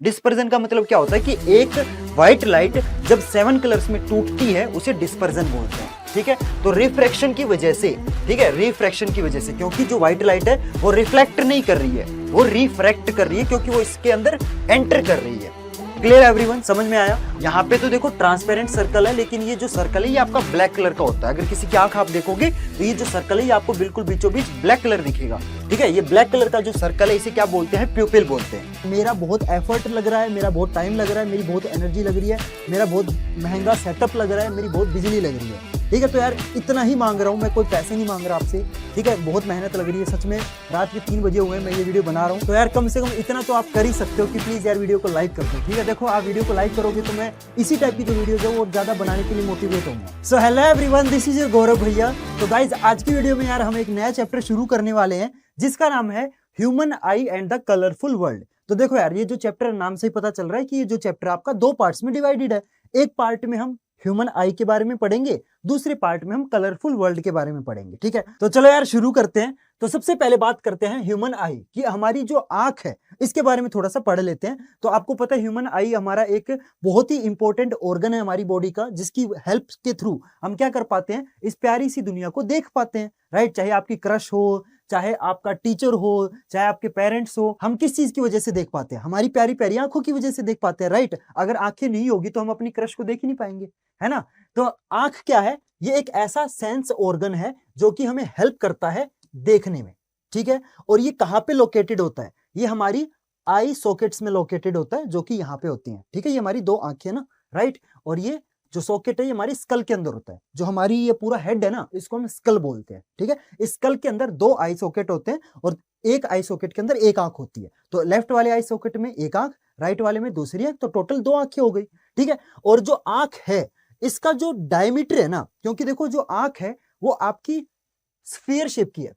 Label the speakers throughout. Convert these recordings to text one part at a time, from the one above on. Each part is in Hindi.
Speaker 1: डिस्पर्जन का मतलब क्या होता है कि एक व्हाइट लाइट जब 7 कलर्स में टूटती है उसे डिस्पर्जन बोलते हैं, ठीक है। तो रिफ्रैक्शन की वजह से, ठीक है, रिफ्रैक्शन की वजह से, क्योंकि जो व्हाइट लाइट है वो रिफ्लेक्ट नहीं कर रही है, वो रिफ्रैक्ट कर रही है, क्योंकि वो इसके अंदर एंटर कर रही है। क्लियर एवरीवन, समझ में आया? यहाँ पे तो देखो ट्रांसपेरेंट सर्कल है, लेकिन ये जो सर्कल है ये आपका ब्लैक कलर का होता है। अगर किसी की आंख आप देखोगे तो ये जो सर्कल है ये आपको बिल्कुल बीचों बीच ब्लैक कलर दिखेगा, ठीक है। ये ब्लैक कलर का जो सर्कल है इसे क्या बोलते हैं? प्यूपिल बोलते हैं। मेरा बहुत एफर्ट लग रहा है, मेरा बहुत टाइम लग रहा है, मेरी बहुत एनर्जी लग रही है, मेरा बहुत महंगा सेटअप लग रहा है, मेरी बहुत बिजली लग रही है, ठीक है। तो यार इतना ही मांग रहा हूँ मैं, कोई पैसे नहीं मांग रहा आपसे, ठीक है। बहुत मेहनत लग रही है सच में, रात के 3 बजे हुए मैं ये वीडियो बना रहा हूँ, तो यार कम से कम इतना तो आप कर ही सकते हो कि प्लीज यार वीडियो को लाइक कर दो, ठीक है। देखो आप वीडियो को लाइक करोगे तो मैं इसी टाइप की जो वीडियो है वो ज्यादा बनाने के लिए मोटिवेट होऊंगा। So hello everyone, this is your Gaurav भैया। तो गाइज आज की वीडियो में यार हम एक नया चैप्टर शुरू करने वाले हैं जिसका नाम है human I and the colourful world. तो देखो यार ये जो चैप्टर नाम से ही पता चल रहा है कि ये जो चैप्टर आपका 2 पार्ट्स में डिवाइडेड है। एक पार्ट में हम ह्यूमन आई के बारे में पढ़ेंगे, दूसरे पार्ट में हम कलरफुल वर्ल्ड के बारे में पढ़ेंगे, ठीक है। तो चलो यार शुरू करते हैं। तो सबसे पहले बात करते हैं ह्यूमन आई कि हमारी जो आंख है इसके बारे में थोड़ा सा पढ़ लेते हैं। तो आपको पता है ह्यूमन आई हमारा एक बहुत ही इंपॉर्टेंट ऑर्गन है हमारी बॉडी का, जिसकी हेल्प के थ्रू हम क्या कर पाते हैं? इस प्यारी सी दुनिया को देख पाते हैं, राइट। चाहे आपकी क्रश हो, चाहे आपका टीचर हो, चाहे आपके पेरेंट्स हो, हम किस चीज की वजह से देख पाते हैं? हमारी प्यारी प्यारी आंखों की वजह से देख पाते हैं, राइट। अगर आंखें नहीं होगी तो हम अपनी क्रश को देख ही नहीं पाएंगे, है ना। तो आंख क्या है? ये एक ऐसा सेंस ऑर्गन है जो कि हमें हेल्प करता है देखने में, ठीक है। और ये कहां पे लोकेटेड होता है? ये हमारी आई सॉकेट्स में लोकेटेड होता है, जो कि यहाँ पे होती हैं, ठीक है। ये हमारी 2 आंखें ना, राइट। और ये जो सॉकेट है ये हमारी स्कल के अंदर होता है। जो हमारी ये पूरा हेड है ना, इसको हम स्कल बोलते हैं, ठीक है। इस स्कल के अंदर 2 आई सॉकेट होते हैं और एक आई सॉकेट के अंदर एक आंख होती है। तो लेफ्ट वाले आई सॉकेट में एक आंख, राइट वाले में दूसरी आंख, तो टोटल 2 आंखें हो गई, ठीक है। और जो आंख है इसका जो डायमीटर है ना, क्योंकि देखो जो आंख है वो आपकी स्फीयर शेप की है,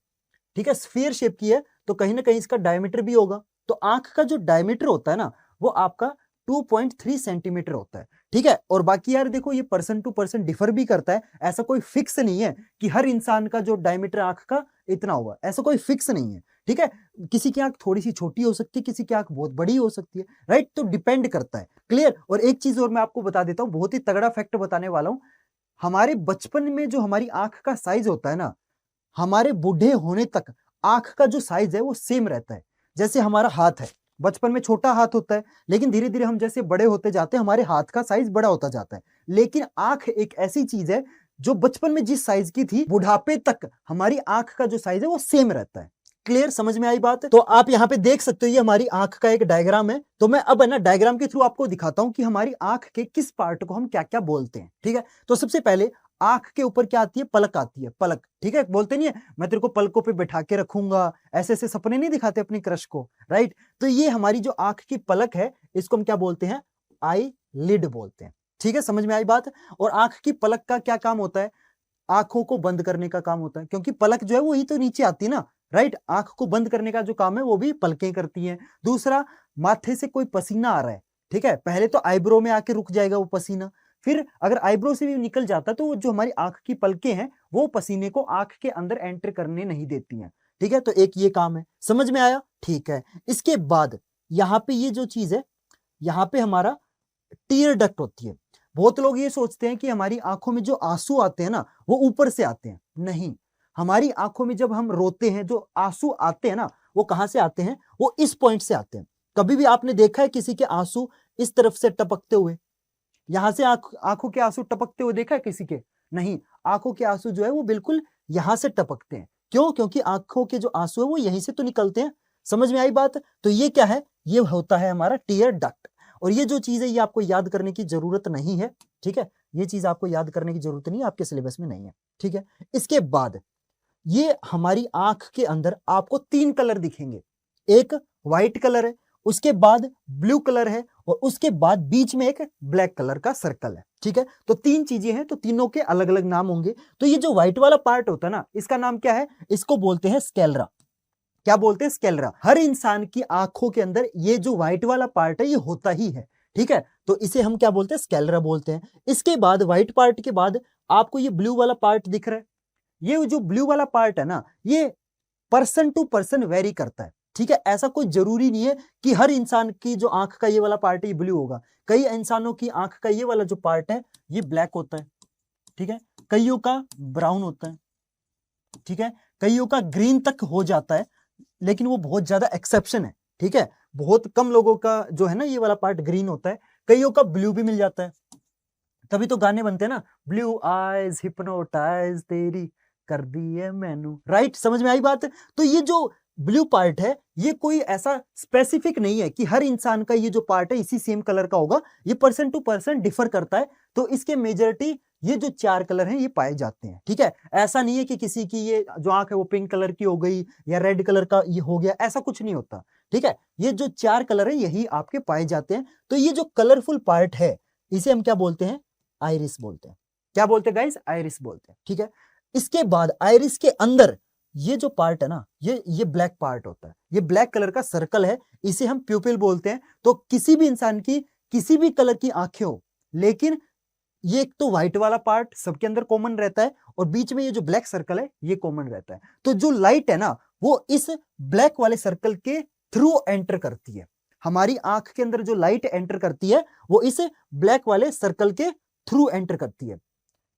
Speaker 1: ठीक है, स्फीयर शेप की है, तो कहीं ना कहीं इसका डायमीटर भी होगा। तो आंख का जो डायमीटर होता है ना वो आपका 2.3 सेंटीमीटर होता है, ठीक है। और बाकी यार देखो ये पर्सन टू पर्सन डिफर भी करता है, ऐसा कोई फिक्स नहीं है कि हर इंसान का जो डायमीटर आंख का इतना होगा, ऐसा कोई फिक्स नहीं है, ठीक है। किसी की आंख थोड़ी सी छोटी हो सकती है, किसी की आंख बहुत बड़ी हो सकती है, राइट। तो डिपेंड करता है, क्लियर। और एक चीज और मैं आपको बता देता हूँ, बहुत ही तगड़ा फैक्ट बताने वाला हूँ। हमारे बचपन में जो हमारी आंख का साइज होता है ना, हमारे बूढ़े होने तक आंख का जो साइज है वो सेम रहता है। जैसे हमारा हाथ है, बचपन में छोटा हाथ होता है, लेकिन धीरे धीरे हम जैसे बड़े होते जाते हैं हमारे हाथ का साइज बड़ा होता जाता है। लेकिन आंख एक ऐसी चीज है जो बचपन में जिस साइज की थी, बुढ़ापे तक हमारी आंख का जो साइज है वो सेम रहता है। क्लियर, समझ में आई बात? तो आप यहाँ पे देख सकते हो ये हमारी आंख का एक डायग्राम है। तो मैं अब है ना डायग्राम के थ्रू आपको दिखाता हूं कि हमारी आंख के किस पार्ट को हम क्या क्या बोलते हैं, ठीक है। तो सबसे पहले आंख के ऊपर क्या आती है? पलक आती है, पलक, ठीक है। बोलते नहीं है मैं तेरे को पलकों पे बैठा के रखूंगा, ऐसे ऐसे सपने नहीं दिखाते अपनी क्रश को, राइट। तो ये हमारी जो आंख की पलक है इसको हम क्या बोलते हैं? आई लिड बोलते हैं, ठीक है। समझ में आई बात? और आंख की पलक का क्या काम होता है? आंखों को बंद करने का काम होता है, क्योंकि पलक जो है वो ही तो नीचे आती है ना, राइट। आंख को बंद करने का जो काम है वो भी पलकें करती हैं। दूसरा, माथे से कोई पसीना आ रहा है, ठीक है, पहले तो आईब्रो में आके रुक जाएगा वो पसीना, फिर अगर आईब्रो से भी निकल जाता तो जो हमारी आंख की पलकें हैं वो पसीने को आंख के अंदर एंटर करने नहीं देती हैं, ठीक है। तो एक ये काम है, समझ में आया? ठीक है। इसके बाद यहाँ पे ये जो चीज है, यहाँ पे हमारा टीयर डक्ट होती है। बहुत लोग ये सोचते हैं कि हमारी आंखों में जो आंसू आते हैं ना वो ऊपर से आते हैं, नहीं। हमारी आंखों में जब हम रोते हैं जो आंसू आते हैं ना वो कहां से आते हैं? वो इस पॉइंट से आते हैं। कभी भी आपने देखा है किसी के आंसू इस तरफ से टपकते हुए? यहां से आंखों के आंसू टपकते हुए देखा है किसी के? नहीं, आंखों के आंसू जो है वो बिल्कुल यहां से टपकते हैं। क्यों? क्योंकि आंखों के जो आंसू है वो यहीं से तो निकलते हैं। समझ में आई बात? तो ये क्या है? ये होता है हमारा टीयर डक्ट। और ये जो चीज है ये आपको याद करने की जरूरत नहीं है, ठीक है। ये चीज आपको याद करने की जरूरत नहीं है, आपके सिलेबस में नहीं है, ठीक है। इसके बाद ये हमारी आंख के अंदर आपको 3 कलर दिखेंगे। एक व्हाइट कलर है, उसके बाद ब्लू कलर है और उसके बाद बीच में एक ब्लैक कलर का सर्कल है, ठीक है। तो 3 चीजें हैं, तो तीनों के अलग अलग नाम होंगे। तो ये जो व्हाइट वाला पार्ट होता है ना इसका नाम क्या है? इसको बोलते हैं स्कैलरा। क्या बोलते हैं? स्कैलरा। हर इंसान की आंखों के अंदर ये जो व्हाइट वाला पार्ट है ये होता ही है, ठीक है। तो इसे हम क्या बोलते हैं? स्कैलरा बोलते हैं। इसके बाद व्हाइट पार्ट के बाद आपको ये ब्लू वाला पार्ट दिख रहा है। ये जो ब्लू वाला पार्ट है ना ये पर्सन टू पर्सन वेरी करता है, ठीक है, ऐसा कोई जरूरी नहीं है कि हर इंसान की जो आंख का ये वाला पार्ट है ये ब्लू होगा। कई इंसानों की आंख का ये वाला जो पार्ट है ये ब्लैक होता है, ठीक है, कईयों का ब्राउन होता है, ठीक है, कईयों का ग्रीन तक हो जाता है, लेकिन वो बहुत ज्यादा एक्सेप्शन है, ठीक है, बहुत कम लोगों का जो है ना ये वाला पार्ट ग्रीन होता है, कईयों का ब्लू भी मिल जाता है। तभी तो गाने बनते हैं ना, ब्लू आईज हिप्नोटाइज तेरी कर दी है मैनू, राइट, समझ में आई बात। तो ये जो ब्लू पार्ट है ये कोई ऐसा स्पेसिफिक नहीं है कि हर इंसान का ये जो पार्ट है इसी सेम कलर का होगा, ये पर्सन टू पर्सन डिफर करता है। तो इसके मेजॉरिटी ये जो 4 कलर हैं ये पाए जाते हैं, ठीक है, ऐसा नहीं है कि किसी की ये जो आंख है वो पिंक कलर की हो गई या रेड कलर का ये हो गया, ऐसा कुछ नहीं होता, ठीक है, ये जो 4 कलर है यही आपके पाए जाते हैं। तो ये जो कलरफुल पार्ट है इसे हम क्या बोलते हैं, आइरिस बोलते हैं। क्या बोलते हैं गाइस, आइरिस बोलते हैं, ठीक है। इसके बाद आइरिस के अंदर ये जो पार्ट है ना ये ब्लैक पार्ट होता है, ये ब्लैक कलर का सर्कल है, इसे हम प्यूपिल बोलते हैं। तो किसी भी इंसान की किसी भी कलर की आंखें हो, लेकिन ये एक तो व्हाइट वाला पार्ट सबके अंदर कॉमन रहता है और बीच में ये जो ब्लैक सर्कल है ये कॉमन रहता है। तो जो लाइट है ना वो इस ब्लैक वाले सर्कल के थ्रू एंटर करती है, हमारी आंख के अंदर जो लाइट एंटर करती है वो इस ब्लैक वाले सर्कल के थ्रू एंटर करती है।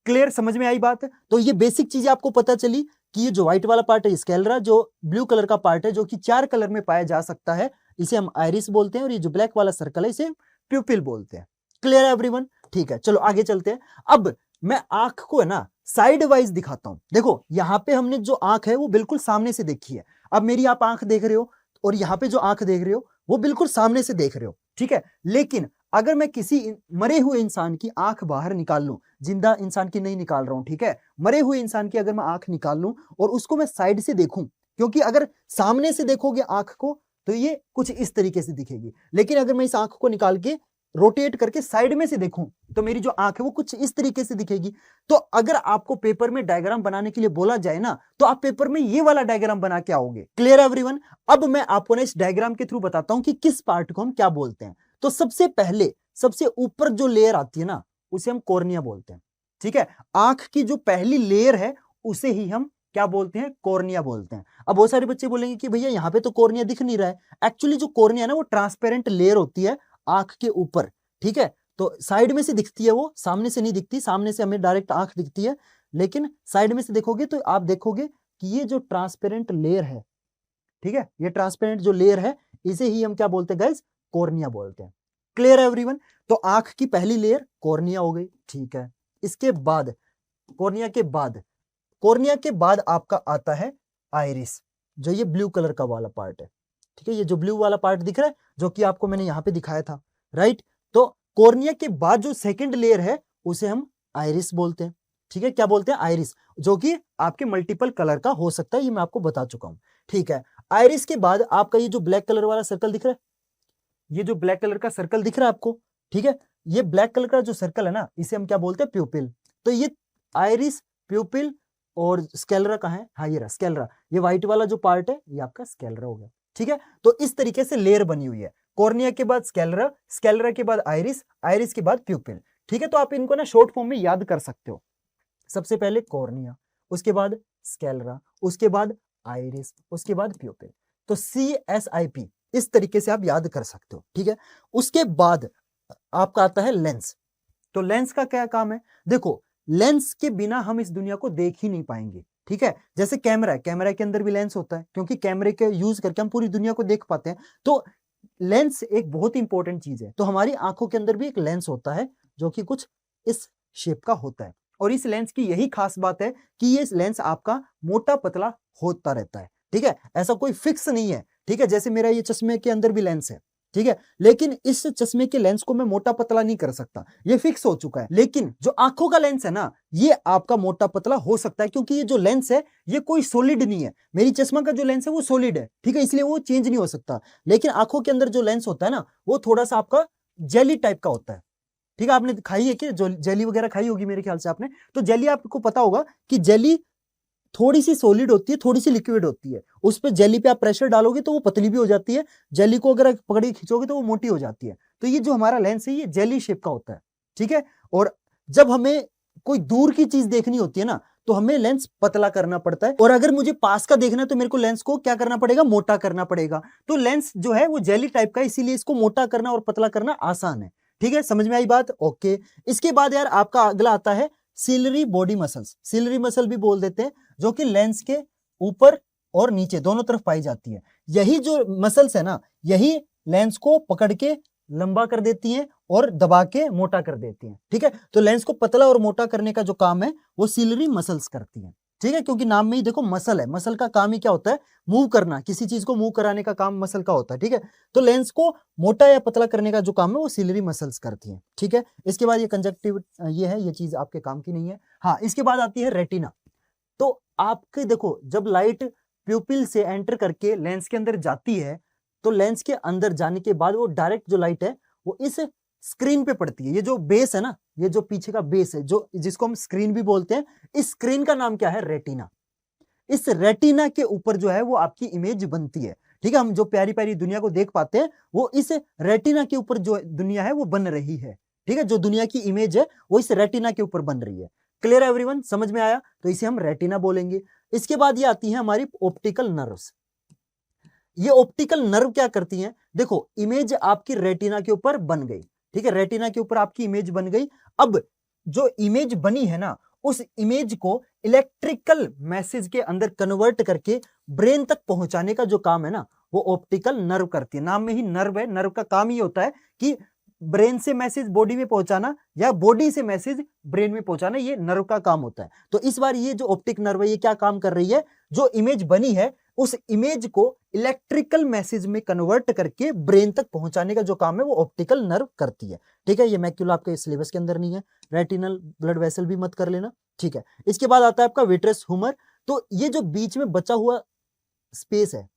Speaker 1: क्लियर, समझ में आई बात। तो ये बेसिक चीजें आपको पता चली कि ये जो व्हाइट वाला पार्ट है स्क्लेरा, जो ब्लू कलर का पार्ट है जो कि 4 कलर में पाया जा सकता है इसे हम आइरिस बोलते हैं, और ये जो ब्लैक वाला सर्कल है इसे प्यूपिल बोलते हैं। क्लियर है एवरीवन, ठीक है, चलो आगे चलते हैं। अब मैं आंख को है ना साइड वाइज दिखाता हूं। देखो यहाँ पे हमने जो आंख है वो बिल्कुल सामने से देखी है, अब मेरी आप आंख देख रहे हो और यहाँ पे जो आंख देख रहे हो वो बिल्कुल सामने से देख रहे हो, ठीक है। लेकिन अगर मैं किसी मरे हुए इंसान की आंख बाहर निकाल लूं, जिंदा इंसान की नहीं निकाल रहा हूं, ठीक है, मरे हुए इंसान की अगर मैं आंख निकाल लूं और उसको मैं साइड से देखूं, क्योंकि अगर सामने से देखोगे आंख को तो ये कुछ इस तरीके से दिखेगी, लेकिन अगर मैं इस आंख को निकाल के रोटेट करके साइड में से देखूं तो मेरी जो आंख है वो कुछ इस तरीके से दिखेगी। तो अगर आपको पेपर में डायग्राम बनाने के लिए बोला जाए ना तो आप पेपर में ये वाला डायग्राम बना के आओगे। Clear everyone. अब मैं आपको ना इस डायग्राम के थ्रू बताता हूं कि किस पार्ट को हम क्या बोलते हैं। तो सबसे पहले सबसे ऊपर जो लेयर आती है ना उसे हम कॉर्निया बोलते हैं, ठीक है, आंख की जो पहली लेयर है उसे ही हम क्या बोलते हैं, कॉर्निया बोलते हैं। अब बहुत सारे बच्चे बोलेंगे कि भैया यहाँ पे तो कॉर्निया दिख नहीं रहा है। एक्चुअली जो कॉर्निया है ना वो ट्रांसपेरेंट लेयर होती है आंख के ऊपर, ठीक है, तो साइड में से दिखती है, वो सामने से नहीं दिखती, सामने से हमें डायरेक्ट आंख दिखती है, लेकिन साइड में से देखोगे तो आप देखोगे कि ये जो ट्रांसपेरेंट लेयर है, ठीक है, ये ट्रांसपेरेंट जो लेयर है इसे ही हम क्या बोलते हैं गाइस, कॉर्निया बोलते हैं। क्लियर है एवरीवन। तो आंख की पहली लेयर कॉर्निया हो गई, ठीक है। इसके बाद कॉर्निया के बाद आपका आता है आइरिस, जो ये ब्लू कलर का वाला पार्ट है, ठीक है, ये जो ब्लू वाला पार्ट दिख रहा है जो कि आपको मैंने यहां पे दिखाया था, राइट। तो कॉर्निया के बाद जो सेकंड लेयर है उसे हम आइरिस बोलते हैं, ठीक है, क्या बोलते हैं, आइरिस, जो कि आपके मल्टीपल कलर का हो सकता है, ये मैं आपको बता चुका हूं, ठीक है। आइरिस के बाद आपका ये जो ब्लैक कलर वाला सर्कल दिख रहा है, ये जो ब्लैक कलर का सर्कल दिख रहा है आपको, ठीक है, ये ब्लैक कलर का जो सर्कल है ना इसे हम क्या बोलते हैं, प्यूपिल। तो ये आइरिस, प्यूपिल और स्केलरा कहाँ है, हाँ ये रहा स्केलरा, ये व्हाइट वाला जो पार्ट है ये आपका स्केलरा हो गया, ठीक है। तो इस तरीके से लेयर बनी हुई है, कॉर्निया के बाद स्केलरा, स्केलरा के बाद आइरिस, आइरिस के बाद प्यूपिल, ठीक है। तो आप इनको ना शॉर्ट फॉर्म में याद कर सकते हो, सबसे पहले कॉर्निया, उसके बाद स्केलरा, उसके बाद आइरिस, उसके बाद प्यूपिल। तो CSIP इस तरीके से आप याद कर सकते हो, ठीक है। उसके बाद आपका आता है लेंस। तो लेंस का क्या काम है, देखो लेंस के बिना हम इस दुनिया को देख ही नहीं पाएंगे, ठीक है। जैसे कैमरा है, कैमरा के अंदर भी लेंस होता है, क्योंकि कैमरे के यूज करके हम पूरी दुनिया को देख पाते हैं। तो लेंस एक बहुत इंपॉर्टेंट चीज है। तो हमारी आंखों के अंदर भी एक लेंस होता है जो कि कुछ इस शेप का होता है, और इस लेंस की यही खास बात है कि ये लेंस आपका मोटा पतला होता रहता है, ठीक है, ऐसा कोई फिक्स नहीं है, ठीक है। जैसे मेरा ये चश्मे के अंदर भी लेंस है, ठीक है, लेकिन इस चश्मे के लेंस को मैं मोटा पतला नहीं कर सकता, ये फिक्स हो चुका है। लेकिन जो आंखों का लेंस है ना ये आपका मोटा पतला हो सकता है, क्योंकि ये जो लेंस है ये कोई सॉलिड नहीं है। मेरी चश्मा का जो लेंस है वो सॉलिड है, ठीक है, इसलिए वो चेंज नहीं हो सकता। लेकिन आंखों के अंदर जो लेंस होता है ना वो थोड़ा सा आपका जेली टाइप का होता है, ठीक है। आपने खाई है कि जो जेली वगैरह खाई होगी मेरे ख्याल से आपने, तो जेली आपको पता होगा कि जेली थोड़ी सी सॉलिड होती है, थोड़ी सी लिक्विड होती है। उस पे जेली पे आप प्रेशर डालोगे तो वो पतली भी हो जाती है, जेली को अगर पकड़ी खींचोगे तो वो मोटी हो जाती है। तो ये जो हमारा लेंस है ये जेली शेप का होता है, ठीक है। और जब हमें कोई दूर की चीज देखनी होती है ना तो हमें लेंस पतला करना पड़ता है, और अगर मुझे पास का देखना है तो मेरे को लेंस को क्या करना पड़ेगा, मोटा करना पड़ेगा। तो लेंस जो है वो जेली टाइप का है, इसीलिए इसको मोटा करना और पतला करना आसान है। ठीक है, समझ में आई बात? ओके। इसके बाद यार आपका अगला आता है ciliary body muscles. Ciliary muscle भी बोल देते हैं, जो कि लेंस के ऊपर और नीचे दोनों तरफ पाई जाती है। यही जो मसल्स है ना, यही लेंस को पकड़ के लंबा कर देती हैं और दबा के मोटा कर देती हैं। ठीक है, तो लेंस को पतला और मोटा करने का जो काम है वो सिलरी मसल्स करती हैं। ठीक है, क्योंकि नाम में ही देखो मसल है, मसल का काम ही क्या होता है, मूव करना, किसी चीज को मूव कराने का काम मसल का होता है। ठीक है, तो लेंस को मोटा या पतला करने का जो काम है वो सिलरी मसल्स करती हैं। ठीक है, इसके बाद ये कंजक्टिव, ये है, ये चीज आपके काम की नहीं है। हाँ, इसके बाद आती है रेटिना। तो आपके देखो जब लाइट प्यूपिल से एंटर करके लेंस के अंदर जाती है, तो लेंस के अंदर जाने के बाद वो डायरेक्ट जो लाइट है वो इस स्क्रीन पे पड़ती है। ये जो बेस है ना, ये जो पीछे का बेस है, जो जिसको हम स्क्रीन भी बोलते हैं, इस स्क्रीन का नाम क्या है, रेटिना। इस रेटिना के ऊपर जो है वो आपकी इमेज बनती है। ठीक है, हम जो प्यारी प्यारी दुनिया को देख पाते हैं वो इस रेटिना के ऊपर जो दुनिया है वो बन रही है। ठीक है, जो दुनिया की इमेज है वो इस रेटिना के ऊपर बन रही है। क्लियर है एवरीवन, समझ में आया? तो इसे हम रेटिना बोलेंगे। इसके बाद ये आती है हमारी ऑप्टिकल नर्व्स। ये ऑप्टिकल नर्व क्या करती हैं, देखो इमेज आपकी रेटिना के ऊपर बन गई। ठीक है, रेटिना के ऊपर आपकी इमेज बन गई। अब जो इमेज बनी है ना, उस इमेज को इलेक्ट्रिकल मैसेज के अंदर कन्वर्ट करके ब्रेन तक पहुंचाने का जो काम है ना, वो ऑप्टिकल नर्व करती है। नाम में ही नर्व है, नर्व का काम ही होता है कि ब्रेन से मैसेज बॉडी में पहुंचाना या बॉडी से मैसेज ब्रेन में पहुंचाना, ये नर्व का काम होता है। तो इस बार ये जो ऑप्टिक नर्व है ये क्या काम कर रही है, जो इमेज बनी है उस इमेज को इलेक्ट्रिकल मैसेज में कन्वर्ट करके ब्रेन तक पहुंचाने का जो काम है वो ऑप्टिकल नर्व करती है। ठीक है, ये मैक्यूला आपके सिलेबस के अंदर नहीं है, रेटिनल ब्लड वेसल भी मत कर लेना। ठीक है, इसके बाद आता है आपका विट्रस ह्यूमर। तो ये जो बीच में बचा हुआ स्पेस है,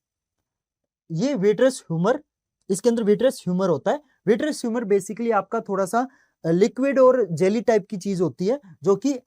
Speaker 1: ये विट्रस ह्यूमर, इसके अंदर विट्रस ह्यूमर होता है। विट्रस ह्यूमर बेसिकली आपका थोड़ा सा लिक्विड और जेली टाइप की चीज होती है, जो कि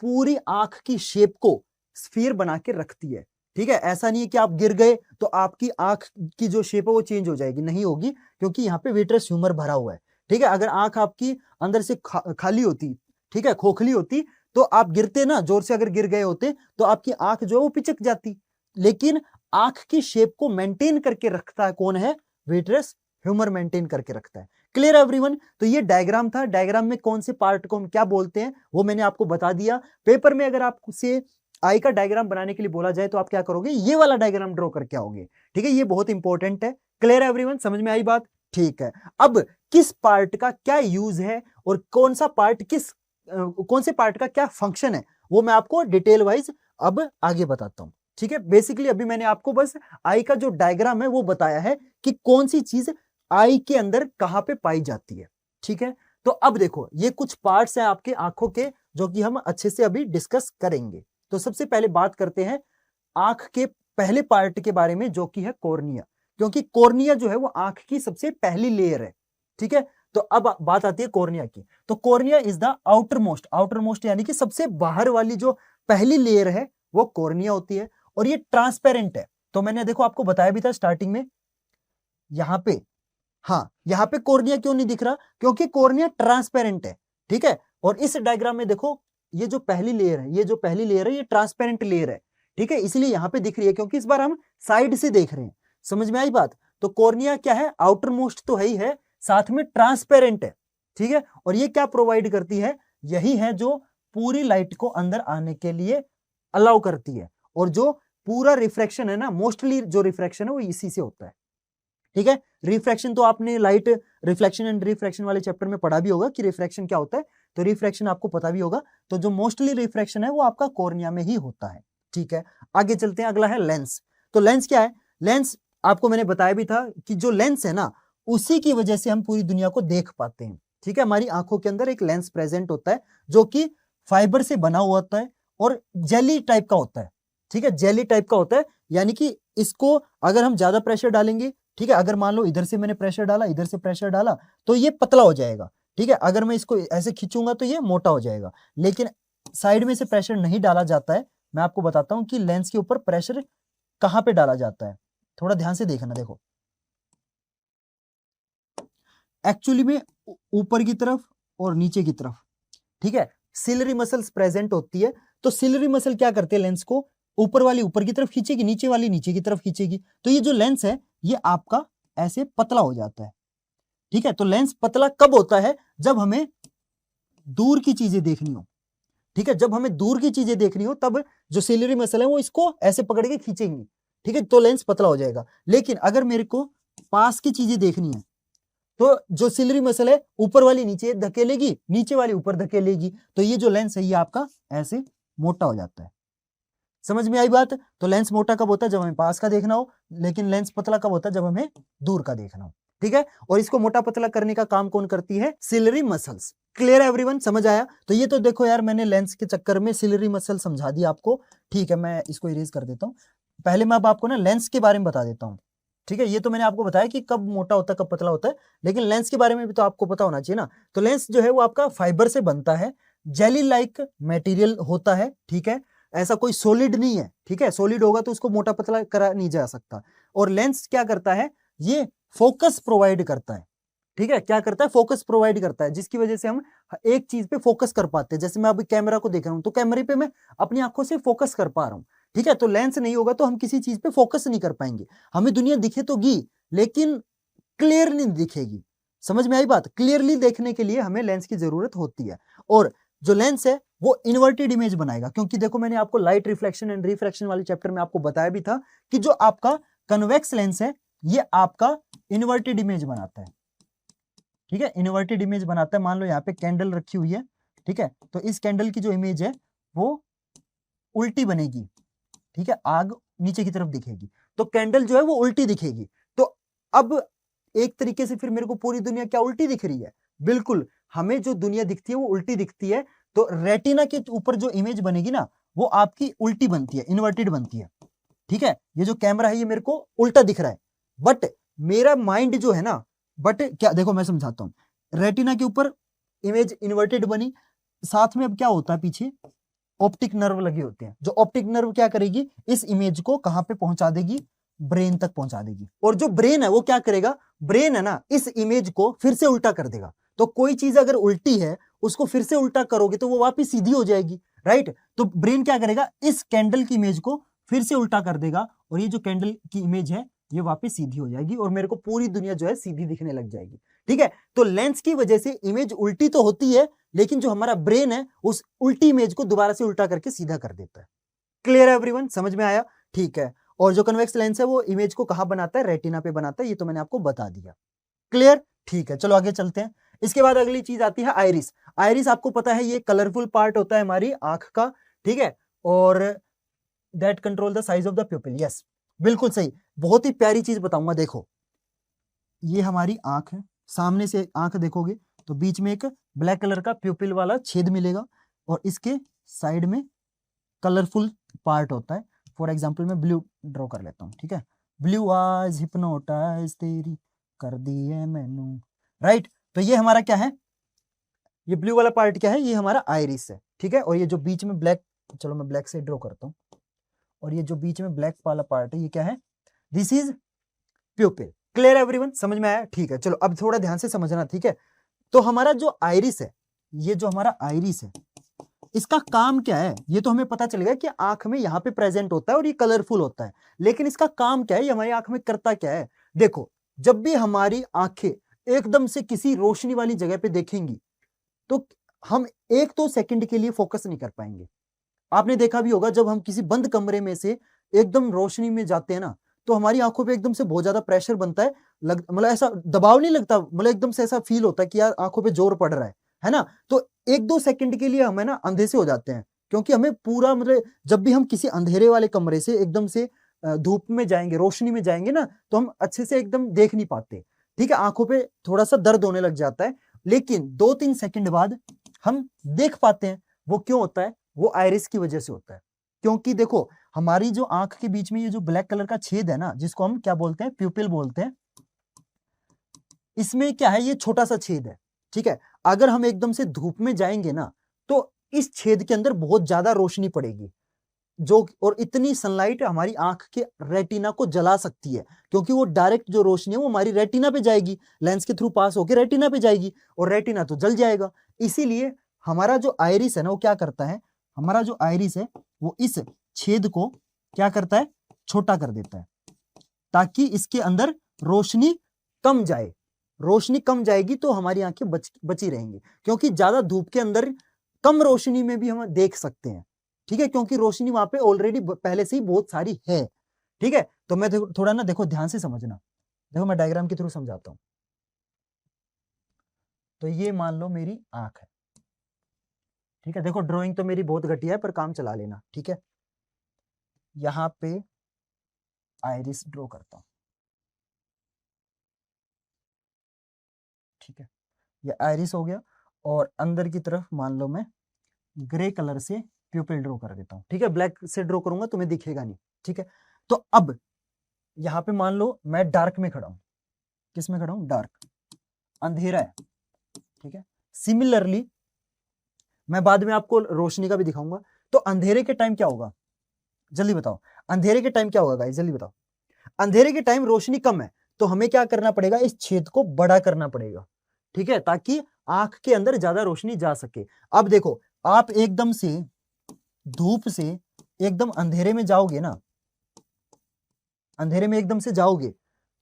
Speaker 1: पूरी आंख की शेप को स्फीयर बना के रखती है। ठीक है, ऐसा नहीं है कि आप गिर गए तो आपकी आंख की जो शेप है वो चेंज हो जाएगी, नहीं होगी, क्योंकि यहाँ पे विट्रस ह्यूमर भरा हुआ है। ठीक है, अगर आंख आपकी अंदर से खाली होती, ठीक है, खोखली होती, तो आप गिरते ना, जोर से अगर गिर गए होते तो आपकी आंख जो है वो पिचक जाती। लेकिन आंख की शेप को मेंटेन करके रखता है कौन है, विट्रस ह्यूमर मेंटेन करके रखता है। Clear everyone? तो ये डायग्राम था। डायग्राम में कौन से पार्ट को हम क्या बोलते हैं वो मैंने आपको बता दिया। पेपर में अगर आपसे आई का डायग्राम बनाने के लिए बोला जाए तो आप क्या करोगे, ये वाला डायग्राम ड्रॉ करके आओगे। ठीक है, ये बहुत इंपॉर्टेंट है। क्लियर एवरीवन, समझ में आई बात? ठीक है, अब किस पार्ट का क्या यूज है और कौन सा पार्ट कौन से पार्ट का क्या फंक्शन है वो मैं आपको डिटेल वाइज अब आगे बताता हूं। ठीक है, बेसिकली अभी मैंने आपको बस आई का जो डायग्राम है वो बताया है कि कौन सी चीज आई के अंदर कहां पे पाई जाती है। ठीक है, तो अब देखो ये कुछ पार्ट्स हैं आपके आंखों के जो कि हम अच्छे से अभी डिस्कस करेंगे। तो सबसे पहले बात करते हैं आंख के पहले पार्ट के बारे में, जो कि है कॉर्निया, क्योंकि कॉर्निया जो है वो आंख की सबसे पहली लेयर है। ठीक है, तो अब बात आती है कॉर्निया की। तो cornea is the outer most यानी कि सबसे बाहर वाली जो पहली लेयर है वो कॉर्निया होती है, और ये ट्रांसपेरेंट है। तो मैंने देखो आपको बताया भी था स्टार्टिंग में, यहां पे, हाँ यहां पे कॉर्निया क्यों नहीं दिख रहा, क्योंकि कॉर्निया ट्रांसपेरेंट है। ठीक है, और इस डायग्राम में देखो ये जो पहली लेयर है, ये ट्रांसपेरेंट लेयर है। ठीक है, इसलिए यहां पे दिख रही है क्योंकि इस बार हम साइड से देख रहे हैं। समझ में आई बात? तो कॉर्निया क्या है, आउटर मोस्ट तो है ही है, साथ में ट्रांसपेरेंट है। ठीक है, और ये क्या प्रोवाइड करती है, यही है जो पूरी लाइट को अंदर आने के लिए अलाउ करती है, और जो पूरा रिफ्रैक्शन है ना, मोस्टली जो रिफ्रैक्शन है वो इसी से होता है। ठीक है, रिफ्रैक्शन तो आपने लाइट रिफ्लेक्शन एंड रिफ्रैक्शन वाले चैप्टर में पढ़ा भी होगा कि रिफ्रैक्शन क्या होता है, तो रिफ्रैक्शन आपको पता भी होगा। तो जो मोस्टली रिफ्रैक्शन है वो आपका कॉर्निया में ही होता है। ठीक है, आगे चलते हैं, अगला है लेंस। तो लेंस क्या है, लेंस आपको मैंने बताया भी था कि जो लेंस है ना, उसी की वजह से हम पूरी दुनिया को देख पाते हैं। ठीक है, हमारी आंखों के अंदर एक लेंस प्रेजेंट होता है जो कि फाइबर से बना हुआ होता है और जेली टाइप का होता है। ठीक है, जेली टाइप का होता है, यानी कि इसको अगर हम ज्यादा प्रेशर डालेंगे, ठीक है, अगर मान लो इधर से मैंने प्रेशर डाला, इधर से प्रेशर डाला, तो ये पतला हो जाएगा। ठीक है, अगर मैं इसको ऐसे खींचूंगा तो ये मोटा हो जाएगा। लेकिन साइड में से प्रेशर नहीं डाला जाता है। मैं आपको बताता हूं कि लेंस के ऊपर प्रेशर कहां पे डाला जाता है, थोड़ा ध्यान से देखना। देखो एक्चुअली में ऊपर की तरफ और नीचे की तरफ, ठीक है, सिलरी मसल्स प्रेजेंट होती है, तो सिलरी मसल क्या करते हैं, लेंस को ऊपर वाली ऊपर की तरफ खींचेगी, नीचे वाली नीचे की तरफ खींचेगी। तो ये जो लेंस है ये आपका ऐसे पतला हो जाता है, ठीक है। तो लेंस पतला कब होता है, जब हमें दूर की चीजें देखनी हो, ठीक है। जब हमें दूर की चीजें देखनी हो तब जो सिलरी मसल है वो इसको ऐसे पकड़ के खींचेंगी, ठीक है, तो लेंस पतला हो जाएगा। लेकिन अगर मेरे को पास की चीजें देखनी है तो जो सिलरी मसल है ऊपर वाली नीचे धकेलेगी, नीचे वाली ऊपर धकेलेगी, तो ये जो लेंस है ये आपका ऐसे मोटा हो जाता है। समझ में आई बात? तो लेंस मोटा कब होता है, जब हमें पास का देखना हो, लेकिन लेंस पतला कब होता है, जब हमें दूर का देखना हो, ठीक है। और इसको मोटा पतला करने का काम कौन करती है, सिलरी मसल्स। क्लियर है एवरीवन, समझ आया? तो ये तो देखो यार, मैंने लेंस के चक्कर में सिलरी मसल समझा दी आपको, ठीक है। मैं इसको इरेज कर देता हूँ। पहले मैं अब आपको ना लेंस के बारे में बता देता हूँ, ठीक है। ये तो मैंने आपको बताया कि कब मोटा होता है कब पतला होता है, लेकिन लेंस के बारे में भी तो आपको पता होना चाहिए ना। तो लेंस जो है वो आपका फाइबर से बनता है, जेली लाइक मटेरियल होता है, ठीक है। ऐसा कोई सॉलिड नहीं है, ठीक है। सॉलिड होगा तो उसको मोटा पतला करा नहीं जा सकता। और लेंस क्या करता है, ये फोकस प्रोवाइड करता है, ठीक है। क्या करता है, फोकस प्रोवाइड करता है, जिसकी वजह से हम एक चीज पे फोकस कर पाते हैं। जैसे मैं अभी कैमरा को देख रहा हूं तो कैमरे पे मैं अपनी आंखों से फोकस कर पा रहा हूं, ठीक है। तो लेंस नहीं होगा तो हम किसी चीज पे फोकस नहीं कर पाएंगे। हमें दुनिया दिखे तो गी, लेकिन क्लियरली दिखेगी। समझ में आई बात? क्लियरली देखने के लिए हमें लेंस की जरूरत होती है। और जो लेंस है वो इन्वर्टेड इमेज बनाएगा, क्योंकि देखो मैंने आपको लाइट रिफ्लेक्शन एंड रिफ्रैक्शन वाले चैप्टर में आपको बताया भी था कि जो आपका कन्वेक्स लेंस है ये आपका इन्वर्टेड इमेज बनाता है, ठीक है। इन्वर्टेड इमेज बनाता है। मान लो यहाँ पे कैंडल रखी हुई है, ठीक है, तो इस कैंडल की जो इमेज है वो उल्टी बनेगी, ठीक है। आग नीचे की तरफ दिखेगी तो कैंडल जो है वो उल्टी दिखेगी। तो अब एक तरीके से फिर मेरे को पूरी दुनिया क्या उल्टी दिख रही है? बिल्कुल, हमें जो दुनिया दिखती है वो उल्टी दिखती है। तो रेटिना के ऊपर जो इमेज बनेगी ना वो आपकी उल्टी बनती है, इन्वर्टेड बनती है, ठीक है। ये जो कैमरा है ये मेरे को उल्टा दिख रहा है, बट मेरा माइंड जो है ना, बट क्या, देखो मैं समझाता हूं। रेटिना के ऊपर इमेज इन्वर्टेड बनी, साथ में अब क्या होता है, पीछे ऑप्टिक नर्व लगे होते हैं। जो ऑप्टिक नर्व क्या करेगी, इस इमेज को कहां पे पहुंचा देगी, ब्रेन तक पहुंचा देगी। और जो ब्रेन है वो क्या करेगा, ब्रेन है ना इस इमेज को फिर से उल्टा कर देगा। तो कोई चीज अगर उल्टी है उसको फिर से उल्टा करोगे तो वो वापस सीधी हो जाएगी, राइट। तो ब्रेन क्या करेगा, इस कैंडल की इमेज को फिर से उल्टा कर देगा और ये जो कैंडल की इमेज है ये वापस सीधी हो जाएगी और मेरे को पूरी दुनिया जो है सीधी दिखने लग जाएगी, ठीक है। तो लेंस की वजह से इमेज उल्टी तो होती है, लेकिन जो हमारा ब्रेन है उस उल्टी इमेज को दोबारा से उल्टा करके सीधा कर देता है। क्लियर है एवरीवन, समझ में आया? ठीक है। और जो कन्वेक्स लेंस है वो इमेज को कहां बनाता है, रेटिना पे बनाता है। ये तो मैंने आपको बता दिया। क्लियर? ठीक है, चलो आगे चलते हैं। इसके बाद अगली चीज आती है आइरिस। आइरिस आपको पता है ये कलरफुल पार्ट होता है हमारी आंख का, ठीक है। और that control the size of the प्यूपिल। Yes, बिल्कुल सही। बहुत ही प्यारी चीज बताऊंगा, देखो ये हमारी आंख है, सामने से आंख देखोगे तो बीच में एक ब्लैक कलर का प्यूपिल वाला छेद मिलेगा और इसके साइड में कलरफुल पार्ट होता है। फॉर एग्जाम्पल मैं ब्लू ड्रॉ कर लेता हूँ, ठीक है। ब्लू आइज हिप्नोटाइज तेरी कर दी है मैनू, राइट। तो ये हमारा क्या है, ये ब्लू वाला पार्ट क्या है, ये हमारा आइरिस है, ठीक है। और ये जो बीच में ब्लैक, चलो मैं ब्लैक से ड्रॉ करता हूँ, और ये जो बीच में ब्लैक वाला पार्ट है ये क्या है, दिस इज प्यूपिल। क्लियर एवरीवन, समझ में आया? ठीक है, चलो अब थोड़ा ध्यान से समझना, ठीक है। तो हमारा जो आइरिस है, ये जो हमारा आइरिस है इसका काम क्या है, ये तो हमें पता चल गया कि आंख में यहाँ पे प्रेजेंट होता है और ये कलरफुल होता है, लेकिन इसका काम क्या है, ये हमारी आंख में करता क्या है। देखो जब भी हमारी आंखें एकदम से किसी रोशनी वाली जगह पे देखेंगी तो हम एक तो सेकंड के लिए फोकस नहीं कर पाएंगे। आपने देखा भी होगा जब हम किसी बंद कमरे में से एकदम रोशनी में जाते हैं ना तो हमारी आंखों पे एकदम से बहुत ज्यादा प्रेशर बनता है, मतलब ऐसा दबाव नहीं लगता, मतलब एकदम से ऐसा फील होता है कि यार आंखों पे जोर पड़ रहा है ना। तो एक दो सेकंड के लिए हमें ना अंधे से हो जाते हैं, क्योंकि हमें पूरा, मतलब जब भी हम किसी अंधेरे वाले कमरे से एकदम से धूप में जाएंगे, रोशनी में जाएंगे ना, तो हम अच्छे से एकदम देख नहीं पाते, ठीक है। आंखों पे थोड़ा सा दर्द होने लग जाता है, लेकिन 2-3 सेकंड बाद हम देख पाते हैं। वो क्यों होता है? वो आइरिस की वजह से होता है। क्योंकि देखो हमारी जो आंख के बीच में ये जो ब्लैक कलर का छेद है ना, जिसको हम क्या बोलते हैं, प्यूपिल बोलते हैं, इसमें क्या है, ये छोटा सा छेद है, ठीक है। अगर हम एकदम से धूप में जाएंगे ना तो इस छेद के अंदर बहुत ज्यादा रोशनी पड़ेगी, जो और इतनी सनलाइट हमारी आंख के रेटिना को जला सकती है, क्योंकि वो डायरेक्ट जो रोशनी है वो हमारी रेटिना पे जाएगी, लेंस के थ्रू पास होकर रेटिना पे जाएगी और रेटिना तो जल जाएगा। इसीलिए हमारा जो आइरिस है ना वो क्या करता है, हमारा जो आइरिस है वो इस छेद को क्या करता है, छोटा कर देता है, ताकि इसके अंदर रोशनी कम जाए। रोशनी कम जाएगी तो हमारी आंखें बची रहेंगी, क्योंकि ज्यादा धूप के अंदर कम रोशनी में भी हम देख सकते हैं, ठीक है, क्योंकि रोशनी वहां पे ऑलरेडी पहले से ही बहुत सारी है, ठीक है। तो मैं थोड़ा ना देखो ध्यान से समझना, देखो मैं डायग्राम के थ्रू समझाता हूं। तो ये मान लो मेरी आंख है, ठीक है, देखो ड्राइंग तो मेरी बहुत घटिया है पर काम चला लेना, ठीक है। यहां पे आइरिस ड्रॉ करता हूं, ठीक है, ये आइरिस हो गया। और अंदर की तरफ मान लो मैं ग्रे कलर से प्यूपिल ड्रॉ कर देता हूं, ठीक है, ब्लैक से ड्रॉ करूंगा तुम्हें दिखेगा नहीं, ठीक है। तो अब यहां पे मान लो मैं डार्क में खड़ा हूं, किस में खड़ा हूं, डार्क, अंधेरा है, ठीक है। सिमिलरली मैं बाद में आपको रोशनी का भी दिखाऊंगा। तो अंधेरे के टाइम क्या होगा, जल्दी बताओ, अंधेरे के टाइम क्या होगा गाइस, जल्दी बताओ। अंधेरे के टाइम रोशनी कम है, तो हमें क्या करना पड़ेगा, इस छेद को बड़ा करना पड़ेगा, ठीक है, ताकि आंख के अंदर ज्यादा रोशनी जा सके। अब देखो आप एकदम से धूप से एकदम अंधेरे में जाओगे ना, अंधेरे में एकदम से जाओगे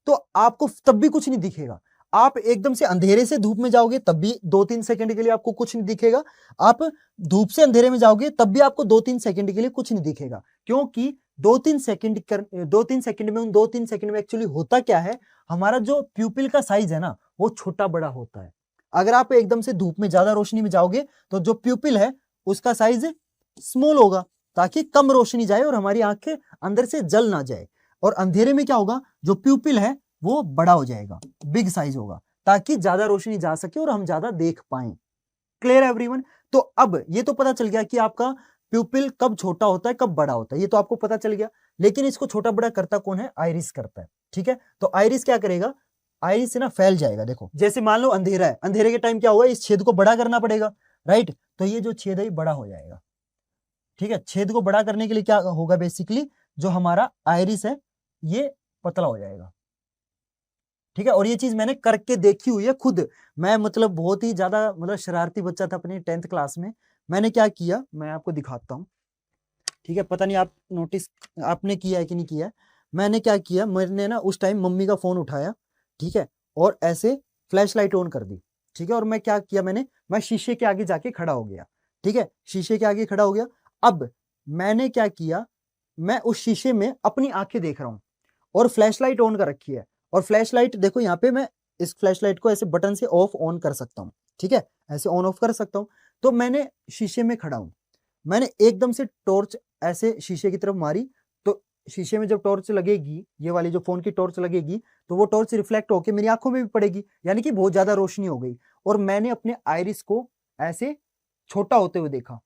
Speaker 1: तो आपको तब भी कुछ नहीं दिखेगा। आप एकदम से अंधेरे से धूप में जाओगे तब भी 2-3 सेकंड के लिए आपको कुछ नहीं दिखेगा। आप धूप से अंधेरे में जाओगे तब भी आपको 2-3 सेकंड के लिए कुछ नहीं दिखेगा, क्योंकि 2-3 सेकंड में, उन 2-3 सेकंड में एक्चुअली होता क्या है, हमारा जो प्यूपिल का साइज है ना वो छोटा बड़ा होता है। अगर आप एकदम से धूप में ज्यादा रोशनी में जाओगे तो जो प्यूपिल है उसका साइज स्मॉल होगा, ताकि कम रोशनी जाए और हमारी आंखें अंदर से जल ना जाए। और अंधेरे में क्या होगा, जो प्यूपिल है वो बड़ा हो जाएगा, बिग साइज होगा, ताकि ज्यादा रोशनी जा सके और हम ज्यादा देख पाएं। Clear everyone. तो अब ये तो पता चल गया कि आपका प्यूपिल कब छोटा होता है कब बड़ा होता है, ये तो आपको पता चल गया। लेकिन इसको छोटा बड़ा करता कौन है, आइरिस करता है, ठीक है। तो आइरिस क्या करेगा, आइरिस से ना फैल जाएगा। देखो जैसे मान लो अंधेरा है, अंधेरे के टाइम क्या होगा, इस छेद को बड़ा करना पड़ेगा, राइट। तो ये जो छेद है बड़ा हो जाएगा, ठीक है। छेद को बड़ा करने के लिए क्या होगा, बेसिकली जो हमारा आइरिस है ये पतला हो जाएगा, ठीक है। और ये चीज मैंने करके देखी हुई है खुद। मैं मतलब बहुत ही ज्यादा मतलब शरारती बच्चा था अपनी 10th क्लास में। मैंने क्या किया मैं आपको दिखाता हूँ, ठीक है। पता नहीं आप नोटिस आपने किया है कि नहीं किया है। मैंने क्या किया, मैंने ना उस टाइम मम्मी का फोन उठाया, ठीक है, और ऐसे फ्लैश लाइट ऑन कर दी, ठीक है। और मैं क्या किया, मैं शीशे के आगे जाके खड़ा हो गया, ठीक है, शीशे के आगे खड़ा हो गया। अब मैंने क्या किया, मैं उस शीशे में अपनी आंखें देख रहा हूँ और फ्लैश लाइट ऑन कर रखी है। और फ्लैश लाइट देखो यहाँ पे मैं इस फ्लैश लाइट को ऐसे बटन से ऑफ ऑन कर सकता हूँ, ठीक है, ऐसे ऑन ऑफ कर सकता हूँ। तो मैंने शीशे में खड़ा हूँ, मैंने एकदम से टॉर्च ऐसे शीशे की तरफ मारी, तो शीशे में जब टॉर्च लगेगी, ये वाली जो फोन की टॉर्च लगेगी, तो वो टॉर्च रिफ्लेक्ट होकर मेरी आंखों में भी पड़ेगी, यानी कि बहुत ज्यादा रोशनी हो गई। और मैंने अपने आइरिस को ऐसे छोटा होते हुए देखा,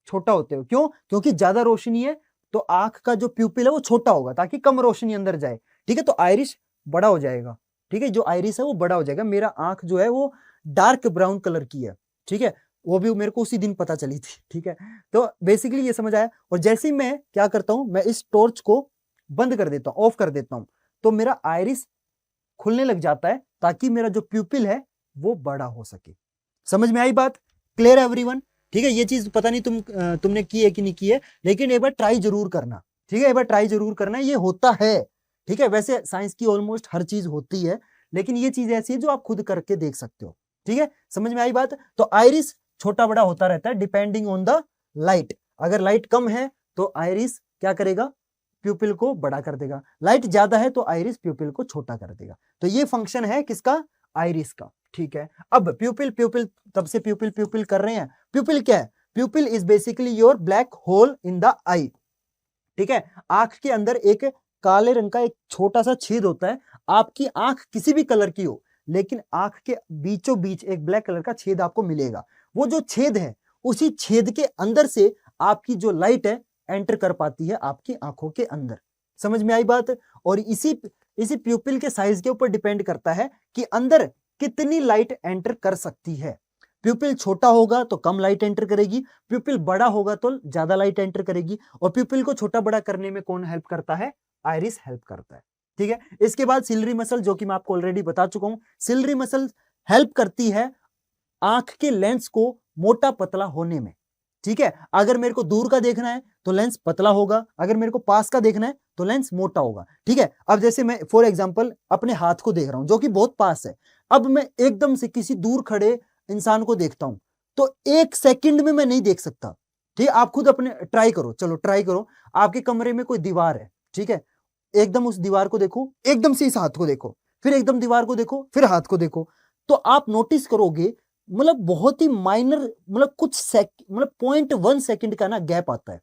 Speaker 1: छोटा होते हुए, क्यों, क्योंकि ज्यादा रोशनी है तो आंख का जो प्यूपिल है वो छोटा होगा ताकि कम रोशनी अंदर जाए, ठीक है। तो आइरिस बड़ा हो जाएगा, ठीक है, जो आइरिस है वो बड़ा हो जाएगा। मेरा आंख जो है वो डार्क ब्राउन कलर की है, ठीक है, वो भी मेरे को उसी दिन पता चली थी, ठीक है। तो बेसिकली ये समझ आया। और जैसे ही मैं क्या करता हूं, मैं इस टॉर्च को बंद कर देता हूं, ऑफ कर देता हूं, तो मेरा आइरिस खुलने लग जाता है ताकि मेरा जो प्यूपिल है वो बड़ा हो सके। समझ में आई बात, क्लियर एवरीवन, ठीक है। ये चीज पता नहीं तुमने की है कि नहीं की है, लेकिन एक बार ट्राई जरूर करना, ठीक है, एक बार ट्राई जरूर करना, ये होता है, ठीक है। वैसे साइंस की ऑलमोस्ट हर चीज होती है, लेकिन ये चीज ऐसी है जो आप खुद करके देख सकते हो, ठीक है। समझ में आई बात। तो आइरिस छोटा बड़ा होता रहता है डिपेंडिंग ऑन द लाइट। अगर लाइट कम है तो आइरिस क्या करेगा, प्यूपिल को बड़ा कर देगा, लाइट ज्यादा है तो आइरिस प्यूपिल को छोटा कर देगा। तो ये फंक्शन है किसका, आइरिस का, ठीक है। अब प्यूपिल प्यूपिल तब से प्यूपिल प्यूपिल कर रहे हैं। प्यूपिल क्या है, pupil is basically your black hole in the eye, ठीक है। आंख के अंदर एक काले रंग का एक छोटा सा छेद होता है। आपकी आंख किसी भी कलर की हो, लेकिन आंख के बीचों बीच एक ब्लैक कलर का छेद आपको मिलेगा। वो जो छेद है, उसी छेद के अंदर से आपकी जो लाइट है एंटर कर पाती है आपकी आंखों के अंदर। समझ में आई बात। और इसी प्यूपिल के साइज के ऊपर डिपेंड करता है कि अंदर कितनी लाइट एंटर कर सकती है। प्यूपिल छोटा होगा तो कम लाइट एंटर करेगी, प्यूपिल बड़ा होगा तो ज्यादा लाइट एंटर करेगी। और प्यूपिल को छोटा बड़ा करने में कौन हेल्प करता है, आइरिस हेल्प करता है, ठीक है। इसके बाद सिलरी मसल, जो कि मैं आपको ऑलरेडी बता चुका हूं। सिलरी मसल हेल्प करती है आंख के लेंस को मोटा पतला होने में, ठीक है। अगर मेरे को दूर का देखना है तो लेंस पतला होगा, अगर मेरे को पास का देखना है तो लेंस मोटा होगा। ठीक है। अब जैसे मैं फॉर एग्जांपल अपने हाथ को देख रहा हूं जो कि बहुत पास है, अब मैं एकदम से किसी दूर खड़े इंसान को देखता हूं तो 1 सेकंड में मैं नहीं देख सकता। ठीक है। आप खुद अपने ट्राई करो, चलो ट्राई करो। आपके कमरे में कोई दीवार है, ठीक है, एकदम उस दीवार को देखो, एकदम से इस हाथ को देखो, फिर एकदम दीवार को देखो, फिर हाथ को देखो, तो आप नोटिस करोगे मतलब बहुत ही माइनर, मतलब कुछ मतलब 0.1 सेकंड का ना गैप आता है।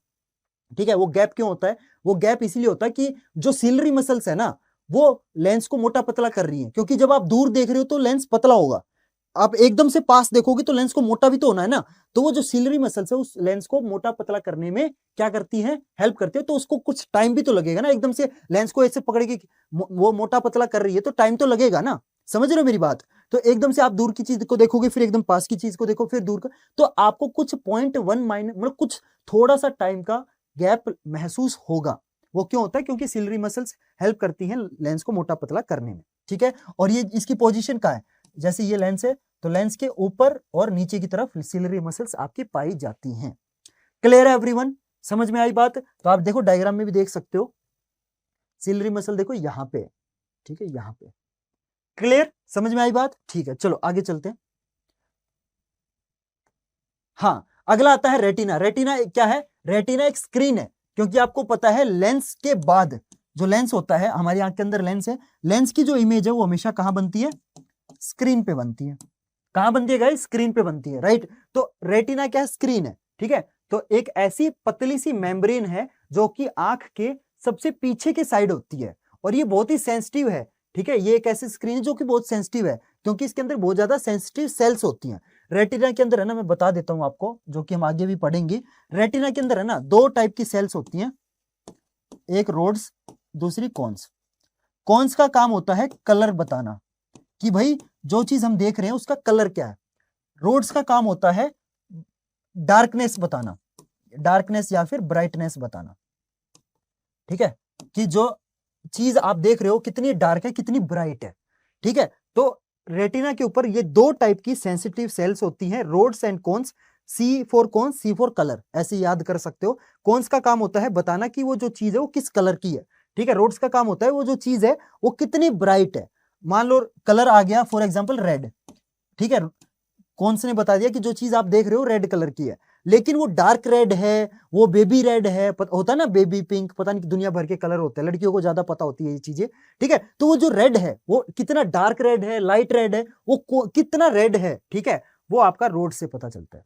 Speaker 1: ठीक है। वो गैप क्यों होता है? वो गैप इसलिए होता है कि जो सिलरी मसल्स है ना वो लेंस को मोटा पतला कर रही है, क्योंकि जब आप दूर देख रहे हो तो लेंस पतला होगा, आप एकदम से पास देखोगे तो लेंस को मोटा भी तो होना है ना। तो वो जो सिलरी मसल्स है उस लेंस को मोटा पतला करने में क्या करती है? हेल्प करती है। तो उसको कुछ टाइम भी तो लगेगा ना, एकदम से लेंस को ऐसे पकड़ के वो मोटा पतला कर रही है तो टाइम तो लगेगा ना। समझ रहे हो मेरी बात? तो एकदम से आप दूर की चीज को देखोगे, फिर एकदम पास की चीज को देखो, फिर दूर का, तो आपको कुछ 0.1 माइनस मतलब कुछ थोड़ा सा टाइम का गैप महसूस होगा। वो क्यों होता है? क्योंकि सिलरी मसल्स हेल्प करती हैं लेंस को मोटा पतला करने में। ठीक है। और ये इसकी पोजीशन का है, जैसे ये लेंस है तो लेंस के ऊपर और नीचे की तरफ सिलरी मसल्स आपकी पाई जाती हैं। क्लियर है एवरीवन? समझ में आई बात? तो आप देखो डायग्राम में भी देख सकते हो, सिलरी मसल देखो यहां पे, ठीक है, यहां पे। क्लियर? समझ में आई बात? ठीक है, चलो आगे चलते हैं। हाँ, अगला आता है रेटिना। रेटिना क्या है? रेटिना एक स्क्रीन है, क्योंकि आपको पता है लेंस के बाद जो लेंस होता है, हमारी आंख के अंदर लेंस है, लेंस की जो इमेज है वो हमेशा कहां बनती है? स्क्रीन पे बनती है। कहां बनती है गाइस? स्क्रीन पे बनती है, राइट। तो रेटिना क्या है? स्क्रीन है। ठीक है। तो एक ऐसी पतली सी मेम्ब्रेन है जो कि आंख के सबसे पीछे के साइड होती है, और ये बहुत ही सेंसिटिव है। ठीक है। ये एक ऐसी स्क्रीन है जो कि बहुत सेंसिटिव है, क्योंकि इसके अंदर बहुत ज्यादा सेंसिटिव सेल्स होती हैं। रेटिना के अंदर है ना, मैं बता देता हूं आपको, जो कि हम आगे भी पढ़ेंगे। रेटिना के अंदर है ना 2 टाइप की सेल्स होती हैं, एक रोड्स, दूसरी कॉन्स। कॉन्स का काम होता है कलर बताना, कि भाई जो चीज हम देख रहे हैं उसका कलर क्या है। रोड्स का काम होता है डार्कनेस बताना, डार्कनेस या फिर ब्राइटनेस बताना। ठीक है, कि जो चीज आप देख रहे हो कितनी डार्क है, कितनी ब्राइट है। ठीक है। तो रेटिना के ऊपर ये 2 टाइप की सेंसिटिव सेल्स होती हैं, rods and cones. C for cones, C for colour, ऐसे याद कर सकते हो। कॉन्स का काम होता है बताना कि वो जो चीज है वो किस कलर की है। ठीक है। रोड्स का काम होता है वो जो चीज है वो कितनी ब्राइट है। मान लो कलर आ गया फॉर एग्जाम्पल रेड, ठीक है, कौन ने बता दिया कि जो चीज आप देख रहे हो रेड कलर की है, लेकिन वो डार्क रेड है, वो बेबी रेड है, होता है ना बेबी पिंक, पता नहीं दुनिया भर के कलर होते हैं, लड़कियों को ज्यादा पता होती है ये चीजें। ठीक है। तो वो जो रेड है वो कितना डार्क रेड है, लाइट रेड है, वो कितना रेड है, ठीक है, वो आपका रोड से पता चलता है।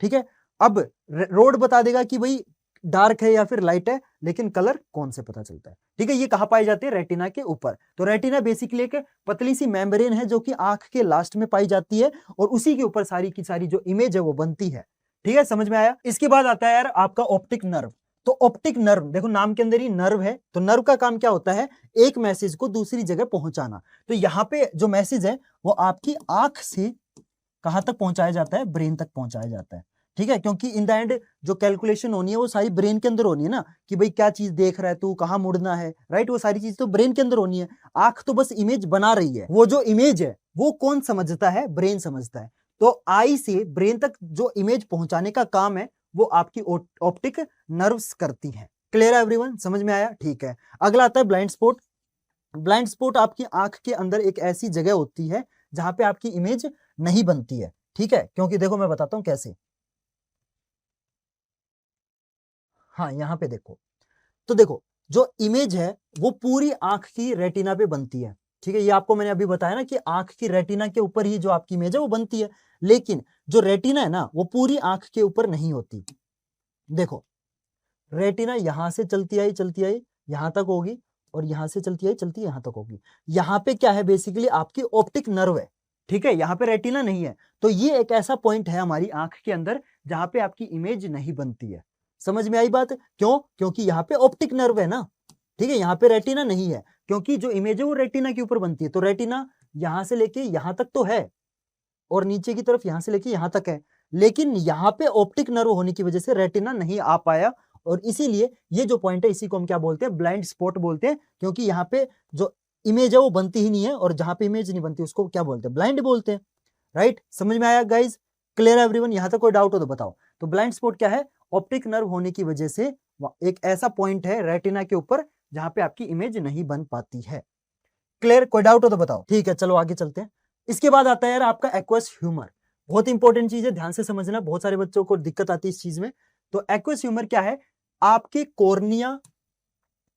Speaker 1: ठीक है। अब रोड बता देगा कि भाई डार्क है या फिर लाइट है, लेकिन कलर कौन से पता चलता है। ठीक है। ये कहां पाई जाती है? रेटिना के ऊपर। तो रेटिना बेसिकली एक पतली सी मेम्ब्रेन है जो कि आंख के लास्ट में पाई जाती है, और उसी के ऊपर सारी की सारी जो इमेज है वो बनती है। ठीक है। समझ में आया? इसके बाद आता है यार आपका ऑप्टिक नर्व। तो ऑप्टिक नर्व देखो नाम के अंदर ही नर्व है, तो नर्व का काम क्या होता है? एक मैसेज को दूसरी जगह पहुंचाना। तो यहाँ पे जो मैसेज है वो आपकी आंख से कहां तक पहुंचाया जाता है? ब्रेन तक पहुंचाया जाता है। ठीक है। क्योंकि इन द एंड जो कैलकुलेशन होनी है वो सारी ब्रेन के अंदर होनी है ना, कि भाई क्या चीज देख रहा है तू, कहां मुड़ना है, राइट, वो सारी चीज तो ब्रेन के अंदर होनी है। आंख तो बस इमेज बना रही है, वो जो इमेज है वो कौन समझता है? ब्रेन समझता है। तो आई से ब्रेन तक जो इमेज पहुंचाने का काम है वो आपकी ऑप्टिक नर्व्स करती हैं। क्लियर है एवरीवन? समझ में आया? ठीक है। अगला आता है ब्लाइंड स्पॉट। ब्लाइंड स्पॉट आपकी आंख के अंदर एक ऐसी जगह होती है जहां पे आपकी इमेज नहीं बनती है। ठीक है। क्योंकि देखो मैं बताता हूं कैसे। हाँ, यहां पे देखो, तो देखो जो इमेज है वो पूरी आंख की रेटिना पे बनती है। ठीक है। ये आपको मैंने अभी बताया ना कि आंख की रेटिना के ऊपर ही जो आपकी इमेज है वो बनती है, लेकिन जो रेटिना है ना वो पूरी आंख के ऊपर नहीं होती। देखो रेटिना यहां से चलती आई यहां तक होगी, और यहां से चलती यहां तक होगी। यहां पे क्या है? बेसिकली आपकी ऑप्टिक नर्व है। ठीक है। यहां पे रेटिना नहीं है, तो ये एक ऐसा पॉइंट है हमारी आंख के अंदर जहां पे आपकी इमेज नहीं बनती है। समझ में आई बात? क्यों? क्योंकि यहाँ पे ऑप्टिक नर्व है ना। ठीक है। यहाँ पे रेटिना नहीं है, क्योंकि जो इमेज है वो रेटिना के ऊपर बनती है। तो रेटिना यहां से लेके यहां तक तो है, और नीचे की तरफ यहां से लेके यहां तक है, लेकिन यहाँ पे ऑप्टिक नर्व होने की वजह से रेटिना नहीं आ पाया, और इसीलिए ये जो पॉइंट है इसी को हम क्या बोलते हैं? ब्लाइंड स्पॉट बोलते हैं। क्योंकि यहाँ पे जो इमेज है वो बनती ही नहीं है, और जहां पे इमेज नहीं बनती उसको क्या बोलते हैं? ब्लाइंड बोलते हैं। राइट? समझ में आया गाइज? क्लियर है एवरीवन? यहां तक कोई डाउट हो तो बताओ। तो ब्लाइंड स्पॉट क्या है, ऑप्टिक नर्व होने की वजह से एक ऐसा पॉइंट है रेटिना के ऊपर जहां पे आपकी इमेज नहीं बन पाती है। क्लियर, कोई डाउट हो तो बताओ। ठीक है, चलो आगे चलते हैं। इसके बाद आता है यार आपका एक्वस ह्यूमर। बहुत इंपॉर्टेंट चीज है, ध्यान से समझना, बहुत सारे बच्चों को दिक्कत आती है इस चीज में। तो एक्वस ह्यूमर क्या है, आपके कॉर्निया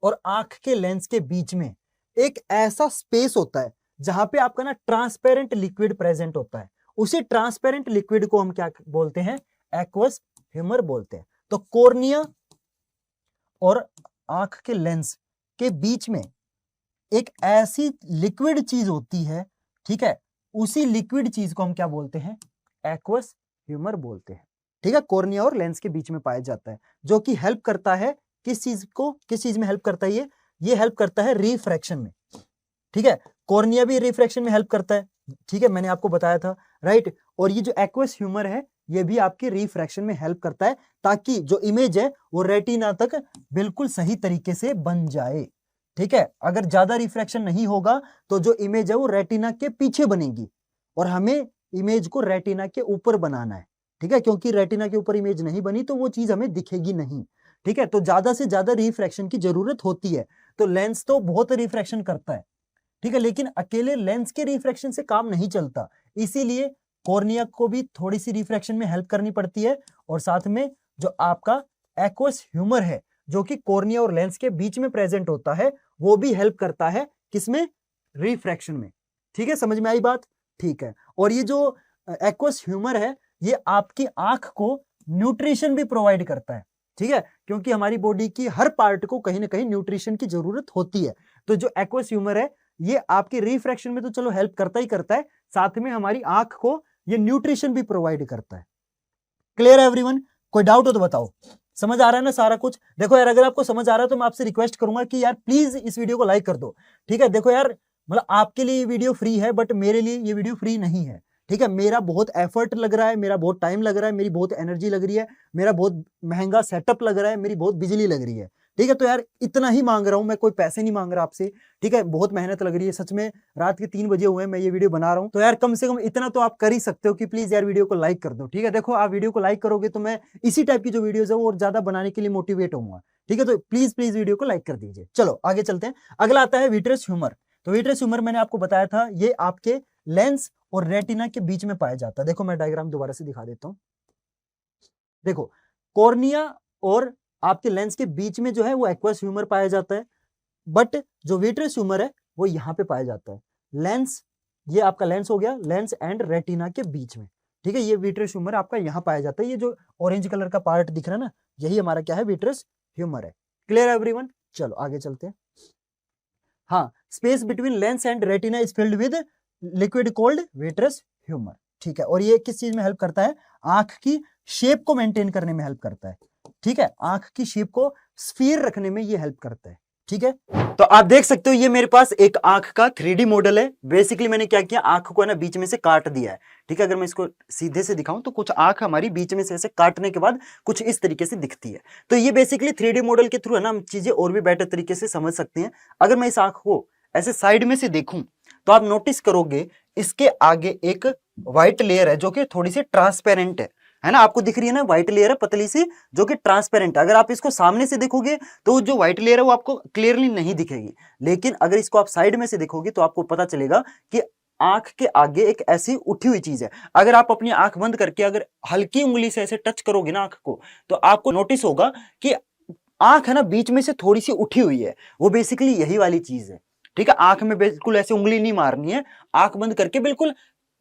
Speaker 1: और आंख के लेंस के बीच में एक ऐसा स्पेस होता है जहां पे आपका ना ट्रांसपेरेंट लिक्विड प्रेजेंट होता है। उसी ट्रांसपेरेंट लिक्विड को हम क्या बोलते हैं, एक्वस ह्यूमर बोलते हैं। तो कॉर्निया और आंख के लेंस के बीच में एक ऐसी लिक्विड चीज होती है, ठीक है, उसी लिक्विड चीज को हम क्या बोलते हैं, एक्वस ह्यूमर बोलते हैं। ठीक है, कॉर्निया और लेंस के बीच में पाया जाता है, जो कि हेल्प करता है किस चीज को, किस चीज में हेल्प करता है, ये हेल्प करता है रिफ्रैक्शन में। ठीक है, कॉर्निया भी रिफ्रैक्शन में हेल्प करता है, ठीक है, मैंने आपको बताया था, राइट। और ये जो एक्वस ह्यूमर है ये भी आपकी रिफ्रैक्शन में हेल्प करता है, ताकि जो इमेज है वो रेटिना तक बिल्कुल सही तरीके से बन जाए। ठीक है, अगर ज्यादा रिफ्रैक्शन नहीं होगा तो जो इमेज है वो रेटिना के पीछे बनेगी, और हमें इमेज को रेटिना के ऊपर बनाना है। ठीक है, क्योंकि रेटिना के ऊपर इमेज नहीं बनी तो वो चीज हमें दिखेगी नहीं। ठीक है, तो ज्यादा से ज्यादा रिफ्रैक्शन की जरूरत होती है। तो लेंस तो बहुत रिफ्रैक्शन करता है, ठीक है, लेकिन अकेले लेंस के रिफ्रैक्शन से काम नहीं चलता, इसीलिए कॉर्निया को भी थोड़ी सी रिफ्रैक्शन में हेल्प करनी पड़ती है। और साथ में जो आपका एक्वस ह्यूमर है जो कि कॉर्निया और लेंस के बीच में प्रेजेंट होता है, वो भी हेल्प करता है किसमें, रिफ्रैक्शन में। ठीक है, समझ में आई बात। ठीक है, और ये जो एक्वस ह्यूमर है ये आपकी आंख को न्यूट्रिशन भी प्रोवाइड करता है। ठीक है, क्योंकि हमारी बॉडी की हर पार्ट को कहीं ना कहीं न्यूट्रिशन की जरूरत होती है। तो जो एक्वस ह्यूमर है ये आपके रिफ्रैक्शन में तो चलो हेल्प करता ही करता है, साथ में हमारी आंख को ये न्यूट्रिशन भी प्रोवाइड करता है। क्लियर है एवरीवन, कोई डाउट हो तो बताओ। समझ आ रहा है ना सारा कुछ। देखो यार, अगर आपको समझ आ रहा है तो मैं आपसे रिक्वेस्ट करूंगा कि यार प्लीज इस वीडियो को लाइक कर दो। ठीक है, देखो यार, मतलब आपके लिए ये वीडियो फ्री है बट मेरे लिए ये वीडियो फ्री नहीं है। ठीक है, मेरा बहुत एफर्ट लग रहा है, मेरा बहुत टाइम लग रहा है, मेरी बहुत एनर्जी लग रही है, मेरा बहुत महंगा सेटअप लग रहा है, मेरी बहुत बिजली लग रही है। ठीक है, तो यार इतना ही मांग रहा हूं मैं, कोई पैसे नहीं मांग रहा आपसे। ठीक है, बहुत मेहनत लग रही है सच में, रात के 3 बजे हुए मैं ये वीडियो बना रहा हूं, तो यार कम से कम इतना तो आप कर ही सकते हो कि प्लीज यार वीडियो को लाइक कर दो। ठीक है, देखो आप वीडियो को लाइक करोगे तो मैं इसी टाइप की जो वीडियोज है वो और ज्यादा बनाने के लिए मोटिवेट होऊंगा। ठीक है, तो प्लीज प्लीज वीडियो को लाइक कर दीजिए। चलो आगे चलते हैं, अगला आता है विट्रस ह्यूमर। तो विट्रस ह्यूमर मैंने आपको बताया था ये आपके लेंस और रेटिना के बीच में पाया जाता है। देखो मैं डायग्राम दोबारा से दिखा देता हूं। देखो, कॉर्निया और आपके लेंस के बीच में जो है वो एक्वस ह्यूमर पाया जाता है, बट जो विट्रस ह्यूमर है वो यहां पे पाया जाता है। लेंस, ये आपका लेंस हो गया, लेंस एंड रेटिना के बीच में। ठीक है, ये विट्रस ह्यूमर आपका यहां पाया जाता है। ये जो ऑरेंज कलर का पार्ट दिख रहा है ना, यही हमारा क्या है, विट्रस ह्यूमर है। क्लियर है एवरीवन, चलो आगे चलते हैं। हाँ, space between lens and retina is filled with liquid cold vitreous humour. ठीक है, और ये किस चीज में हेल्प करता है, आंख की शेप को मेंटेन करने में हेल्प करता है। ठीक है, आंख की शेप को स्फीयर रखने में ये हेल्प करता है। ठीक है, तो आप देख सकते हो ये मेरे पास एक आंख का 3D मॉडल है। बेसिकली मैंने क्या किया, आंख को है ना बीच में से काट दिया है। ठीक है, अगर मैं इसको सीधे से दिखाऊं तो कुछ आंख हमारी बीच में से ऐसे काटने के बाद कुछ इस तरीके से दिखती है। तो ये बेसिकली 3D मॉडल के थ्रू है ना हम चीजें और भी बेटर तरीके से समझ सकते हैं। अगर मैं इस आंख को ऐसे साइड में से देखूं तो आप नोटिस करोगे इसके आगे एक व्हाइट लेयर है जो कि थोड़ी सी ट्रांसपेरेंट है ना, आपको दिख रही है ना, व्हाइट लेयर है पतली सी जो कि ट्रांसपेरेंट। अगर आप इसको सामने से देखोगे तो जो व्हाइट लेयर है वो आपको क्लियरली नहीं दिखेगी, लेकिन अगर इसको आप साइड में से देखोगे तो आपको पता चलेगा कि आंख के आगे एक ऐसी उठी हुई चीज है। अगर आप अपनी आंख बंद करके अगर हल्की उंगली से ऐसे टच करोगे ना आंख को, तो आपको नोटिस होगा कि आंख है ना बीच में से थोड़ी सी उठी हुई है। वो बेसिकली यही वाली चीज है। ठीक है, आंख में बिल्कुल ऐसे उंगली नहीं मारनी है, आंख बंद करके बिल्कुल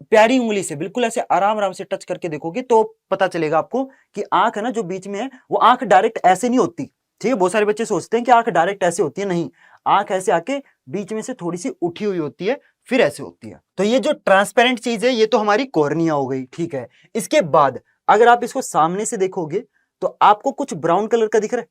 Speaker 1: प्यारी उंगली से बिल्कुल ऐसे आराम आराम से टच करके देखोगे तो पता चलेगा आपको कि आंख है ना जो बीच में है वो आंख डायरेक्ट ऐसे नहीं होती। ठीक है, बहुत सारे बच्चे सोचते हैं कि आंख डायरेक्ट ऐसे होती है, नहीं, आंख ऐसे आके बीच में से थोड़ी सी उठी हुई होती है, फिर ऐसे होती है। तो ये जो ट्रांसपेरेंट चीज है ये तो हमारी कॉर्निया हो गई। ठीक है, इसके बाद अगर आप इसको सामने से देखोगे तो आपको कुछ ब्राउन कलर का दिख रहा है,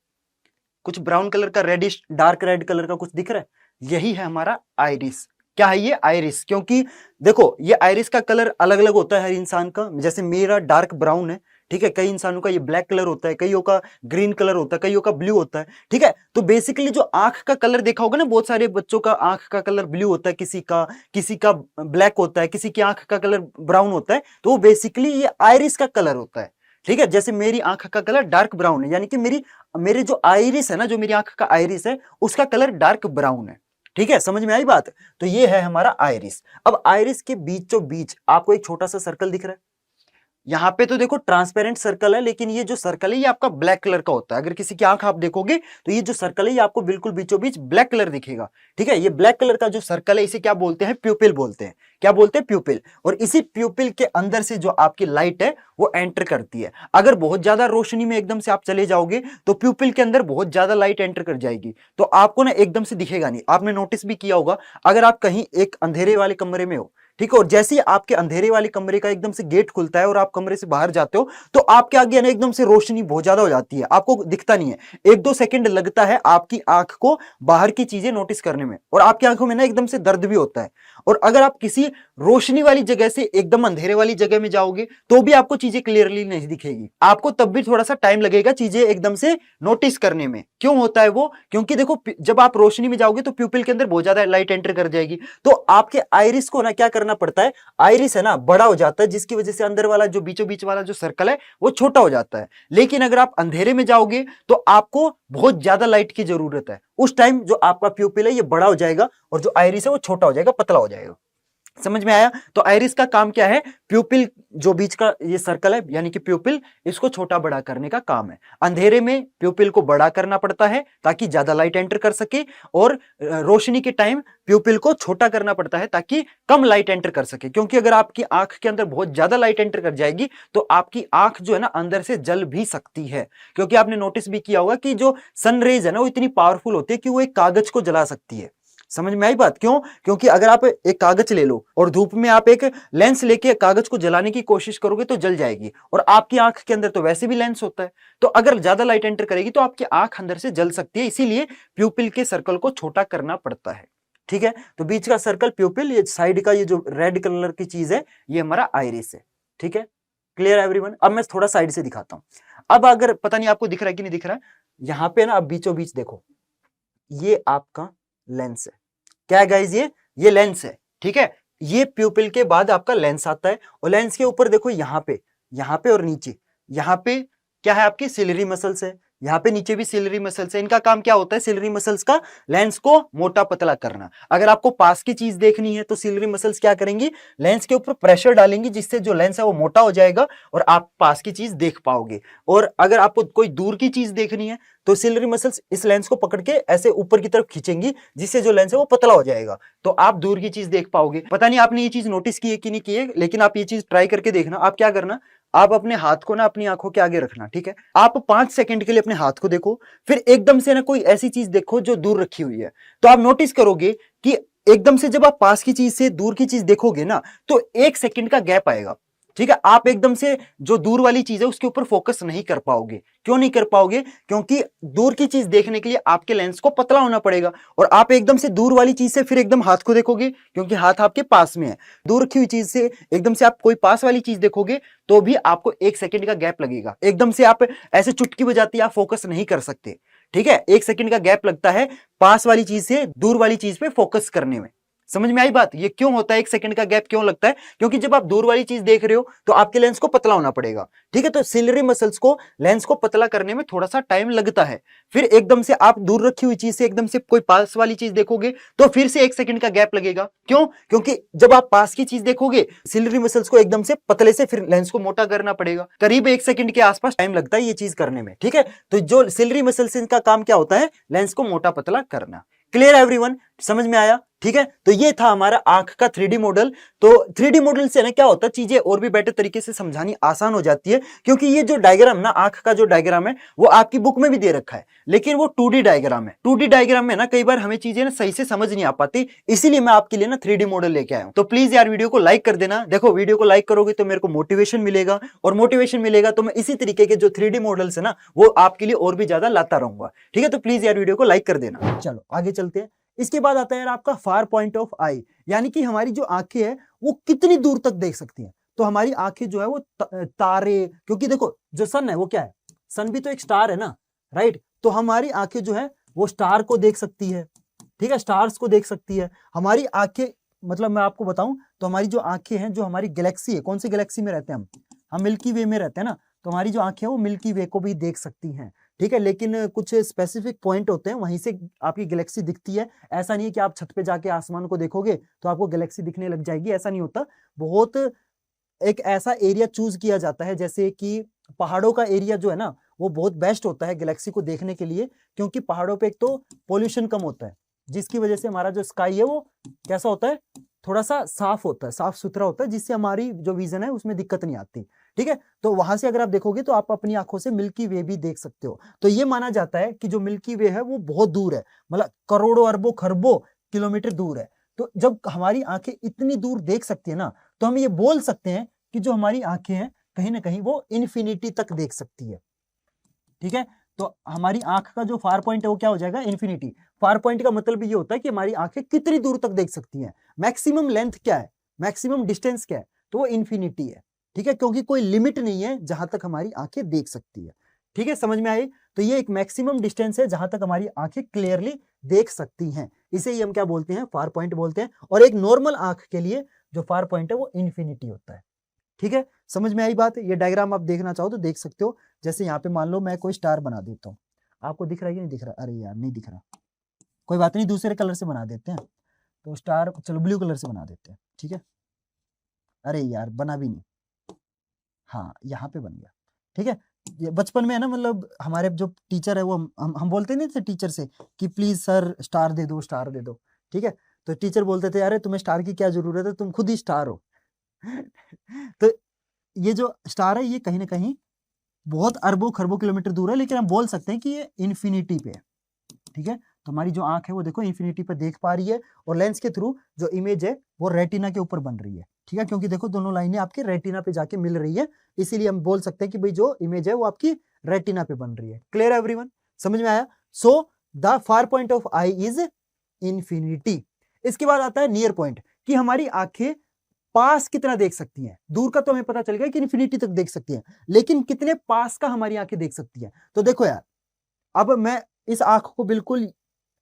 Speaker 1: कुछ ब्राउन कलर का, रेडिश डार्क रेड कलर का कुछ दिख रहा है, यही है हमारा आइरिस। क्या है ये, आइरिस। क्योंकि देखो ये आइरिस का कलर अलग अलग होता है हर इंसान का, जैसे मेरा डार्क ब्राउन है, ठीक है, कई इंसानों का ये ब्लैक कलर होता है, कईयों का ग्रीन कलर होता है, कईयों का ब्लू होता है। ठीक है, तो बेसिकली जो आंख का कलर देखा होगा ना, बहुत सारे बच्चों का आंख का कलर ब्लू होता है, किसी का ब्लैक होता है, किसी की आंख का कलर ब्राउन होता है, तो वो बेसिकली ये आइरिस का कलर होता है। ठीक है, जैसे मेरी आंख का कलर डार्क ब्राउन है, यानी कि मेरे जो आइरिस है ना, जो मेरी आंख का आइरिस है उसका कलर डार्क ब्राउन है। ठीक है, समझ में आई बात? तो ये है हमारा आइरिस। अब आइरिस के बीचों बीच आपको एक छोटा सा सर्कल दिख रहा है। यहाँ पे तो देखो ट्रांसपेरेंट सर्कल है, लेकिन ये जो सर्कल है ये आपका ब्लैक कलर का होता है। अगर किसी की आंख आप देखोगे तो ये जो सर्कल है ये आपको बिल्कुल बीचों बीच ब्लैक कलर दिखेगा। ठीक है, ये ब्लैक कलर का जो सर्कल है इसे क्या बोलते हैं? प्यूपिल बोलते हैं। क्या बोलते हैं? प्यूपिल। और इसी प्यूपिल के अंदर से जो आपकी लाइट है वो एंटर करती है। अगर बहुत ज्यादा रोशनी में एकदम से आप चले जाओगे तो प्यूपिल के अंदर बहुत ज्यादा लाइट एंटर कर जाएगी, तो आपको ना एकदम से दिखेगा नहीं। आपने नोटिस भी किया होगा, अगर आप कहीं एक अंधेरे वाले कमरे में हो, ठीक है, और जैसे ही आपके अंधेरे वाले कमरे का एकदम से गेट खुलता है और आप कमरे से बाहर जाते हो तो आपके आगे ना एकदम से रोशनी बहुत ज्यादा हो जाती है, आपको दिखता नहीं है। 1-2 सेकंड लगता है आपकी आंख को बाहर की चीजें नोटिस करने में, और आपकी आंखों में ना एकदम से दर्द भी होता है। और अगर आप किसी रोशनी वाली जगह से एकदम अंधेरे वाली जगह में जाओगे तो भी आपको चीजें क्लियरली नहीं दिखेगी, आपको तब भी थोड़ा सा टाइम लगेगा चीजें एकदम से नोटिस करने में। क्यों होता है वो? क्योंकि देखो जब आप रोशनी में जाओगे तो प्यूपिल के अंदर बहुत ज्यादा लाइट एंटर कर जाएगी, तो आपके आइरिस को ना क्या करना पड़ता है, आइरिस है ना बड़ा हो जाता है, जिसकी वजह से अंदर वाला जो बीचों बीच वाला जो सर्कल है वो छोटा हो जाता है। लेकिन अगर आप अंधेरे में जाओगे तो आपको बहुत ज्यादा लाइट की जरूरत है, उस टाइम जो आपका प्यूपिल है ये बड़ा हो जाएगा और जो आइरिस है वो छोटा हो जाएगा, पतला हो जाएगा। समझ में आया? तो आइरिस का काम क्या है? प्यूपिल जो बीच का ये सर्कल है यानी कि प्यूपिल, इसको छोटा बड़ा करने का काम है। अंधेरे में प्यूपिल को बड़ा करना पड़ता है ताकि ज्यादा लाइट एंटर कर सके, और रोशनी के टाइम प्यूपिल को छोटा करना पड़ता है ताकि कम लाइट एंटर कर सके। क्योंकि अगर आपकी आंख के अंदर बहुत ज्यादा लाइट एंटर कर जाएगी तो आपकी आंख जो है ना अंदर से जल भी सकती है। क्योंकि आपने नोटिस भी किया होगा कि जो सनरेज है ना वो इतनी पावरफुल होती है कि वो एक कागज को जला सकती है। समझ में आई बात? क्यों? क्योंकि अगर आप एक कागज ले लो और धूप में आप एक लेंस लेके कागज को जलाने की कोशिश करोगे तो जल जाएगी, और आपकी आंख के अंदर तो वैसे भी लेंस होता है, तो अगर ज्यादा लाइट एंटर करेगी तो आपकी आंख अंदर से जल सकती है। इसीलिए प्यूपिल के सर्कल को छोटा करना पड़ता है। ठीक है, तो बीच का सर्कल प्यूपिल, ये साइड का ये जो रेड कलर की चीज है ये हमारा आइरिस है। ठीक है, क्लियर एवरीवन? अब मैं थोड़ा साइड से दिखाता हूं। अब अगर पता नहीं आपको दिख रहा है कि नहीं दिख रहा है, यहां पे ना अब बीचों बीच देखो, ये आपका लेंस है। क्या है गाइस? ये लेंस है। ठीक है, ये प्यूपिल के बाद आपका लेंस आता है, और लेंस के ऊपर देखो यहाँ पे और नीचे, यहाँ पे क्या है? आपकी सिलरी मसल्स है, यहाँ पे नीचे भी सिलरी मसल्स है। इनका काम क्या होता है? सिलरी मसल्स का लेंस को मोटा पतला करना। अगर आपको पास की चीज देखनी है तो सिलरी मसल्स क्या करेंगी? लेंस के ऊपर प्रेशर डालेंगी, जिससे जो लेंस है वो मोटा हो जाएगा और आप पास की चीज देख पाओगे। और अगर आपको कोई दूर की चीज देखनी है तो सिलरी मसल्स इस लेंस को पकड़ के ऐसे ऊपर की तरफ खींचेंगी, जिससे जो लेंस है वो पतला हो जाएगा, तो आप दूर की चीज देख पाओगे। पता नहीं आपने ये चीज नोटिस की है कि नहीं की है, लेकिन आप ये चीज ट्राई करके देखना। आप क्या करना, आप अपने हाथ को ना अपनी आंखों के आगे रखना। ठीक है, आप 5 सेकंड के लिए अपने हाथ को देखो, फिर एकदम से ना कोई ऐसी चीज देखो जो दूर रखी हुई है, तो आप नोटिस करोगे कि एकदम से जब आप पास की चीज से दूर की चीज देखोगे ना तो 1 सेकंड का गैप आएगा। ठीक है, आप एकदम से जो दूर वाली चीज है उसके ऊपर फोकस नहीं कर पाओगे। क्यों नहीं कर पाओगे? क्योंकि दूर की चीज देखने के लिए आपके लेंस को पतला होना पड़ेगा, और आप एकदम से दूर वाली चीज से फिर एकदम हाथ को देखोगे क्योंकि हाथ आपके पास में है। दूर रखी हुई चीज से एकदम से आप कोई पास वाली चीज देखोगे तो भी आपको 1 सेकंड का गैप लगेगा। एकदम से आप ऐसे चुटकी बजाती आप फोकस नहीं कर सकते। ठीक है, 1 सेकंड का गैप लगता है पास वाली चीज से दूर वाली चीज पे फोकस करने में। समझ में आई बात? ये क्यों होता है? 1 सेकंड का गैप क्यों लगता है? क्योंकि जब आप दूर वाली चीज देख रहे हो तो आपके लेंस को पतला होना पड़ेगा। ठीक है, तो सिलरी मसल्स को लेंस को पतला करने में थोड़ा सा टाइम लगता है। फिर एकदम से आप दूर रखी हुई चीज से एकदम से कोई पास वाली चीज देखोगे तो फिर से 1 सेकंड का गैप लगेगा। क्यों? क्योंकि जब आप पास की चीज देखोगे सिलरी मसल्स को एकदम से पतले से फिर लेंस को मोटा करना पड़ेगा। करीब 1 सेकंड के आसपास टाइम लगता है ये चीज करने में। ठीक है, तो जो सिलरी मसल्स इनका काम क्या होता है? लेंस को मोटा पतला करना। Clear everyone? समझ में आया? ठीक है, तो ये था हमारा आंख का 3D मॉडल। तो 3D मॉडल से ना क्या होता है, चीजें और भी बेटर तरीके से समझानी आसान हो जाती है, क्योंकि ये जो डायग्राम ना आंख का जो डायग्राम है वो आपकी बुक में भी दे रखा है, लेकिन वो 2D डायग्राम है। 2D डायग्राम में ना कई बार हमें चीजें ना सही से समझ नहीं आ पाती, इसीलिए मैं आपके लिए ना 3D मॉडल लेके आया हूं। तो प्लीज यार वीडियो को लाइक कर देना। देखो वीडियो को लाइक करोगे तो मेरे को मोटिवेशन मिलेगा, और मोटिवेशन मिलेगा तो मैं इसी तरीके के जो 3D मॉडल्स है ना वो आपके लिए और भी ज्यादा लाता रहूंगा। ठीक है, तो प्लीज यार वीडियो को लाइक कर देना। चलो आगे चलते हैं। इसके बाद आता है यार आपका फार पॉइंट ऑफ आई, यानी कि हमारी जो आंखें हैं वो कितनी दूर तक देख सकती हैं। तो हमारी आंखें जो है वो तारे, क्योंकि देखो जो सन है वो क्या है, सन भी तो एक स्टार है ना, राइट। तो हमारी आंखें जो है वो स्टार को देख सकती है। ठीक है, स्टार्स को देख सकती है हमारी आंखें। मतलब मैं आपको बताऊं तो हमारी जो आंखें हैं, जो हमारी गैलेक्सी है, कौन सी गैलेक्सी में रहते हैं हम मिल्की वे में रहते हैं ना, तो हमारी जो आंखें हैं वो मिल्की वे को भी देख सकती हैं, ठीक है। लेकिन कुछ स्पेसिफिक पॉइंट होते हैं, वहीं से आपकी गैलेक्सी दिखती है। ऐसा नहीं है कि आप छत पे जाके आसमान को देखोगे तो आपको गैलेक्सी दिखने लग जाएगी, ऐसा नहीं होता। बहुत एक ऐसा एरिया चूज किया जाता है, जैसे कि पहाड़ों का एरिया जो है ना वो बहुत बेस्ट होता है गैलेक्सी को देखने के लिए, क्योंकि पहाड़ों पे एक तो पोल्यूशन कम होता है, जिसकी वजह से हमारा जो स्काई है वो कैसा होता है, थोड़ा सा साफ होता है, साफ सुथरा होता है, जिससे हमारी जो विजन है उसमें दिक्कत नहीं आती, ठीक है। तो वहां से अगर आप देखोगे तो आप अपनी आंखों से मिल्की वे भी देख सकते हो। तो ये माना जाता है कि जो मिल्की वे है वो बहुत दूर है, मतलब करोड़ों अरबों खरबों किलोमीटर दूर है। तो जब हमारी आंखें इतनी दूर देख सकती है ना, तो हम ये बोल सकते हैं कि जो हमारी आंखें हैं कहीं ना कहीं वो इन्फिनिटी तक देख सकती है, ठीक है। तो हमारी आंख का जो फार पॉइंट है वो क्या हो जाएगा, इन्फिनिटी। फार पॉइंट का मतलब ये होता है कि हमारी आंखें कितनी दूर तक देख सकती हैं। मैक्सिमम लेंथ क्या है, मैक्सिमम डिस्टेंस क्या है, तो वो इन्फिनिटी है, ठीक है, क्योंकि कोई लिमिट नहीं है जहां तक हमारी आंखें देख सकती है, ठीक है, समझ में आई। तो ये एक मैक्सिमम डिस्टेंस है जहां तक हमारी आंखें क्लियरली देख सकती हैं, इसे ही हम क्या बोलते हैं, फार पॉइंट बोलते हैं। और एक नॉर्मल आंख के लिए जो फार पॉइंट है वो इन्फिनिटी होता है, ठीक है, समझ में आई बात। ये डायग्राम आप देखना चाहो तो देख सकते हो। जैसे यहाँ पे मान लो मैं कोई स्टार बना देता हूँ, आपको दिख रहा है कि नहीं दिख रहा, अरे यार नहीं दिख रहा, कोई बात नहीं, दूसरे कलर से बना देते हैं। तो स्टार चलो ब्लू कलर से बना देते हैं, ठीक है। अरे यार बना भी नहीं, हाँ यहाँ पे बन गया, ठीक है। ये बचपन में है ना, मतलब हमारे जो टीचर है वो हम बोलते नहीं थे टीचर से कि प्लीज सर स्टार दे दो, स्टार दे दो, ठीक है। तो टीचर बोलते थे अरे तुम्हें स्टार की क्या जरूरत है, तुम खुद ही स्टार हो। तो ये जो स्टार है ये कहीं ना कहीं बहुत अरबों खरबों किलोमीटर दूर है, लेकिन हम बोल सकते हैं कि ये इन्फिनिटी पे है, ठीक है। तो हमारी जो आंख है वो देखो इन्फिनिटी पे देख पा रही है, और लेंस के थ्रू जो इमेज है वो रेटिना के ऊपर बन रही है, ठीक है, क्योंकि देखो दोनों लाइनें आपके रेटिना पे जाके मिल रही है, इसीलिए हम बोल सकते हैं कि भाई जो इमेज है वो आपकी रेटिना पे बन रही है। क्लियर एवरीवन, समझ में आया। So the far point of I is infinity. इसके बाद आता है नियर पॉइंट, कि हमारी आंखें पास कितना देख सकती हैं। दूर का तो हमें पता चल गया कि इन्फिनिटी तक देख सकती हैं, लेकिन कितने पास का हमारी आंखें देख सकती हैं। तो देखो यार, अब मैं इस आंख को बिल्कुल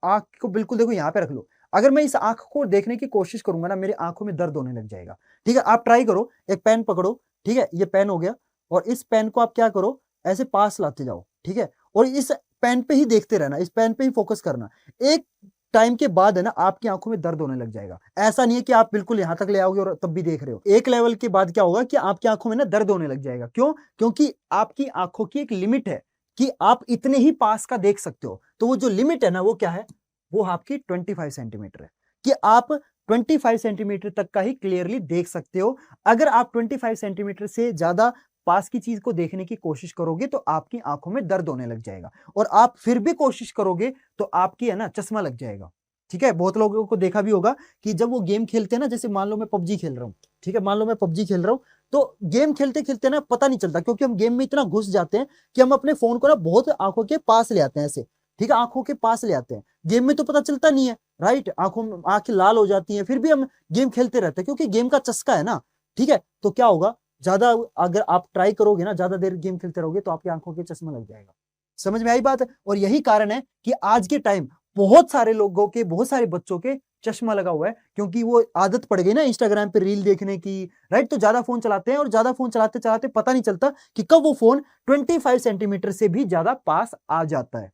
Speaker 1: देखो यहाँ पे रख लो। अगर मैं इस आंख को देखने की कोशिश करूंगा ना, मेरी आंखों में दर्द होने लग जाएगा, ठीक है। आप ट्राई करो, एक पेन पकड़ो, ठीक है, ये पेन हो गया, और इस पेन को आप क्या करो, ऐसे पास लाते जाओ, ठीक है, और इस पेन पे ही देखते रहना, इस पेन पे ही फोकस करना। एक टाइम के बाद है ना आपकी आंखों में दर्द होने लग जाएगा। ऐसा नहीं है कि आप बिल्कुल यहां तक ले आओगे और तब भी देख रहे हो। एक लेवल के बाद क्या होगा कि आपकी आंखों में ना दर्द होने लग जाएगा। क्यों? क्योंकि आपकी आंखों की एक लिमिट है कि आप इतने ही पास का देख सकते हो। तो वो जो लिमिट है ना वो क्या है, वो आपकी 25 सेंटीमीटर है, कि आप 25 सेंटीमीटर तक का ही क्लियरली देख सकते हो। अगर आप 25 सेंटीमीटर से ज्यादा पास की चीज को देखने की कोशिश करोगे तो आपकी आंखों में दर्द होने लग जाएगा, और आप फिर भी कोशिश करोगे तो आपकी है ना चश्मा लग जाएगा, ठीक है। बहुत लोगों को देखा भी होगा कि जब वो गेम खेलते हैं ना, जैसे मान लो मैं पबजी खेल रहा हूँ, ठीक है, मान लो मैं पबजी खेल रहा हूँ, तो गेम खेलते खेलते ना पता नहीं चलता, क्योंकि हम गेम में इतना घुस जाते हैं कि हम अपने फोन को ना बहुत आंखों के पास ले आते हैं ऐसे, ठीक है, आंखों के पास ले आते हैं। गेम में तो पता चलता नहीं है, राइट, आंखें लाल हो जाती हैं, फिर भी हम गेम खेलते रहते हैं, क्योंकि गेम का चस्का है ना, ठीक है। तो क्या होगा, ज्यादा अगर आप ट्राई करोगे ना, ज्यादा देर गेम खेलते रहोगे तो आपकी आंखों के चश्मा लग जाएगा। समझ में आई बात है। और यही कारण है कि आज के टाइम बहुत सारे लोगों के, बहुत सारे बच्चों के चश्मा लगा हुआ है, क्योंकि वो आदत पड़ गई ना इंस्टाग्राम पे रील देखने की, राइट। तो ज्यादा फोन चलाते हैं, और ज्यादा फोन चलाते चलाते पता नहीं चलता कि कब वो फोन 25 सेंटीमीटर से भी ज्यादा पास आ जाता है।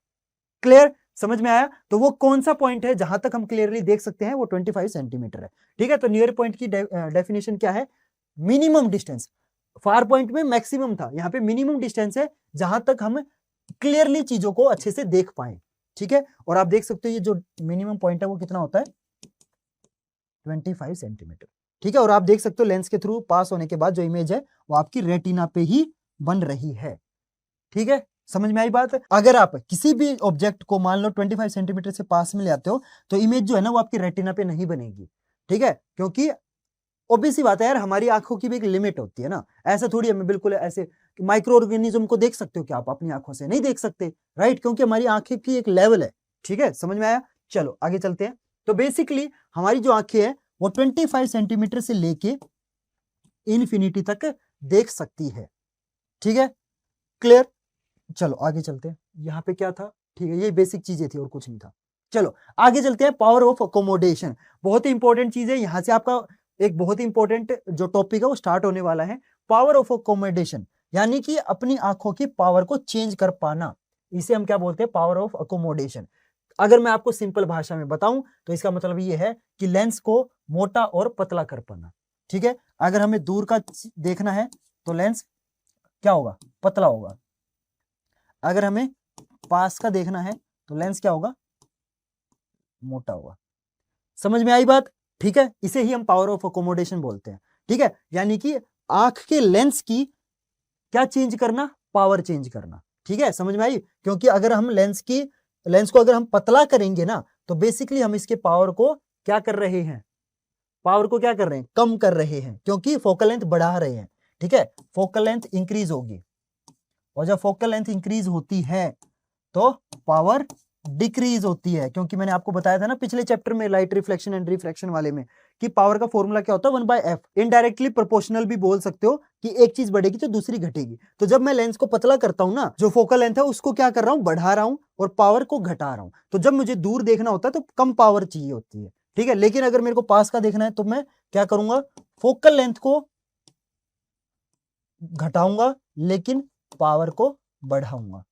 Speaker 1: क्लियर, समझ में आया। तो वो कौन सा पॉइंट है जहां तक हम क्लियरली देख सकते हैं, वो 25 सेंटीमीटर है, ठीक है। तो नियर पॉइंट की डेफिनेशन क्या है, मिनिमम डिस्टेंस। फार पॉइंट में मैक्सिमम था, यहाँ पे मिनिमम डिस्टेंस है जहां तक हम क्लियरली चीजों को अच्छे से देख पाए, ठीक है। और आप देख सकते हो ये जो मिनिमम पॉइंट है वो कितना होता है, 25 सेंटीमीटर, ठीक है। और आप देख सकते हो लेंस के थ्रू पास होने के बाद जो इमेज है वो आपकी रेटिना पे ही बन रही है, ठीक है, समझ में आई बात। अगर आप किसी भी ऑब्जेक्ट को मान लो 25 सेंटीमीटर से पास में ले आते हो तो इमेज जो है ना वो आपकी रेटिना पे नहीं बनेगी, ठीक है, क्योंकि ऑब्वियस सी बात है यार, हमारी आंखों की भी एक लिमिट होती है ना। ऐसा थोड़ी हमें बिल्कुल ऐसे माइक्रो ऑर्गेनिज्म को देख सकते हो क्या आप अपनी आंखों से, नहीं देख सकते, राइट, क्योंकि हमारी आंखें की एक लेवल है, ठीक है, समझ में आया। चलो आगे चलते हैं। तो बेसिकली हमारी जो आंखें हैं वो 25 सेंटीमीटर से लेके इन्फिनिटी तक देख सकती है, ठीक है, क्लियर। चलो आगे चलते हैं। यहाँ पे क्या था, ठीक है, ये बेसिक चीजें थी और कुछ नहीं था। चलो आगे चलते हैं। पावर ऑफ अकोमोडेशन बहुत ही इंपॉर्टेंट चीज है। यहां से आपका एक बहुत ही इंपॉर्टेंट जो टॉपिक है वो स्टार्ट होने वाला है, पावर ऑफ अकोमोडेशन। यानी कि अपनी आंखों की पावर को चेंज कर पाना, इसे हम क्या बोलते हैं, पावर ऑफ अकोमोडेशन। अगर मैं आपको सिंपल भाषा में बताऊं तो इसका मतलब ये है कि लेंस को मोटा और पतला कर पाना। ठीक है, अगर हमें दूर का देखना है तो लेंस क्या होगा, पतला होगा। अगर हमें पास का देखना है तो लेंस क्या होगा, मोटा होगा। समझ में आई बात? ठीक है, इसे ही हम पावर ऑफ अकोमोडेशन बोलते हैं। ठीक है, यानी कि आंख के लेंस की क्या चेंज करना, पावर चेंज करना। ठीक है, समझ में आई? क्योंकि अगर हम लेंस को अगर हम पतला करेंगे ना तो बेसिकली हम इसके पावर को क्या कर रहे हैं, पावर को क्या कर रहे हैं, कम कर रहे हैं, क्योंकि फोकल लेंथ बढ़ा रहे हैं। ठीक है, फोकल लेंथ इंक्रीज होगी और जब फोकल लेंथ इंक्रीज होती है तो पावर डिक्रीज होती है, क्योंकि मैंने आपको बताया था ना पिछले चैप्टर में लाइट रिफ्लेक्शन एंड रिफ्रैक्शन वाले में कि पावर का फॉर्मूला क्या होता है, 1/f। इनडायरेक्टली प्रोपोर्शनल भी बोल सकते हो कि एक चीज बढ़ेगी तो दूसरी घटेगी। तो जब मैं लेंस को पतला करता हूं ना, जो फोकल लेंथ है उसको क्या कर रहा हूं, बढ़ा रहा हूं और पावर को घटा रहा हूं। तो जब मुझे दूर देखना होता है तो कम पावर चाहिए होती है। ठीक है, लेकिन अगर मेरे को पास का देखना है तो मैं क्या करूंगा, फोकल लेंथ को घटाऊंगा लेकिन पावर को बढ़ाऊंगा।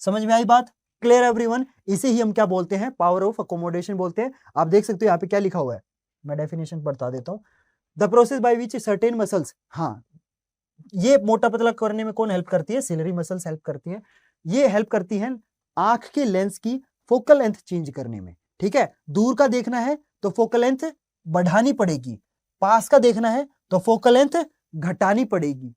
Speaker 1: समझ में आई बात? Clear everyone? इसे ही हम क्या बोलते हैं, पावर ऑफ अकोमोडेशन बोलते हैं। आप देख सकते हो यहाँ पे क्या लिखा हुआ है, मैं डेफिनेशन बता देता हूं। The process by which certain muscles, हाँ ये मोटा पतला करने में कौन हेल्प करती है, सिलरी मसल्स हेल्प करती हैं। ये हेल्प करती हैं आंख के लेंस की फोकल लेंथ चेंज करने में। ठीक है, दूर का देखना है तो फोकल लेंथ बढ़ानी पड़ेगी, पास का देखना है तो फोकल लेंथ घटानी पड़ेगी।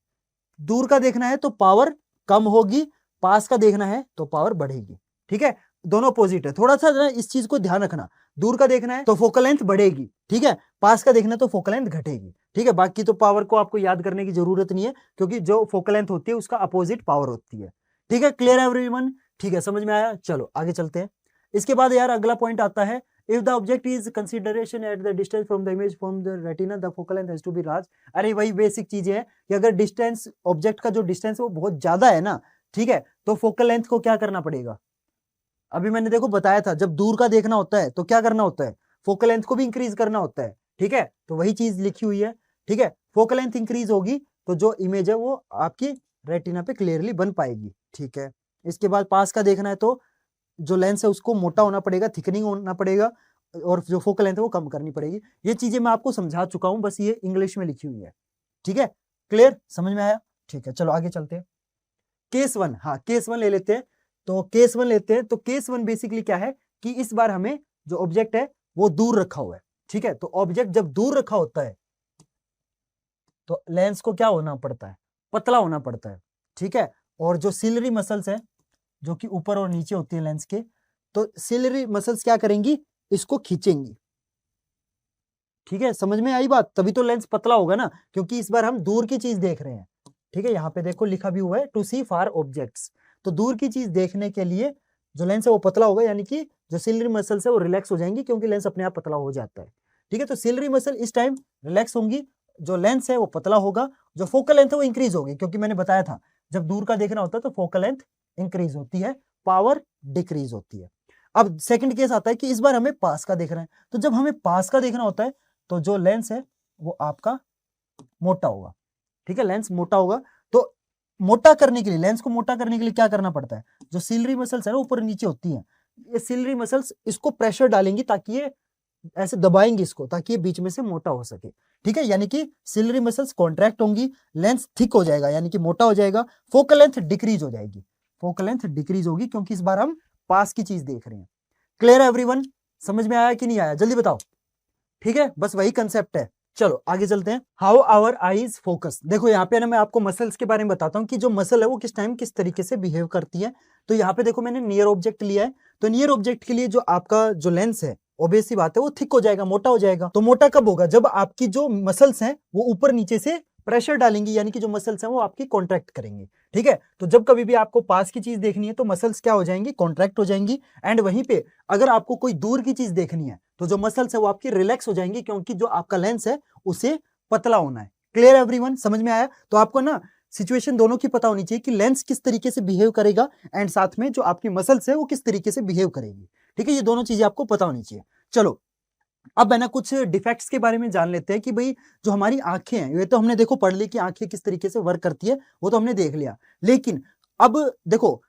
Speaker 1: दूर का देखना है तो पावर कम होगी, पास का देखना है तो पावर बढ़ेगी। ठीक है, दोनों अपोजिट है, थोड़ा सा इस चीज को ध्यान रखना। दूर का देखना है तो फोकल लेंथ बढ़ेगी, ठीक है, पास का देखना है तो फोकल लेंथ घटेगी। ठीक है, बाकी तो पावर को आपको याद करने की जरूरत नहीं है, क्योंकि जो फोकल लेंथ होती है उसका अपोजिट पावर होती है। ठीक है, क्लियर एवरीवन? ठीक है, समझ में आया? चलो आगे चलते हैं। इसके बाद यार अगला पॉइंट आता है, if the object is consideration at the distance from the image from the retina the focal length has to be large। अरे वही बेसिक चीज है कि अगर डिस्टेंस, ऑब्जेक्ट का जो डिस्टेंस है वो बहुत ज्यादा है ना, ठीक है, तो फोकल लेंथ को क्या करना पड़ेगा। अभी मैंने देखो बताया था, जब दूर का देखना होता है तो क्या करना होता है, फोकल लेंथ को भी इंक्रीज करना होता है। ठीक है, तो वही चीज लिखी हुई है। ठीक है, फोकल लेंथ इंक्रीज होगी तो जो इमेज है वो आपकी रेटिना पे क्लियरली बन पाएगी। ठीक है, इसके बाद पास का देखना है तो जो लेंस है उसको मोटा होना पड़ेगा, थिकनिंग होना पड़ेगा और जो फोकल लेंथ है वो कम करनी पड़ेगी। ये चीजें मैं आपको समझा चुका हूं, बस ये इंग्लिश में लिखी हुई है। ठीक है, क्लियर? समझ में आया? ठीक है, चलो आगे चलते हैं। केस वन, हाँ केस वन ले लेते हैं। तो केस वन लेते हैं, तो केस वन बेसिकली क्या है कि इस बार हमें जो ऑब्जेक्ट है वो दूर रखा हुआ है। ठीक है, तो ऑब्जेक्ट जब दूर रखा होता है तो लेंस को क्या होना पड़ता है, पतला होना पड़ता है। ठीक है, और जो सिलरी मसल्स है जो कि ऊपर और नीचे होती है लेंस के, तो सिलरी मसल्स क्या करेंगी, इसको खींचेंगी। ठीक है, समझ में आई बात? तभी तो लेंस पतला होगा ना, क्योंकि इस बार हम दूर की चीज देख रहे हैं। ठीक है, यहाँ पे देखो लिखा भी हुआ है टू सी फार ऑब्जेक्ट्स, तो दूर की चीज देखने के लिए जो लेंस है वो पतला होगा, यानी कि जो सिलरी मसल्स है वो रिलैक्स हो जाएंगी, क्योंकि लेंस अपने आप पतला हो जाता है। ठीक है, तो सिलरी मसल इस टाइम रिलैक्स होंगी, जो लेंस है वो पतला होगा, जो फोकल लेंथ है वो इंक्रीज होगी, क्योंकि मैंने बताया था जब दूर का देखना होता है तो फोकल लेंथ इंक्रीज होती है, पावर डिक्रीज होती है। अब सेकंड केस आता है कि इस बार हमें पास का देखना है, तो जब हमें पास का देखना होता है तो जो लेंस है वो आपका मोटा होगा। ठीक है, लेंस मोटा होगा, तो मोटा करने के लिए, लेंस को मोटा करने के लिए क्या करना पड़ता है, जो सिलरी मसल्स है ना ऊपर नीचे होती हैं, ये सिलरी मसल्स इसको प्रेशर डालेंगी ताकि ये ऐसे दबाएंगे इसको, ताकि ये बीच में से मोटा हो सके। ठीक है, यानी कि सिलरी मसल्स कॉन्ट्रैक्ट होंगी, लेंस थिक हो जाएगा यानी कि मोटा हो जाएगा, फोकल लेंथ डिक्रीज हो जाएगी, फोकल लेंथ डिक्रीज होगी, क्योंकि इस बार हम पास की चीज देख रहे हैं। Clear everyone? समझ में आया कि नहीं आया, जल्दी बताओ। ठीक है, बस वही कंसेप्ट है। चलो आगे चलते हैं। हाउ आवर आईज फोकस, देखो यहाँ पे ना मैं आपको मसल्स के बारे में बताता हूँ कि जो मसल है वो किस टाइम किस तरीके से बिहेव करती है। तो यहाँ पे देखो मैंने नियर ऑब्जेक्ट लिया है, तो नियर ऑब्जेक्ट के लिए जो आपका जो लेंस है ऑब्वियस सी बात है वो थिक हो जाएगा, मोटा हो जाएगा। तो मोटा कब होगा, जब आपकी जो मसल्स हैं वो ऊपर नीचे से प्रेशर डालेंगी, यानी कि जो मसल्स हैं वो आपकी कॉन्ट्रैक्ट करेंगे। ठीक है, तो जब कभी भी आपको पास की चीज देखनी है तो मसल्स क्या हो जाएंगी, कॉन्ट्रैक्ट हो जाएंगी। एंड वहीं पे अगर आपको कोई दूर की चीज देखनी है तो जो मसल्स है वो आपकी रिलैक्स हो जाएंगी, क्योंकि जो आपका लेंस है उसे पतला होना है। Clear everyone? समझ में आया? तो आपको ना सिचुएशन दोनों की पता होनी चाहिए कि लेंस किस तरीके से बिहेव करेगा एंड साथ में जो आपकी मसल्स है वो किस तरीके से बिहेव करेगी। ठीक है, ये दोनों चीजें आपको पता होनी चाहिए। चलो अब है ना कुछ डिफेक्ट्स के बारे में जान लेते हैं कि भाई जो हमारी आंखें हैं, ये तो हमने देखो पढ़ ली कि आंखें किस तरीके से वर्क करती है, वो तो हमने देख लिया। लेकिन अब देखो,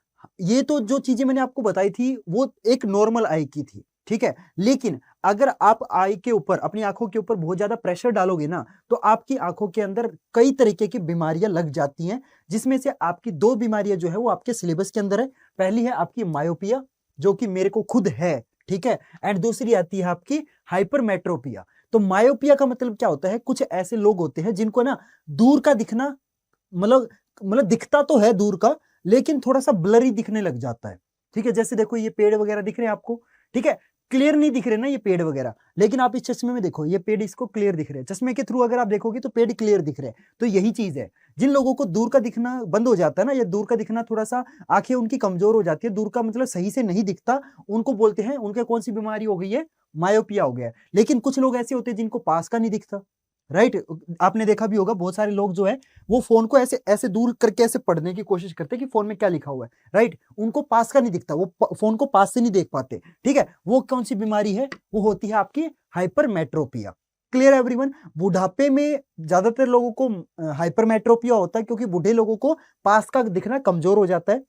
Speaker 1: ये तो जो चीजें मैंने आपको बताई थी वो एक नॉर्मल आई की थी, ठीक है। लेकिन अगर आप आई के ऊपर, अपनी आंखों के ऊपर बहुत ज्यादा प्रेशर डालोगे ना, तो आपकी आंखों के अंदर कई तरीके की बीमारियां लग जाती हैं, जिसमें से आपकी 2 बीमारियां जो है वो आपके सिलेबस के अंदर है। पहली है आपकी मायोपिया, जो कि मेरे को खुद है, ठीक है। एंड दूसरी आती है आपकी हाइपरमेट्रोपिया। तो मायोपिया का मतलब क्या होता है, कुछ ऐसे लोग होते हैं जिनको ना दूर का दिखना, मतलब दिखता तो है दूर का, लेकिन थोड़ा सा ब्लरी दिखने लग जाता है, ठीक है। जैसे देखो ये पेड़ वगैरह दिख रहे हैं आपको, ठीक है, क्लियर नहीं दिख रहे ना ये पेड़ वगैरह, लेकिन आप इस चश्मे में देखो, ये पेड़ इसको क्लियर दिख रहे हैं, चश्मे के थ्रू अगर आप देखोगे तो पेड़ क्लियर दिख रहे हैं। तो यही चीज है, जिन लोगों को दूर का दिखना बंद हो जाता है ना, या दूर का दिखना थोड़ा सा, आंखें उनकी कमजोर हो जाती है, दूर का मतलब सही से नहीं दिखता, उनको बोलते हैं, उनके कौन सी बीमारी हो गई है, मायोपिया हो गया है। लेकिन कुछ लोग ऐसे होते हैं जिनको पास का नहीं दिखता, राइट। आपने देखा भी होगा बहुत सारे लोग जो है वो फोन को ऐसे ऐसे दूर करके ऐसे पढ़ने की कोशिश करते हैं कि फोन में क्या लिखा हुआ है, राइट। उनको पास का नहीं दिखता, वो फोन को पास से नहीं देख पाते, ठीक है। वो कौन सी बीमारी है, वो होती है आपकी हाइपरमेट्रोपिया। Clear everyone. बुढ़ापे में ज्यादातर लोगों को हाइपरमेट्रोपिया होता है, क्योंकि बूढ़े लोगों को पास का दिखना कमजोर हो जाता है।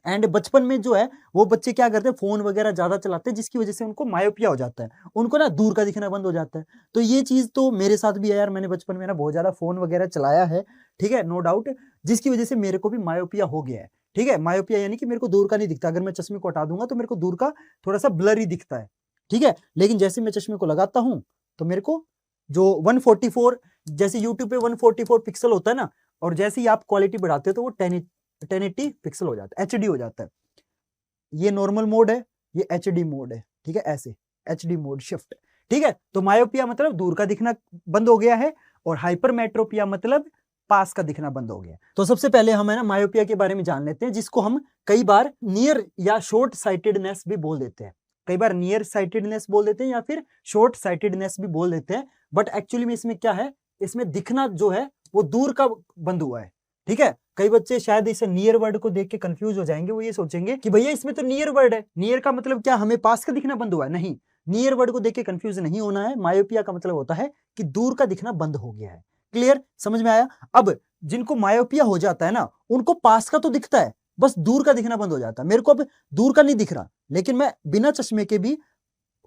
Speaker 1: एंड बचपन में जो है वो बच्चे क्या करते हैं, फोन वगैरह ज्यादा चलाते हैं, जिसकी वजह से उनको मायोपिया हो जाता है, उनको ना दूर का दिखना बंद हो जाता है। तो ये चीज तो मेरे साथ भी है यार, मैंने बचपन में ना बहुत ज्यादा फोन वगैरह चलाया है, ठीक है, नो डाउट, जिसकी वजह से मेरे को भी मायोपिया हो गया है, ठीक है। मायोपिया यानी कि मेरे को दूर का नहीं दिखता, अगर मैं चश्मे को हटा दूंगा तो मेरे को दूर का थोड़ा सा ब्लर ही दिखता है, ठीक है। लेकिन जैसे मैं चश्मे को लगाता हूं तो मेरे को जो 144, जैसे यूट्यूब पे 144 पिक्सल होता है ना, और जैसे ही आप क्वालिटी बढ़ाते हो तो वो 1080 पिक्सल हो जाता है, एचडी हो जाता है। ये नॉर्मल मोड है, ये एचडी मोड है, ठीक है, ऐसे एचडी मोड शिफ्ट, ठीक है। तो मायोपिया मतलब दूर का दिखना बंद हो गया है, और हाइपरमेट्रोपिया मतलब पास का दिखना बंद हो गया। तो सबसे पहले हम है ना मायोपिया के बारे में जान लेते हैं, जिसको हम कई बार नियर या शॉर्ट साइटेडनेस भी बोल देते हैं। कई बार नियर साइटेडनेस बोल देते हैं या फिर शॉर्ट साइटेडनेस भी बोल देते हैं, बट एक्चुअली में इसमें क्या है, इसमें दिखना जो है वो दूर का बंद हुआ है, ठीक है। कई बच्चे शायद इसे नियर वर्ड को देख के कंफ्यूज हो जाएंगे, वो ये सोचेंगे कि भैया इसमें तो नियर वर्ड है, नियर का मतलब क्या, हमें पास का दिखना बंद हुआ है? नहीं, नियर वर्ड को देख के कंफ्यूज नहीं होना है। मायोपिया का मतलब होता है कि दूर का दिखना बंद हो गया है। क्लियर, समझ में आया। अब जिनको मायोपिया हो जाता है ना, उनको पास का तो दिखता है, बस दूर का दिखना बंद हो जाता है। मेरे को अब दूर का नहीं दिख रहा, लेकिन मैं बिना चश्मे के भी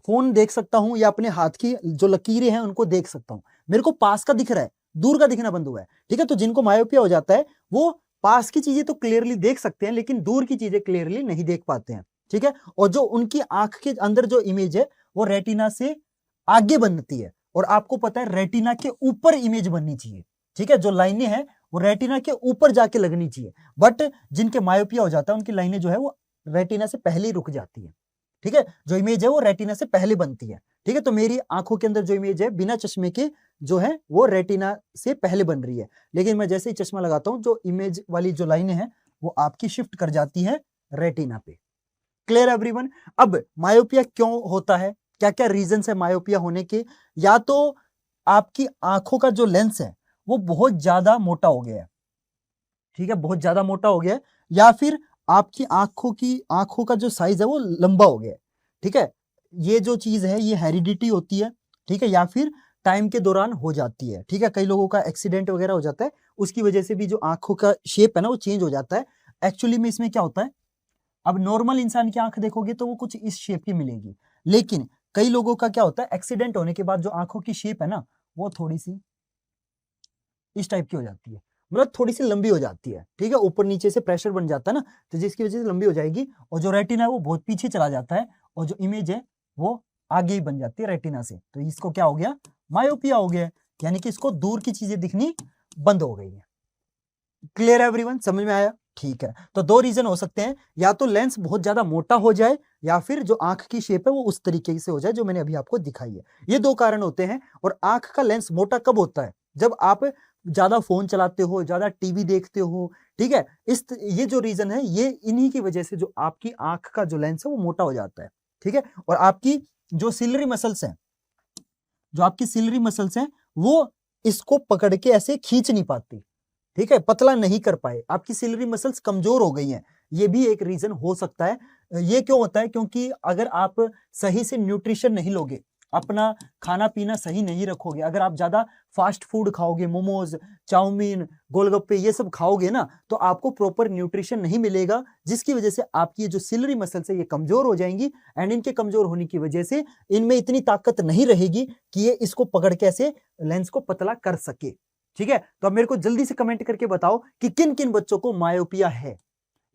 Speaker 1: फोन देख सकता हूं, या अपने हाथ की जो लकीरें हैं उनको देख सकता हूं, मेरे को पास का दिख रहा है, दूर का दिखना बंद हुआ है, ठीक है। तो जिनको मायोपिया हो जाता है वो पास की चीजें तो क्लियरली देख सकते हैं, लेकिन दूर की चीजें क्लियरली नहीं देख पाते हैं, ठीक है। और जो उनकी आंख के अंदर जो इमेज है वो रेटिना से आगे बनती है, और आपको पता है रेटिना के ऊपर इमेज बननी चाहिए, ठीक है। जो लाइनें हैं वो रेटिना के ऊपर जाके लगनी चाहिए, बट जिनके मायोपिया हो जाता है उनकी लाइनें जो है वो रेटिना से पहले ही रुक जाती है, ठीक है। जो इमेज है वो रेटिना से पहले बनती है, ठीक है। तो मेरी आंखों के अंदर जो इमेज है बिना चश्मे के जो है वो रेटिना से पहले बन रही है, लेकिन मैं जैसे ही चश्मा लगाता हूं जो इमेज वाली जो लाइनें हैं वो आपकी शिफ्ट कर जाती है रेटिना पे। Clear everyone. अब मायोपिया क्यों होता है, क्या क्या रीजन है मायोपिया होने के? या तो आपकी आंखों का जो लेंस है वो बहुत ज्यादा मोटा हो गया है, ठीक है, बहुत ज्यादा मोटा हो गया है, या फिर आपकी आंखों का जो साइज है वो लंबा हो गया है, ठीक है। ये जो चीज है ये हेरिडिटी होती है, ठीक है, या फिर टाइम के दौरान हो जाती है, ठीक है। कई लोगों का एक्सीडेंट वगैरह हो जाता है, उसकी वजह से भी जो आंखों का शेप है ना वो चेंज हो जाता है। एक्चुअली में इसमें क्या होता है, अब नॉर्मल इंसान की आंख देखोगे तो वो कुछ इस शेप की मिलेगी, लेकिन कई लोगों का क्या होता है, एक्सीडेंट होने के बाद जो आंखों की शेप है ना वो थोड़ी सी इस टाइप की हो जाती है, मतलब थोड़ी सी लंबी हो जाती है, ठीक है। ऊपर नीचे से प्रेशर बन जाता है ना, तो जिसकी वजह से लंबी हो जाएगी, और जो रेटिना है वो बहुत पीछे चला जाता है, और जो इमेज है वो आगे ही बन जाती है रेटिना से। तो इसको क्या हो गया, मायोपिया हो गया, यानी कि इसको दूर की चीजें दिखनी बंद हो गई है। क्लियर एवरीवन, समझ में आया? ठीक है। तो दो रीजन हो सकते हैं, या तो लेंस बहुत ज्यादा मोटा हो जाए, या फिर जो आंख की शेप है वो उस तरीके से हो जाए जो मैंने अभी आपको दिखाई है। ये दो कारण होते हैं। और आंख का लेंस मोटा कब होता है, जब आप ज्यादा फोन चलाते हो, ज्यादा टीवी देखते हो, ठीक है। ये जो रीजन है ये इन्हीं की वजह से जो आपकी आंख का जो लेंस है वो मोटा हो जाता है, ठीक है। और आपकी जो सिलरी मसल्स हैं, वो इसको पकड़ के ऐसे खींच नहीं पाती, ठीक है, पतला नहीं कर पाए, आपकी सिलरी मसल्स कमजोर हो गई हैं। ये भी एक रीजन हो सकता है। ये क्यों होता है, क्योंकि अगर आप सही से न्यूट्रिशन नहीं लोगे, अपना खाना पीना सही नहीं रखोगे, अगर आप ज्यादा फास्ट फूड खाओगे, मोमोज, चाउमीन, गोलगप्पे ये सब खाओगे ना, तो आपको प्रॉपर न्यूट्रिशन नहीं मिलेगा, जिसकी वजह से आपकी ये जो सिलरी मसल्स है ये कमजोर हो जाएंगी। एंड इनके कमजोर होने की वजह से इनमें इतनी ताकत नहीं रहेगी कि ये इसको पकड़ के ऐसे लेंस को पतला कर सके। ठीक है, तो अब मेरे को जल्दी से कमेंट करके बताओ कि किन किन बच्चों को मायोपिया है,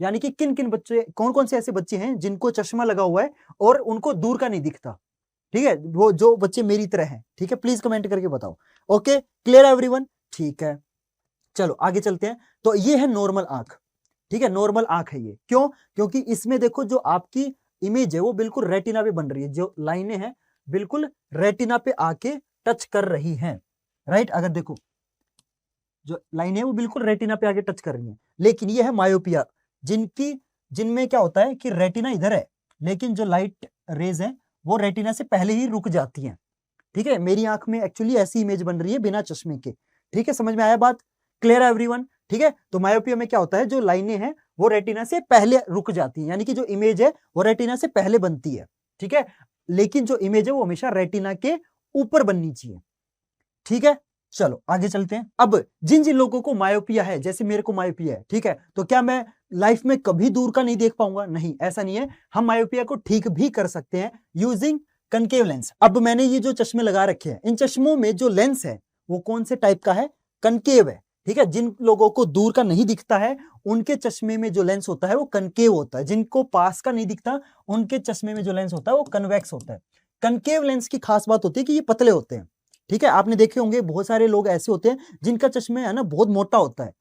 Speaker 1: यानी कि किन किन बच्चे, कौन कौन से ऐसे बच्चे हैं जिनको चश्मा लगा हुआ है और उनको दूर का नहीं दिखता। ठीक है, वो जो बच्चे मेरी तरह हैं, ठीक है, प्लीज कमेंट करके बताओ। Okay, clear everyone? ठीक है, चलो आगे चलते हैं। तो ये है नॉर्मल आंख, ठीक है, नॉर्मल आंख है ये। क्यों? क्योंकि इसमें देखो जो आपकी इमेज है वो बिल्कुल रेटिना पे बन रही है, जो लाइनें हैं बिल्कुल रेटिना पे आके टच कर रही हैं, राइट। अगर देखो जो लाइनें है वो बिल्कुल रेटिना पे आके टच कर रही हैं, लेकिन ये है मायोपिया, जिनमें क्या होता है कि रेटिना इधर है, लेकिन जो लाइट रेज है वो रेटिना से पहले ही रुक जाती हैं। ठीक है, मेरी आंख में एक्चुअली ऐसी इमेज बन रही है बिना चश्मे के। ठीक है, समझ में आया बात? क्लियर है एवरीवन? ठीक है, तो मायोपिया में क्या होता है, जो लाइनें हैं वो रेटिना से पहले रुक जाती हैं, यानी कि जो इमेज है वो रेटिना से पहले बनती है। ठीक है, लेकिन जो इमेज है वो हमेशा रेटिना के ऊपर बननी चाहिए। ठीक है, चलो आगे चलते हैं। अब जिन जिन लोगों को मायोपिया है, जैसे मेरे को मायोपिया है, ठीक है, तो क्या मैं लाइफ में कभी दूर का नहीं देख पाऊंगा? नहीं, ऐसा नहीं है। हम मायोपिया को ठीक भी कर सकते हैं यूजिंग कनकेव लेंस। अब मैंने ये जो चश्मे लगा रखे हैं, इन चश्मों में जो लेंस है वो कौन से टाइप का है? कनकेव है। ठीक है, जिन लोगों को दूर का नहीं दिखता है उनके चश्मे में जो लेंस होता है वो कनकेव होता है, जिनको पास का नहीं दिखता उनके चश्मे में जो लेंस होता है वो कन्वेक्स होता है। कनकेव लेंस की खास बात होती है कि ये पतले होते हैं। ठीक है, आपने देखे होंगे बहुत सारे लोग ऐसे होते हैं जिनका चश्मा है ना बहुत मोटा होता है,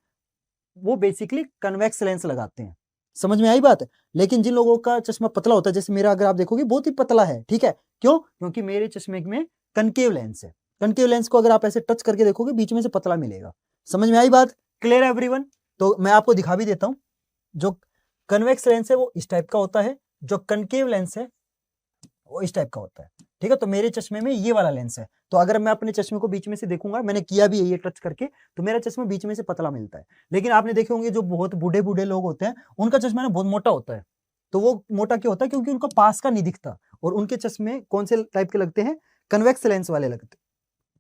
Speaker 1: वो बेसिकली कन्वेक्स लेंस लगाते हैं। समझ में आई बात? लेकिन जिन लोगों का चश्मा पतला होता है, जैसे मेरा अगर आप देखोगे बहुत ही पतला है, ठीक है, क्यों? क्योंकि मेरे चश्मे में कनकेव लेंस है। कनकेव लेंस को अगर आप ऐसे टच करके देखोगे बीच में से पतला मिलेगा। समझ में आई बात? क्लियर है एवरीवन? तो मैं आपको दिखा भी देता हूं, जो कन्वेक्स लेंस है वो इस टाइप का होता है, जो कनकेव लेंस है वो इस टाइप का होता है। ठीक है, तो मेरे चश्मे में ये वाला लेंस है, तो अगर मैं अपने चश्मे को बीच में से देखूंगा, मैंने किया भी है ये टच करके, तो मेरा चश्मा बीच में से पतला मिलता है। लेकिन आपने देखे होंगे जो बहुत बूढ़े बूढ़े लोग होते हैं उनका चश्मा ना बहुत मोटा होता है। तो वो मोटा क्यों होता है? क्योंकि उनका पास का नहीं दिखता, और उनके चश्मे कौन से टाइप के लगते हैं? कन्वेक्स लेंस वाले लगते हैं।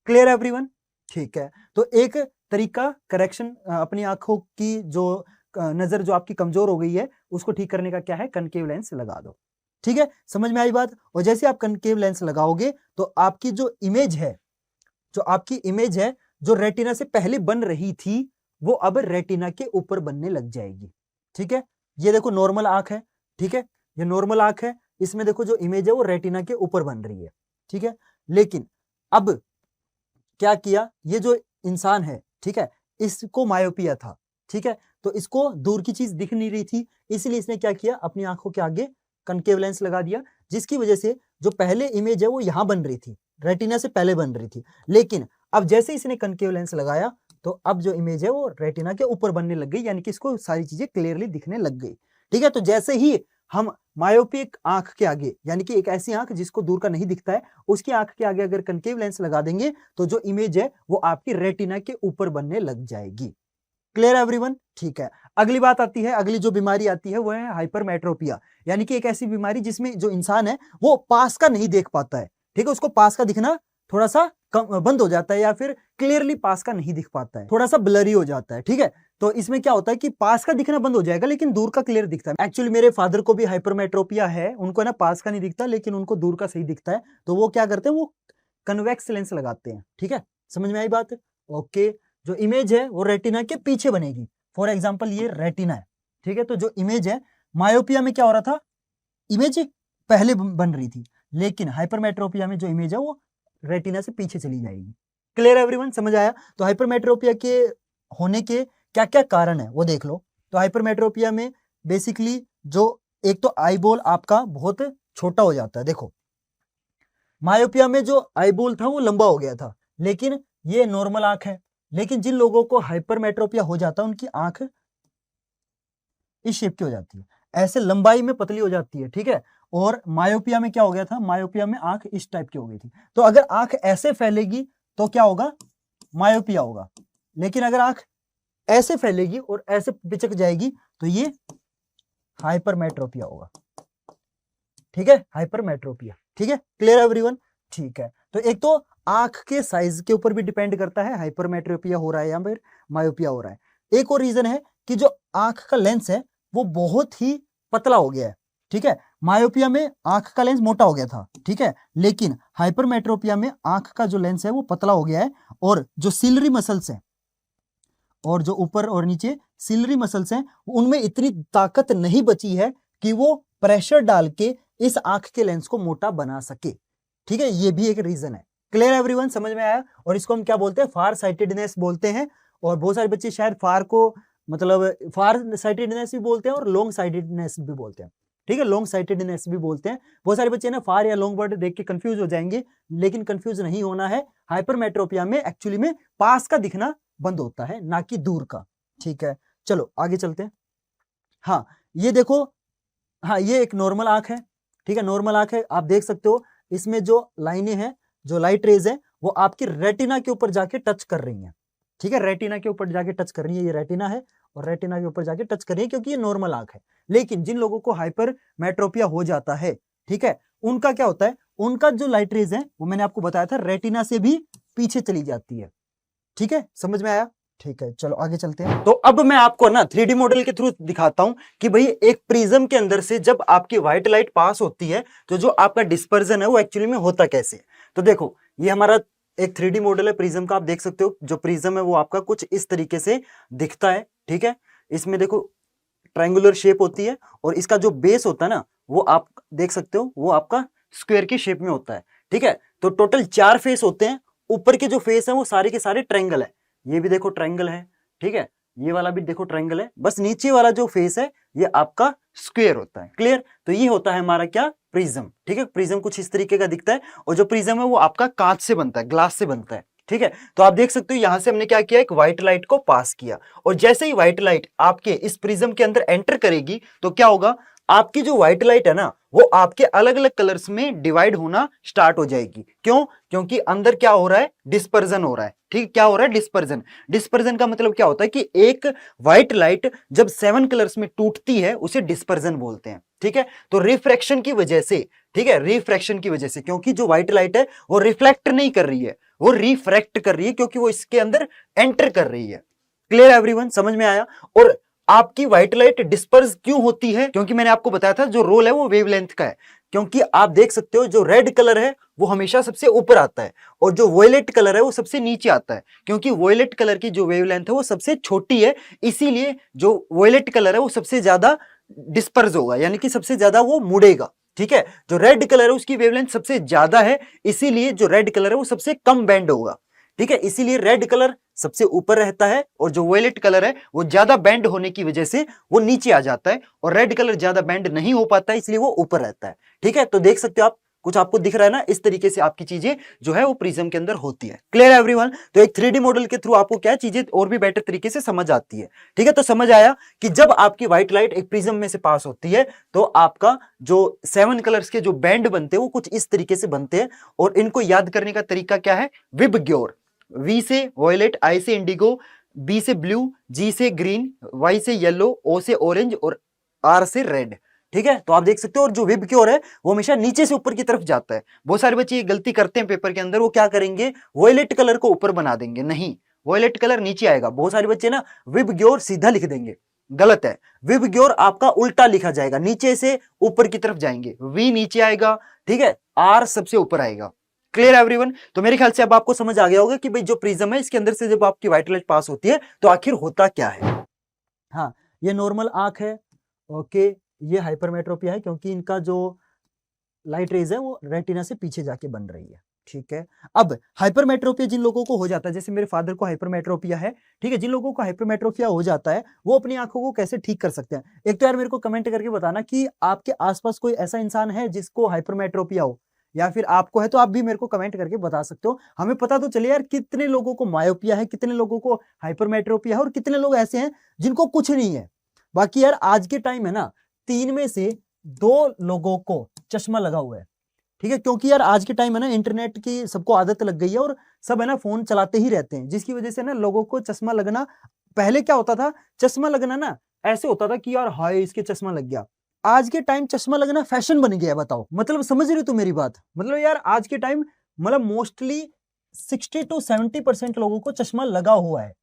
Speaker 1: Clear everyone? ठीक है, तो एक तरीका करेक्शन, अपनी आंखों की जो नजर जो आपकी कमजोर हो गई है उसको ठीक करने का क्या है? कनकेव लेंस लगा दो। ठीक है, समझ में आई बात? और जैसे आप कनकेव लेंस लगाओगे तो आपकी जो इमेज है, जो आपकी इमेज है जो रेटिना से पहले बन रही थी वो अब रेटिना के ऊपर बनने लग जाएगी। ठीक है, ये देखो नॉर्मल आंख है, ठीक है, ये नॉर्मल आंख है, इसमें देखो जो इमेज है वो रेटिना के ऊपर बन रही है। ठीक है, लेकिन अब क्या किया, ये जो इंसान है, ठीक है, इसको मायोपिया था। ठीक है, तो इसको दूर की चीज दिख नहीं रही थी, इसलिए इसने क्या किया, अपनी आंखों के आगे कनकेव लेंस लगा दिया, जिसकी वजह से जो पहले इमेज है वो यहां बन रही थी, रेटिना से पहले बन रही थी, लेकिन अब जैसे इसने कनकेव लेंस लगाया तो अब जो इमेज है वो रेटिना के ऊपर बनने लग गई, यानी कि इसको सारी चीजें क्लियरली दिखने लग गई। ठीक है, तो जैसे ही हम मायोपिक आंख के आगे, यानी कि एक ऐसी आंख जिसको दूर का नहीं दिखता है, उसकी आंख के आगे अगर कनकेव लेंस लगा देंगे तो जो इमेज है वो आपकी रेटिना के ऊपर बनने लग जाएगी। Clear everyone? ठीक है, अगली बात आती है, अगली जो बीमारी आती है वो है हाइपरमेट्रोपिया, यानी कि एक ऐसी बीमारी जिसमें जो इंसान है वो पास का नहीं देख पाता है। ठीक है, उसको पास का दिखना थोड़ा सा बंद हो जाता है, या फिर क्लियरली पास का नहीं दिख पाता है, थोड़ा सा ब्लरी हो जाता है। ठीक है, तो इसमें क्या होता है कि पास का दिखना बंद हो जाएगा लेकिन दूर का क्लियर दिखता है। एक्चुअली मेरे फादर को भी हाइपरमेट्रोपिया है, उनको ना पास का नहीं दिखता लेकिन उनको दूर का सही दिखता है, तो वो क्या करते हैं, वो कन्वेक्स लेंस लगाते हैं। ठीक है, समझ में आई बात? ओके, जो इमेज है वो रेटिना के पीछे बनेगी। फॉर एग्जाम्पल ये रेटिना है, ठीक है, तो जो इमेज है, मायोपिया में क्या हो रहा था, इमेज पहले बन रही थी, लेकिन हाइपरमेट्रोपिया में जो इमेज है वो रेटिना से पीछे चली जाएगी। Clear everyone? समझ आया? तो हाइपरमेट्रोपिया के होने के क्या क्या कारण है वो देख लो। तो हाइपरमेट्रोपिया में बेसिकली जो एक तो आईबॉल आपका बहुत छोटा हो जाता है। देखो मायोपिया में जो आईबॉल था वो लंबा हो गया था, लेकिन ये नॉर्मल आंख है, लेकिन जिन लोगों को हाइपरमेट्रोपिया हो जाता है उनकी आंख इस शेप की हो जाती है, ऐसे लंबाई में पतली हो जाती है। ठीक है, और मायोपिया में क्या हो गया था, मायोपिया में आंख इस टाइप की हो गई थी। तो अगर आंख ऐसे फैलेगी तो क्या होगा, मायोपिया होगा, लेकिन अगर आंख ऐसे फैलेगी और ऐसे पिचक जाएगी तो ये हाइपरमेट्रोपिया होगा। ठीक है, हाइपरमेट्रोपिया। ठीक है, क्लियर एवरीवन? ठीक है, तो एक तो आंख के साइज के ऊपर भी डिपेंड करता है, हाइपरमेट्रोपिया हो रहा है या फिर मायोपिया हो रहा है। एक और रीजन है कि जो आंख का लेंस है वो बहुत ही पतला हो गया है, ठीक है। मायोपिया में आंख का लेंस मोटा हो गया था, ठीक है, लेकिन हाइपरमेट्रोपिया में आंख का जो लेंस है वो पतला हो गया है, और जो सिलरी मसल्स हैं और जो ऊपर और नीचे सिलरी मसल्स हैं उनमें इतनी ताकत नहीं बची है कि वो प्रेशर डाल के इस आंख के लेंस को मोटा बना सके, ठीक है। ये भी एक रीजन है। क्लियर एवरीवन, समझ में आया? और इसको हम क्या बोलते हैं? फार साइटेडनेस बोलते हैं। और बहुत सारे बच्चे शायद फार को मतलब फार साइटेडनेस भी बोलते हैं और लॉन्ग साइटेडनेस भी बोलते हैं, ठीक है, लॉन्ग साइटेडनेस भी बोलते हैं। बहुत सारे बच्चे ना फार या लॉन्ग वर्ड देख के कंफ्यूज हो जाएंगे, लेकिन कंफ्यूज नहीं होना है। हाइपरमेट्रोपिया में एक्चुअली में पास का दिखना बंद होता है, ना कि दूर का, ठीक है। चलो आगे चलते हैं। हाँ ये देखो, हाँ ये एक नॉर्मल आंख है, ठीक है, नॉर्मल आंख है। आप देख सकते हो इसमें जो लाइनें हैं, जो लाइट रेज है वो आपकी रेटिना के ऊपर जाके टच कर रही हैं, ठीक है, रेटिना के ऊपर जाके टच कर रही है। ये रेटिना है और रेटिना के ऊपर जाके टच कर रही है क्योंकि ये नॉर्मल आंख है। लेकिन जिन लोगों को हाइपरमेट्रोपिया हो जाता है, ठीक है, उनका क्या होता है, उनका जो लाइट रेज है वो मैंने आपको बताया था रेटिना से भी पीछे चली जाती है, ठीक है, समझ में आया? ठीक है, चलो आगे चलते हैं। तो अब मैं आपको ना 3D मॉडल के थ्रू दिखाता हूं कि भाई एक प्रिज्म के अंदर से जब आपकी व्हाइट लाइट पास होती है तो जो आपका डिस्पर्जन है वो एक्चुअली में होता कैसे है। तो देखो ये हमारा एक 3D मॉडल है प्रिज्म का, आप देख सकते हो जो प्रिज्म है वो आपका कुछ इस तरीके से दिखता है, ठीक है। इसमें देखो ट्रायंगुलर शेप होती है और इसका जो बेस होता है ना वो आप देख सकते हो वो आपका स्क्वायर की शेप में होता है, ठीक है। तो टोटल 4 फेस होते हैं। ऊपर के जो फेस है वो सारे के सारे ट्रायंगल है, ये भी देखो ट्रायंगल है, ठीक है, ये वाला भी देखो ट्रायंगल है, बस नीचे वाला जो फेस है ये आपका स्क्वायर होता है। क्लियर? तो ये होता है हमारा क्या, प्रिज्म, ठीक है। प्रिज्म कुछ इस तरीके का दिखता है और जो प्रिज्म है वो आपका कांच से बनता है, ग्लास से बनता है, ठीक है। तो आप देख सकते हो यहां से हमने क्या किया, एक व्हाइट लाइट को पास किया और जैसे ही व्हाइट लाइट आपके इस प्रिज्म के अंदर एंटर करेगी तो क्या होगा, आपकी जो व्हाइट लाइट है ना वो आपके अलग अलग कलर्स में डिवाइड होना स्टार्ट हो जाएगी। क्यों? क्योंकि अंदर क्या हो रहा है, डिस्पर्जन हो रहा है, ठीक, क्या हो रहा है, डिस्पर्जन। डिस्पर्जन का मतलब क्या होता है कि एक व्हाइट लाइट जब 7 कलर्स में टूटती है उसे डिस्पर्जन बोलते हैं, ठीक है। तो रिफ्रैक्शन की वजह से, ठीक है, रिफ्रैक्शन की वजह से, क्योंकि जो व्हाइट लाइट है वो रिफ्लेक्ट नहीं कर रही है, वो रिफ्रैक्ट कर रही है क्योंकि वो इसके अंदर एंटर कर रही है। क्लियर एवरीवन, समझ में आया? और आपकी व्हाइट लाइट डिस्पर्स क्यों होती है? क्योंकि मैंने आपको बताया था जो रोल है वो वेवलेंथ का है। क्योंकि आप देख सकते हो जो रेड कलर है वो हमेशा सबसे ऊपर आता है और जो वॉयलेट कलर है वो सबसे नीचे आता है, क्योंकि वॉयलेट कलर की जो वेवलेंथ है वो सबसे छोटी है, इसीलिए जो वॉयलेट कलर है वो सबसे ज्यादा डिस्पर्स होगा, यानी कि सबसे ज्यादा वो मुड़ेगा, ठीक है। जो रेड कलर है उसकी वेवलेंथ सबसे ज्यादा है, इसीलिए जो रेड कलर है वो सबसे कम बेंड होगा, ठीक है। इसीलिए रेड कलर सबसे ऊपर रहता है और जो वॉयलेट कलर है वो ज्यादा बेंड होने की वजह से वो नीचे आ जाता है और रेड कलर ज्यादा बेंड नहीं हो पाता है इसलिए वो ऊपर रहता है, ठीक है। तो देख सकते हो आप, कुछ आपको दिख रहा है ना, इस तरीके से आपकी चीजें जो है वो प्रिज्म के अंदर होती है। Clear everyone? तो एक 3D मॉडल के थ्रू आपको क्या चीजें और भी बेटर तरीके से समझ आती है, ठीक है। तो समझ आया कि जब आपकी व्हाइट लाइट एक प्रिज्म में से पास होती है तो आपका जो 7 कलर्स के जो बैंड बनते हैं वो कुछ इस तरीके से बनते हैं और इनको याद करने का तरीका क्या है, विबग्योर। वी से वॉयलेट, आई से इंडिगो, बी से ब्लू, जी से ग्रीन, वाई से येलो, ओ से ऑरेंज और आर से रेड, ठीक है। तो आप देख सकते हो और जो विबग्योर है वो हमेशा नीचे से ऊपर की तरफ जाता है। बहुत सारे बच्चे ये गलती करते हैं पेपर के अंदर, वो क्या करेंगे, वॉयलेट कलर को ऊपर बना देंगे, नहीं, वॉयलेट कलर नीचे आएगा। बहुत सारे बच्चे ना विबग्योर सीधा लिख देंगे, गलत है। विबग्योर आपका उल्टा लिखा जाएगा, नीचे से ऊपर की तरफ जाएंगे, वी नीचे आएगा, ठीक है, आर सबसे ऊपर आएगा। Clear everyone? तो मेरे ख्याल से अब आपको समझ आ गया होगा कि भाई जो प्रिज्म है इसके अंदर से जब आपकी व्हाइट लाइट पास होती है तो आखिर होता क्या है। हाँ ये नॉर्मल आंख है, ओके, ये हाइपरमेट्रोपिया है क्योंकि इनका जो लाइट रेज है वो रेटिना से पीछे जाके बन रही है, ठीक है। अब हाइपरमेट्रोपिया जिन लोगों को हो जाता है, जैसे मेरे फादर को हाइपरमेट्रोपिया है, ठीक है, जिन लोगों को हाइपरमेट्रोपिया हो जाता है वो अपनी आंखों को कैसे ठीक कर सकते हैं। एक तो यार मेरे को कमेंट करके बताना कि आपके आसपास कोई ऐसा इंसान है जिसको हाइपरमेट्रोपिया हो, या फिर आपको है तो आप भी मेरे को कमेंट करके बता सकते हो। हमें पता तो चले यार कितने लोगों को मायोपिया है, कितने लोगों को हाइपरमेट्रोपिया है और कितने लोग ऐसे हैं जिनको कुछ नहीं है। बाकी यार आज के टाइम है ना 3 में से 2 लोगों को चश्मा लगा हुआ है, ठीक है, क्योंकि यार आज के टाइम है ना इंटरनेट की सबको आदत लग गई है और सब है ना फोन चलाते ही रहते हैं, जिसकी वजह से ना लोगों को चश्मा लगना, पहले क्या होता था, चश्मा लगना ना ऐसे होता था कि यार हाय इसके चश्मा लग गया। आज के टाइम चश्मा लगना फैशन बन गया है, बताओ, मतलब समझ रहे हो तो मेरी बात, मतलब यार आज के टाइम मतलब मोस्टली 60 to 70% लोगों को चश्मा लगा हुआ है,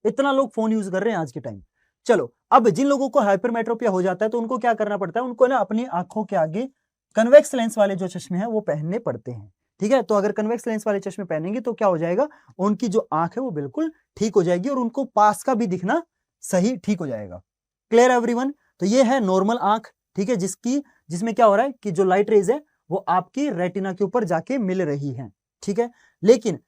Speaker 1: इतना लोग फोन यूज कर रहे हैं आज के टाइम। चलो, अब जिन लोगों को हाइपरमेट्रोपिया हो जाता है तो उनको क्या करना पड़ता है, उनको ना अपनी आंखों के आगे कन्वेक्स लेंस वाले जो चश्मे हैं वो पहनने पड़ते हैं। ठीक है, तो अगर कन्वेक्स लेंस वाले चश्मे पहनेंगे तो क्या हो जाएगा, उनकी जो आंख है वो बिल्कुल ठीक हो जाएगी और उनको पास का भी दिखना सही ठीक हो जाएगा। Clear everyone? तो ये है नॉर्मल आंख, ठीक है, जिसमें क्या हो रहा है कि जो लाइट रेज है वो आपकी रेटिना के ऊपर जाके मिल रही है। ठीक है, लेकिन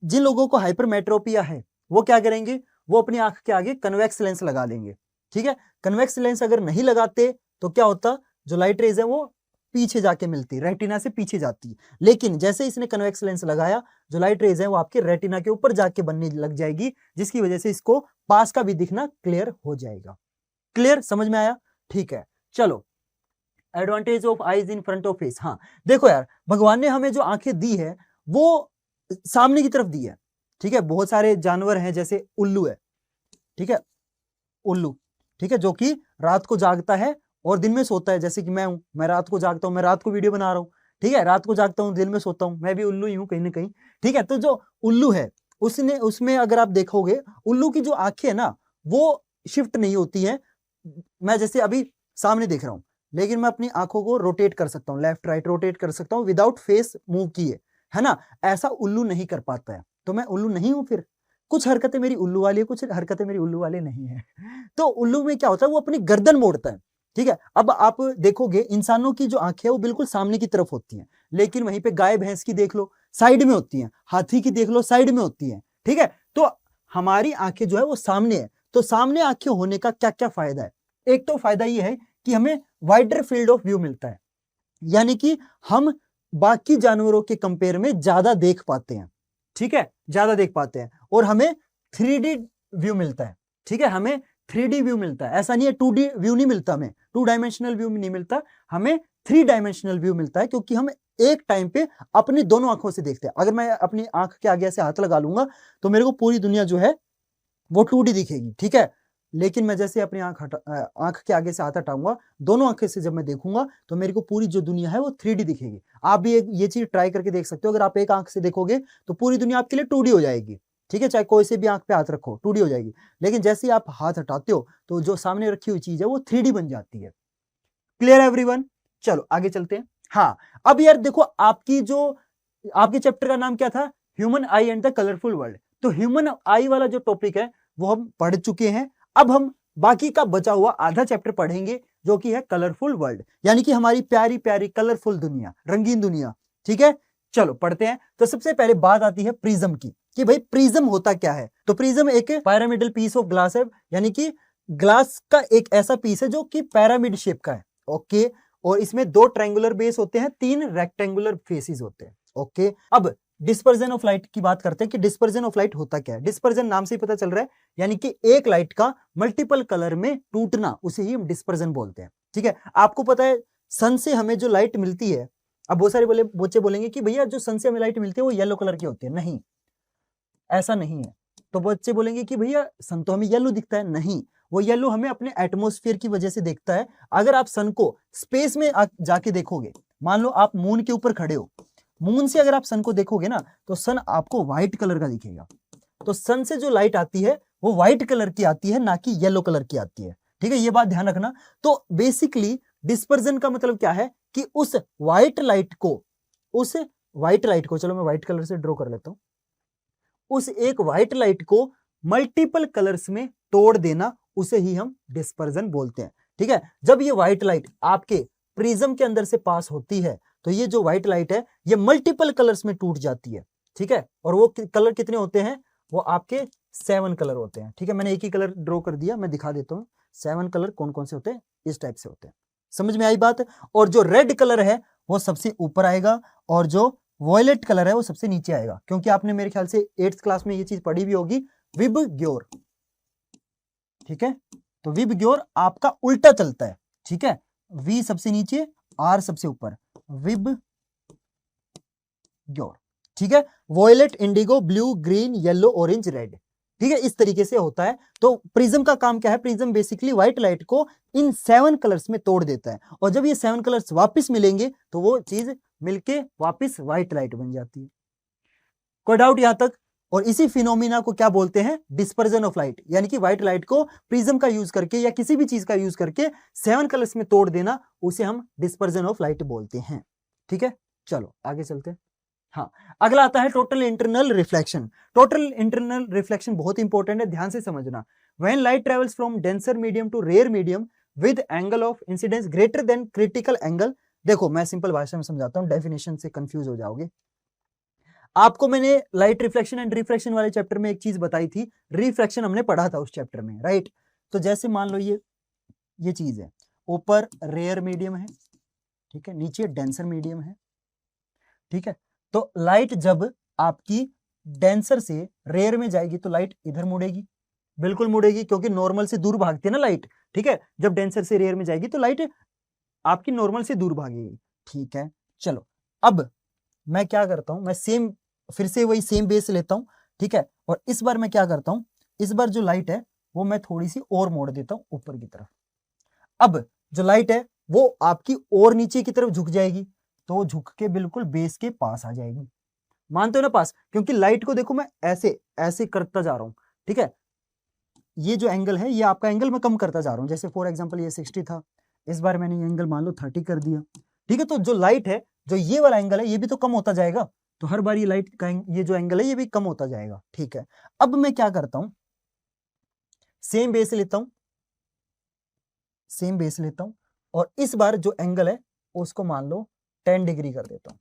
Speaker 1: जिन लोगों को हाइपरमेट्रोपिया है वो क्या करेंगे, वो अपनी आंख के आगे कन्वेक्स लेंस लगा लेंगे। ठीक है, कन्वेक्स लेंस अगर नहीं लगाते तो क्या होता, जो लाइट रेज है वो पीछे जाके मिलती, रेटिना से पीछे जाती। लेकिन जैसे इसने कन्वेक्स लेंस लगाया, जो लाइट रेज है वो आपके रेटिना के ऊपर जाके बनने लग जाएगी, जिसकी वजह से इसको पास का भी दिखना क्लियर हो जाएगा। क्लियर, समझ में आया? ठीक है, चलो, advantage of eyes in front of face. हाँ देखो यार, भगवान ने हमें जो आंखें दी है वो सामने की तरफ दी है। ठीक है, बहुत सारे जानवर हैं, जैसे उल्लू है, ठीक है, उल्लू, ठीक है, जो कि रात को जागता है और दिन में सोता है, जैसे कि मैं हूं, मैं रात को जागता हूं, मैं रात को वीडियो बना रहा हूं। ठीक है, रात को जागता हूं, दिन में सोता हूं, मैं भी उल्लू ही हूं कहीं ना कहीं। ठीक है, तो जो उल्लू है उसमें अगर आप देखोगे, उल्लू की जो आंखें है ना वो शिफ्ट नहीं होती है। मैं जैसे अभी सामने देख रहा हूं, लेकिन मैं अपनी आंखों को रोटेट कर सकता हूं, लेफ्ट राइट रोटेट कर सकता हूं विदाउट फेस मूव किए, है ना। ऐसा उल्लू नहीं कर पाता है, तो मैं उल्लू नहीं हूं। फिर कुछ हरकतें मेरी उल्लू वाली है, कुछ हरकतें मेरी उल्लू वाली नहीं है। तो उल्लू में क्या होता है, वो अपनी गर्दन मोड़ता है। ठीक है, अब आप देखोगे इंसानों की जो आंखें है वो बिल्कुल सामने की तरफ होती हैं, लेकिन वहीं पे गाय भैंस की देख लो साइड में होती हैं, हाथी की देख लो साइड में होती हैं। ठीक है, तो हमारी आंखें जो है वो सामने है। तो सामने आंखें होने का क्या क्या फायदा है? एक तो फायदा ये है कि हमें वाइडर फील्ड ऑफ व्यू मिलता है, यानी कि हम बाकी जानवरों के कंपेयर में ज्यादा देख पाते हैं। ठीक है, ज्यादा देख पाते हैं, और हमें 3D व्यू मिलता है। ठीक है, हमें 3D व्यू मिलता है, ऐसा नहीं है 2D व्यू नहीं मिलता, हमें 2 डायमेंशनल व्यू नहीं मिलता, हमें 3 डायमेंशनल व्यू मिलता है, क्योंकि हम एक टाइम पे अपनी दोनों आंखों से देखते हैं। अगर मैं अपनी आंख के आगे से हाथ लगा लूंगा तो मेरे को पूरी दुनिया जो है वो 2D दिखेगी। ठीक है, लेकिन मैं जैसे अपनी आंख के आगे से हाथ हटाऊंगा, दोनों आंखें से जब मैं देखूंगा तो मेरे को पूरी जो दुनिया है वो 3D दिखेगी। आप भी ये चीज ट्राई करके देख सकते हो। अगर आप एक आंख से देखोगे तो पूरी दुनिया आपके लिए 2D हो जाएगी। ठीक है, चाहे कोई से भी आंख पे हाथ रखो 2D हो जाएगी, लेकिन जैसे ही आप हाथ हटाते हो तो जो सामने रखी हुई चीज है वो 3D बन जाती है। Clear everyone? चलो आगे चलते हैं। हाँ, अब यार देखो, आपके चैप्टर का नाम क्या था? Human I and the colourful world. तो ह्यूमन आई वाला जो टॉपिक है वो हम पढ़ चुके हैं। अब हम बाकी का बचा हुआ आधा चैप्टर पढ़ेंगे, जो कि है कलरफुल वर्ल्ड, यानी कि हमारी प्यारी प्यारी कलरफुल दुनिया, रंगीन दुनिया। ठीक है, चलो पढ़ते हैं। तो सबसे पहले बात आती है प्रिज्म की, कि भाई प्रिज्म होता क्या है। तो प्रिज्म एक पिरामिडल पीस ऑफ ग्लास है, यानी कि ग्लास का एक ऐसा पीस है जो कि पिरामिड शेप का है। ओके, और इसमें 2 ट्रायंगुलर बेस होते हैं, 3 रेक्टेंगुलर फेसेस होते हैं। ओके, अब डिस्पर्जन ऑफ लाइट की बात करते हैं कि डिस्पर्जन ऑफ लाइट होता क्या है। डिस्पर्जन नाम से ही पता चल रहा है, यानी कि एक लाइट का मल्टीपल कलर में टूटना, उसे ही हम डिस्पर्जन बोलते हैं। ठीक है, आपको पता है सन से हमें जो लाइट मिलती है, अब बहुत सारे बच्चे बोलेंगे कि भैया जो सन से हमें लाइट मिलती है वो येलो कलर की होती है। नहीं, ऐसा नहीं है। तो बच्चे बोलेंगे कि भैया सन तो हमें येलो दिखता है। नहीं, वो येलो हमें अपने एटमॉस्फेयर की वजह से दिखता है। अगर आप सन को स्पेस में जाके देखोगे, मान लो आप मून के ऊपर खड़े हो, मून से अगर आप सन को देखोगे ना तो सन आपको व्हाइट कलर का दिखेगा। तो सन से जो लाइट आती है वो व्हाइट कलर की आती है, ना कि येलो कलर की आती है। ठीक है, ये बात ध्यान रखना। तो बेसिकली डिस्पर्जन का मतलब क्या है कि उस व्हाइट लाइट को चलो मैं व्हाइट कलर से ड्रॉ कर लेता हूं, उस एक व्हाइट लाइट को मल्टीपल कलर्स में तोड़ देना, उसे ही हम डिस्पर्जन बोलते हैं। ठीक है, जब ये व्हाइट लाइट आपके प्रिज्म के अंदर से पास होती है तो ये जो व्हाइट लाइट है ये मल्टीपल कलर्स में टूट जाती है। ठीक है, और वो कलर कितने होते हैं? वो आपके 7 कलर होते हैं। ठीक है, मैंने एक ही कलर ड्रॉ कर दिया, मैं दिखा देता हूं 7 कलर कौन कौन से होते हैं। इस टाइप से होते हैं, समझ में आई बात? और जो रेड कलर है वो सबसे ऊपर आएगा, और जो वॉयलेट कलर है वो सबसे नीचे आएगा, क्योंकि आपने मेरे ख्याल से 8th क्लास में ये चीज पढ़ी भी होगी, विबग्योर। ठीक है, तो विबग्योर आपका उल्टा चलता है। ठीक है, वी सबसे नीचे, आर सबसे ऊपर, विबग्योर। ठीक है, violet, indigo, blue, green, yellow, orange, red. ठीक है, इस तरीके से होता है। तो प्रिज्म का काम क्या है? प्रिज्म बेसिकली व्हाइट लाइट को इन 7 कलर्स में तोड़ देता है, और जब ये 7 कलर्स वापस मिलेंगे तो वो चीज मिलके वापस व्हाइट लाइट बन जाती है। कोई डाउट यहां तक? और इसी फिनोमिना को क्या बोलते हैं? डिस्पर्जन ऑफ लाइट, यानी कि व्हाइट लाइट को प्रिज्म का यूज करके या किसी भी चीज का यूज करके 7 कलर्स में तोड़ देना, उसे हम डिस्पर्जन ऑफ लाइट बोलते हैं। ठीक है, चलो आगे चलते हैं। हाँ, अगला आता है total internal reflection. Total internal reflection बहुत इंपॉर्टेंट है, ध्यान से समझना। When light travels from denser medium to rarer medium with angle of incidence greater than critical angle. देखो मैं सिंपल भाषा में समझाता हूं, डेफिनेशन से कंफ्यूज हो जाओगे। आपको मैंने लाइट रिफ्लेक्शन एंड रिफ्रैक्शन वाले चैप्टर में एक चीज बताई थी, रिफ्रैक्शन हमने पढ़ा था उस चैप्टर में, राइट? तो जैसे मान लो ये चीज है, ऊपर रेयर मीडियम है, ठीक है, नीचे डेंसर मीडियम है, ठीक है। तो लाइट जब आपकी डेंसर से रेयर में जाएगी तो लाइट इधर मुड़ेगी, बिल्कुल मुड़ेगी, क्योंकि नॉर्मल से दूर भागती है ना लाइट, ठीक है। जब डेंसर से रेयर में जाएगी तो लाइट आपकी नॉर्मल से दूर भागेगी, ठीक है। चलो अब मैं क्या करता हूं, मैं सेम फिर से वही सेम बेस लेता हूं, ठीक है। और इस बार मैं क्या करता हूं, इस बार जो लाइट है वो मैं थोड़ी सी और मोड़ देता हूं ऊपर की तरफ। अब जो लाइट है वो आपकी और नीचे की तरफ झुक जाएगी, तो झुक के बिल्कुल बेस के पास आ जाएगी। मानते हो ना पास? क्योंकि लाइट को देखो मैं ऐसे ऐसे करता जा रहा हूं, ठीक है। ये जो एंगल है ये आपका एंगल मैं कम करता जा रहा हूं, जैसे फॉर एग्जांपल ये 60 था, इस बार मैंने ये एंगल मान लो 30 कर दिया, ठीक है। तो जो लाइट है, जो ये वाला एंगल है, ये भी तो कम होता जाएगा, तो हर बार ये लाइट का ये जो एंगल है ये भी कम होता जाएगा, ठीक है। अब मैं क्या करता हूं, सेम बेस लेता हूं, सेम बेस लेता हूं, और इस बार जो एंगल है उसको मान लो 10 डिग्री कर देता हूं,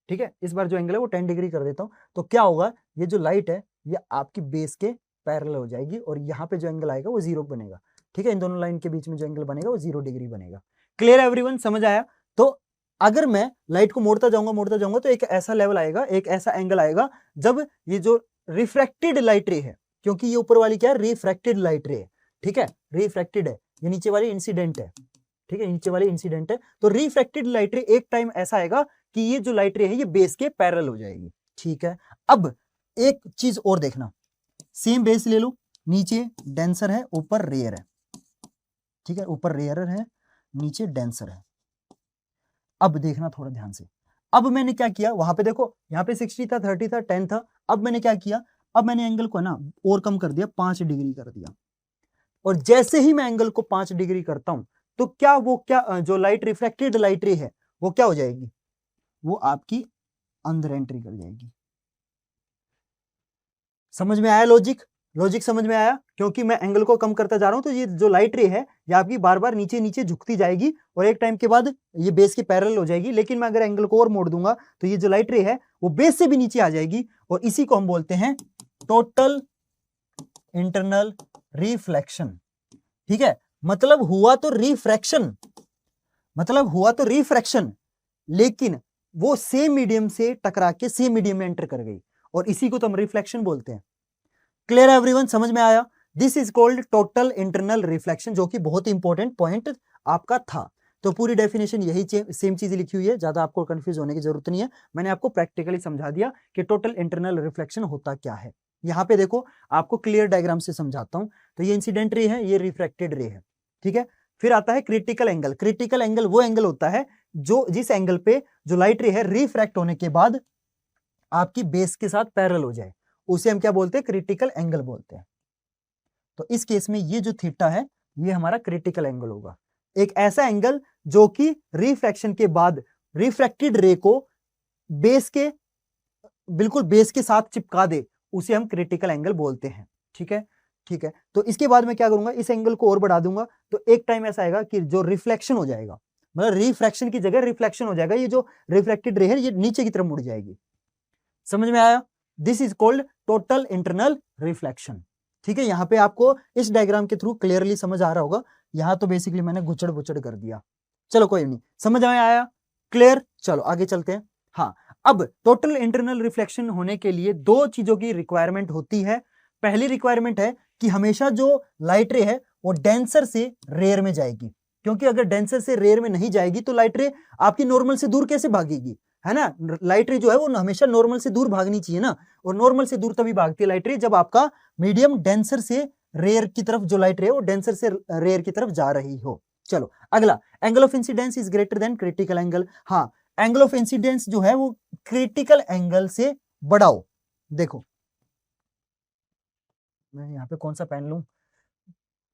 Speaker 1: ठीक है। इस बार जो एंगल है वो 10 डिग्री कर देता हूं, तो क्या होगा, ये जो लाइट है ये आपकी बेस के पैरेलल हो जाएगी, और यहाँ पे जो एंगल आएगा वो 0 बनेगा, ठीक है। इन दोनों लाइन के बीच में जो एंगल बनेगा वो 0 डिग्री बनेगा। क्लियर एवरीवन, समझ आया? तो अगर मैं लाइट को मोड़ता जाऊंगा तो एक ऐसा लेवल आएगा, एक ऐसा एंगल आएगा, जब ये जो रिफ्रैक्टेड लाइट रे है, क्योंकि ये ऊपर वाली क्या है, रिफ्रैक्टेड लाइट रे है, ठीक है, रिफ्रैक्टेड है, ये नीचे वाली इंसिडेंट है, ठीक है, नीचे वाली इंसिडेंट है। तो रिफ्रैक्टेड लाइट रे एक टाइम ऐसा आएगा कि ये जो लाइट रे है ये बेस के पैरेलल हो जाएगी, ठीक है। अब एक चीज और देखना, सेम बेस ले लो, नीचे डेंसर है, ऊपर रेयर है, ठीक है, ऊपर रेयर है, नीचे डेंसर है। अब देखना थोड़ा ध्यान से, अब मैंने क्या किया, वहां पे देखो यहाँ पे 60 था, 30 था, 10 था, अब मैंने क्या किया, अब मैंने एंगल को ना और कम कर दिया, 5 डिग्री कर दिया। और जैसे ही मैं एंगल को 5 डिग्री करता हूं तो क्या वो क्या जो लाइट रिफ्रैक्टेड लाइट रे है वो क्या हो जाएगी, वो आपकी अंदर एंट्री कर जाएगी। समझ में आया लॉजिक? लॉजिक समझ में आया? क्योंकि मैं एंगल को कम करता जा रहा हूं तो ये जो लाइट रे है ये आपकी बार बार नीचे नीचे झुकती जाएगी, और एक टाइम के बाद ये बेस के पैरेलल हो जाएगी। लेकिन मैं अगर एंगल को और मोड़ दूंगा तो ये जो लाइट रे है वो बेस से भी नीचे आ जाएगी, और इसी को हम बोलते हैं टोटल इंटरनल रिफ्लेक्शन, ठीक है। मतलब हुआ तो रिफ्रैक्शन, मतलब हुआ तो रिफ्रैक्शन, लेकिन वो सेम मीडियम से टकरा के सेम मीडियम में एंटर कर गई, और इसी को तो हम रिफ्लेक्शन बोलते हैं। क्लियर एवरीवन, समझ में आया? This is called total internal reflection, जो कि बहुत इंपॉर्टेंट पॉइंट आपका था। तो पूरी डेफिनेशन यही सेम चीज लिखी हुई है, ज्यादा आपको कंफ्यूज होने की जरूरत नहीं है। मैंने आपको प्रैक्टिकली समझा दिया कि टोटल इंटरनल रिफ्लेक्शन होता क्या है। यहाँ पे देखो आपको क्लियर डायग्राम से समझाता हूं। तो ये इंसिडेंट रे है, ये रिफ्रैक्टेड रे है, ठीक है। फिर आता है क्रिटिकल एंगल। क्रिटिकल एंगल वो एंगल होता है जो जिस एंगल पे जो लाइट रे है रिफ्रैक्ट होने के बाद आपकी बेस के साथ पैरेलल हो जाए, उसे हम क्या बोलते हैं, क्रिटिकल एंगल बोलते हैं। तो इस केस में ये जो थीटा है ये हमारा क्रिटिकल एंगल होगा, एक ऐसा एंगल जो कि रिफ्रैक्शन के बाद रिफ्रैक्टेड रे को बेस के बिल्कुल बेस के साथ चिपका दे, उसे हम क्रिटिकल एंगल बोलते हैं, ठीक है। ठीक है, तो इसके बाद मैं क्या करूंगा, इस एंगल को और बढ़ा दूंगा, तो एक टाइम ऐसा आएगा कि जो रिफ्लेक्शन हो जाएगा, मतलब रिफ्रैक्शन की जगह रिफ्लेक्शन हो जाएगा, ये जो रिफ्रैक्टेड रे है ये नीचे की तरफ मुड़ जाएगी। समझ में आया? This is called total internal reflection, ठीक है। यहां पे आपको इस डायग्राम के थ्रू क्लियरली समझ आ रहा होगा, यहां तो बेसिकली मैंने गुचड़ बुचड़ कर दिया। चलो कोई नहीं, समझ में आया? क्लियर? चलो आगे चलते हैं। हाँ, अब टोटल इंटरनल रिफ्लेक्शन होने के लिए दो चीजों की रिक्वायरमेंट होती है। पहली रिक्वायरमेंट है कि हमेशा जो लाइट रे है वो डेंसर से रेयर में जाएगी, क्योंकि अगर डेंसर से रेयर में नहीं जाएगी तो लाइट रे आपकी नॉर्मल से दूर कैसे भागेगी, है ना। लाइट रे जो है वो हमेशा नॉर्मल से दूर भागनी चाहिए ना, और नॉर्मल से दूर तभी भागती है लाइट रे जब आपका मीडियम डेंसर से रेयर की तरफ, जो लाइट रे है वो डेंसर से रेयर की तरफ जा रही हो। चलो अगला, angle of incidence is greater than critical angle. हाँ, एंगल ऑफ इंसिडेंस जो है वो क्रिटिकल एंगल से बढ़ाओ, देखो मैं यहाँ पे कौन सा पेन लूं,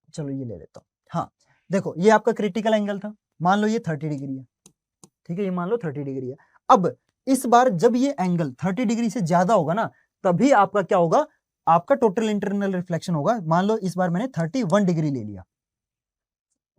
Speaker 1: चलो ये ले लेता हूँ। हाँ देखो ये आपका क्रिटिकल एंगल था, मान लो ये 30 डिग्री है, ठीक है, ये मान लो 30 डिग्री है। अब इस बार जब ये एंगल 30 डिग्री से ज्यादा होगा ना, तभी आपका क्या होगा, आपका टोटल इंटरनल रिफ्लेक्शन होगा। मान लो इस बार मैंने 31 डिग्री ले लिया,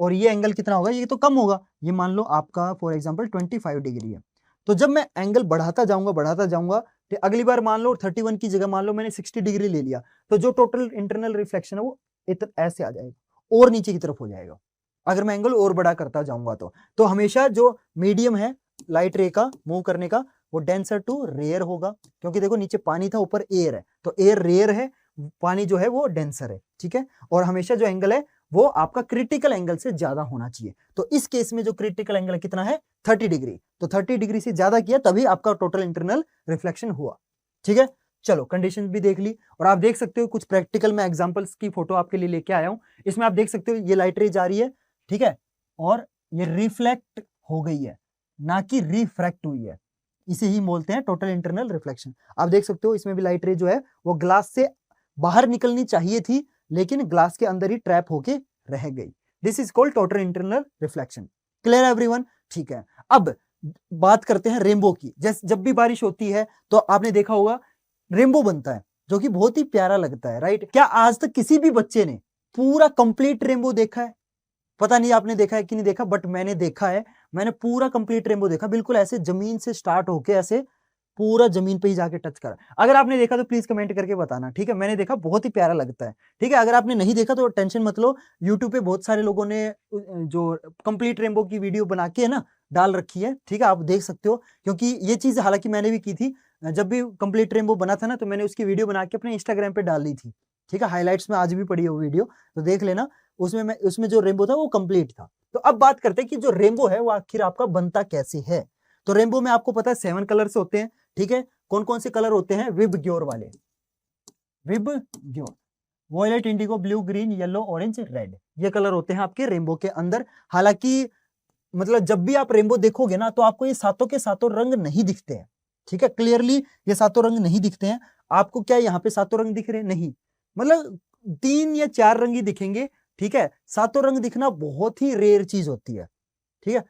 Speaker 1: और ये एंगल कितना होगा, ये तो कम होगा, ये मान लो आपका फॉर एग्जांपल 25 डिग्री है। तो जब मैं एंगल बढ़ाता जाऊंगा, तो अगली बार मान लो 31 की जगह मान लो मैंने 60 डिग्री ले लिया, तो जो टोटल इंटरनल रिफ्लेक्शन है वो ऐसे आ जाएगा, और नीचे की तरफ हो जाएगा, अगर मैं एंगल और बड़ा करता जाऊंगा तो हमेशा जो मीडियम है लाइट रे का मूव करने का, वो डेंसर टू रेयर होगा, क्योंकि देखो नीचे पानी था ऊपर एयर है, तो एयर रेयर है, पानी जो है वो डेंसर है, ठीक है। और हमेशा जो एंगल है वो आपका क्रिटिकल एंगल से ज्यादा होना चाहिए। तो इस केस में जो क्रिटिकल एंगल कितना है 30 डिग्री, तो 30 डिग्री से ज्यादा किया तभी आपका टोटल इंटरनल रिफ्लेक्शन हुआ, ठीक है। चलो कंडीशन भी देख ली, और आप देख सकते हो कुछ प्रैक्टिकल में एग्जांपल्स की फोटो आपके लिए लेके आया हूं। इसमें आप देख सकते हो ये लाइट रे जा रही है, ठीक है, और ये रिफ्लेक्ट हो गई है, ना कि रिफ्रैक्ट हुई है, इसे ही बोलते हैं टोटल इंटरनल रिफ्लेक्शन। आप देख सकते हो इसमें भी लाइट रे जो है वो ग्लास से बाहर निकलनी चाहिए थी, लेकिन ग्लास के अंदर ही ट्रैप होके रह गई। This is called total internal reflection. Clear everyone, ठीक है। अब बात करते हैं रेनबो की। जैसे जब भी बारिश होती है तो आपने देखा होगा रेनबो बनता है, जो कि बहुत ही प्यारा लगता है, राइट। क्या आज तक किसी भी बच्चे ने पूरा कंप्लीट रेनबो देखा है? पता नहीं आपने देखा है कि नहीं देखा, बट मैंने देखा है, मैंने पूरा कंप्लीट रेनबो देखा, बिल्कुल ऐसे जमीन से स्टार्ट होके ऐसे पूरा जमीन पे ही जाके टच करा। अगर आपने देखा तो प्लीज कमेंट करके बताना, ठीक है। मैंने देखा, बहुत ही प्यारा लगता है, ठीक है। अगर आपने नहीं देखा तो टेंशन मत लो, यूट्यूब पे बहुत सारे लोगों ने जो कंप्लीट रेनबो की वीडियो बना के है ना डाल रखी है, ठीक है, आप देख सकते हो। क्योंकि ये चीज हालांकि मैंने भी की थी, जब भी कंप्लीट रेनबो बना था ना, तो मैंने उसकी वीडियो बना के अपने इंस्टाग्राम पे डाल दी थी, ठीक है। हाईलाइट्स में आज भी पड़ी है वो वीडियो, तो देख लेना। उसमें जो रेनबो था वो कंप्लीट था। तो अब बात करते हैं कि जो रेनबो है वो आखिर आपका बनता कैसे है। तो रेनबो में आपको पता है 7 कलर्स होते हैं, ठीक है। कौन कौन से कलर होते हैं? विबग्योर वाले, VIBGYOR, violet, indigo, blue, green, yellow, orange, red, ये कलर होते हैं आपके रेनबो के अंदर। हालांकि मतलब जब भी आप रेनबो देखोगे ना, तो आपको ये सातों के सातों रंग नहीं दिखते हैं, ठीक है। क्लियरली ये सातों रंग नहीं दिखते हैं आपको। क्या यहाँ पे सातों रंग दिख रहे हैं? नहीं, मतलब 3 या 4 रंग ही दिखेंगे, ठीक है। सातों रंग दिखना बहुत ही रेयर चीज होती है, ठीक है।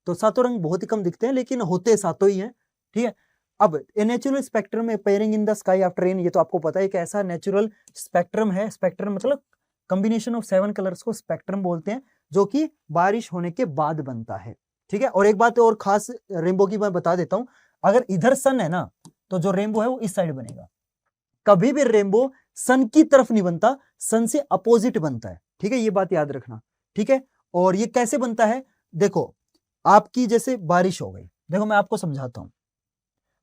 Speaker 1: तो सातों रंग बहुत ही कम दिखते हैं, लेकिन होते सातों ही हैं, ठीक है। अब a natural spectrum appearing in the sky after rain, ये तो आपको पता है एक ऐसा नेचुरल स्पेक्ट्रम है। स्पेक्ट्रम मतलब कॉम्बिनेशन ऑफ 7 कलर्स को स्पेक्ट्रम बोलते हैं, जो कि बारिश होने के बाद बनता है, ठीक है। और एक बात और खास रेनबो की मैं बता देता हूं, अगर इधर सन है ना, तो जो रेनबो है वो इस साइड बनेगा। कभी भी रेनबो सन की तरफ नहीं बनता, सन से अपोजिट बनता है, ठीक है, ये बात याद रखना, ठीक है। और ये कैसे बनता है? देखो आपकी जैसे बारिश हो गई, देखो मैं आपको समझाता हूं।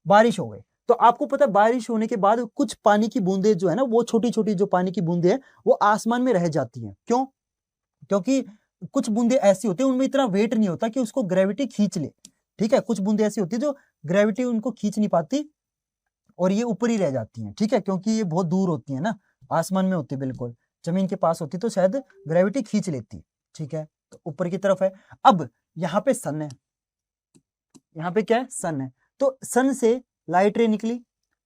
Speaker 1: बारिश हो गई तो आपको पता है बारिश होने के बाद कुछ पानी की बूंदे जो है ना, वो छोटी छोटी जो पानी की बूंदे हैं वो आसमान में रह जाती हैं। क्यों? क्योंकि कुछ बूंदे ऐसी होती है उनमें इतना वेट नहीं होता कि उसको ग्रेविटी खींच ले, ठीक है। कुछ बूंदे ऐसी होती है जो ग्रेविटी उनको खींच नहीं पाती और ये ऊपर ही रह जाती हैं, ठीक है, क्योंकि ये बहुत दूर होती है ना, आसमान में होती है, बिल्कुल जमीन के पास होती, तो शायद ग्रेविटी खींच लेती, ठीक है। तो ऊपर की तरफ है। अब यहाँ पे सन है, यहाँ पे क्या है? सन है। तो सन से लाइट रे निकली,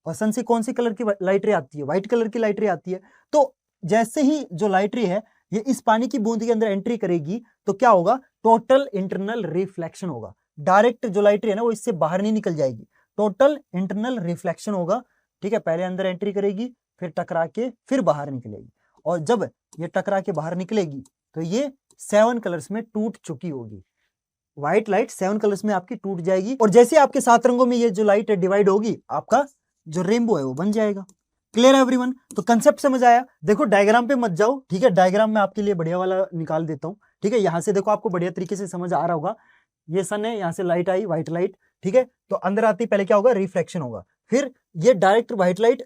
Speaker 1: और सन से कौन सी कलर की लाइट रे आती है? व्हाइट कलर की लाइट रे आती है। तो जैसे ही जो लाइट रे है ये इस पानी की बूंद के अंदर एंट्री करेगी, तो क्या होगा? टोटल इंटरनल रिफ्लेक्शन होगा। डायरेक्ट जो लाइट रे है ना वो इससे बाहर नहीं निकल जाएगी, टोटल इंटरनल रिफ्लेक्शन होगा, ठीक है। पहले अंदर एंट्री करेगी, फिर टकरा के फिर बाहर निकलेगी, और जब ये टकरा के बाहर निकलेगी तो ये 7 कलर्स में टूट चुकी होगी। व्हाइट लाइट 7 कलर्स में आपकी टूट जाएगी, और जैसे आपके 7 रंगों में ये जो लाइट है डिवाइड होगी, आपका जो रेनबो है वो बन जाएगा। क्लियर है एवरीवन? तो कंसेप्ट समझ आया? देखो डायग्राम पे मत जाओ, ठीक है, डायग्राम में आपके लिए बढ़िया वाला निकाल देता हूं, ठीक है। यहां से देखो आपको बढ़िया तरीके से समझ आ रहा होगा। ये सन है, यहाँ से लाइट आई, व्हाइट लाइट, ठीक है। तो अंदर आती पहले क्या होगा? रिफ्लेक्शन होगा, फिर ये डायरेक्ट व्हाइट लाइट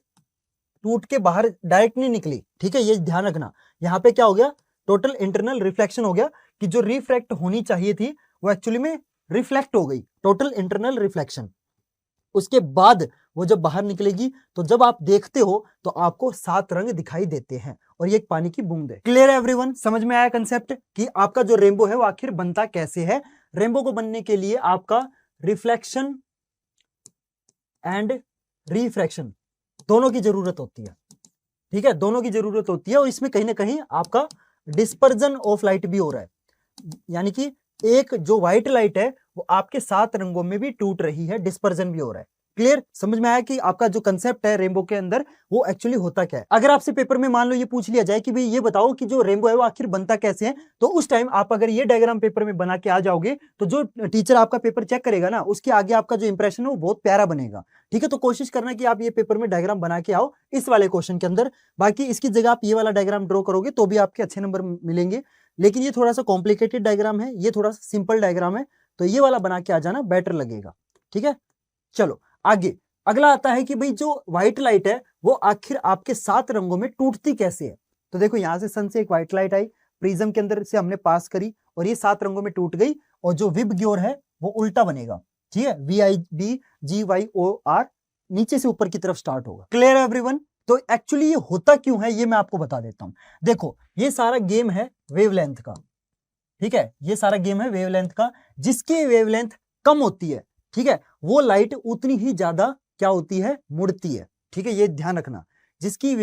Speaker 1: टूट के बाहर डायरेक्ट नहीं निकली, ठीक है, ये ध्यान रखना। यहाँ पे क्या हो गया? टोटल इंटरनल रिफ्लेक्शन हो गया, कि जो रिफ्रैक्ट होनी चाहिए थी वो एक्चुअली में रिफ्लेक्ट हो गई, टोटल इंटरनल रिफ्लेक्शन। उसके बाद वो जब बाहर निकलेगी तो जब आप देखते हो तो आपको 7 रंग दिखाई देते हैं, और ये एक पानी की बूंद है। क्लियर है एवरीवन? समझ में आया कंसेप्ट कि आपका जो रेनबो है वो आखिर बनता कैसे है? रेनबो को बनने के लिए आपका रिफ्लेक्शन एंड
Speaker 2: रिफ्रैक्शन, दोनों की जरूरत होती है, ठीक है, दोनों की जरूरत होती है। और इसमें कहीं ना कहीं आपका डिस्पर्जन ऑफ लाइट भी हो रहा है, यानी कि एक जो व्हाइट लाइट है वो आपके 7 रंगों में भी टूट रही है, डिस्पर्जन भी हो रहा है। क्लियर, समझ में आया कि आपका जो कंसेप्ट है रेनबो के अंदर वो एक्चुअली होता क्या है। अगर आपसे पेपर में मान लो ये पूछ लिया जाए कि भाई ये बताओ कि जो रेनबो है वो आखिर बनता कैसे है, तो उस टाइम आप अगर ये डायग्राम पेपर में बना के आ जाओगे तो जो टीचर आपका पेपर चेक करेगा ना, उसके आगे आपका जो इंप्रेशन है वो बहुत प्यारा बनेगा। ठीक है, तो कोशिश करना कि आप ये पेपर में डायग्राम बना के आओ इस वाले क्वेश्चन के अंदर। बाकी इसकी जगह आप ये वाला डायग्राम ड्रॉ करोगे तो भी आपके अच्छे नंबर मिलेंगे, लेकिन ये थोड़ा सा कॉम्प्लिकेटेड डायग्राम है, ये थोड़ा सा सिंपल डायग्राम है, तो ये वाला बना के आ जाना बेटर लगेगा। ठीक है, चलो आगे। अगला आता है कि भाई जो व्हाइट लाइट है वो आखिर आपके 7 रंगों में टूटती कैसे है। तो देखो यहां से सन से एक व्हाइट लाइट आई, प्रिज्म के अंदर से हमने पास करी और ये 7 रंगों में टूट गई, और जो विबग्योर है वो उल्टा बनेगा। ठीक है, VIBGYOR नीचे से ऊपर की तरफ स्टार्ट होगा। क्लियर है एवरीवन? तो एक्चुअली ये होता क्यों है ये मैं आपको बता देता हूं। देखो ये सारा गेम है वेवलेंथ का, ठीक है, ये सारा गेम है वेवलेंथ का। जिसकी वेवलेंथ कम होती है, ठीक है, वो लाइट उतनी ही ज्यादा क्या होती है, मुड़ती है। ठीक है, ये ध्यान रखना, जिसकी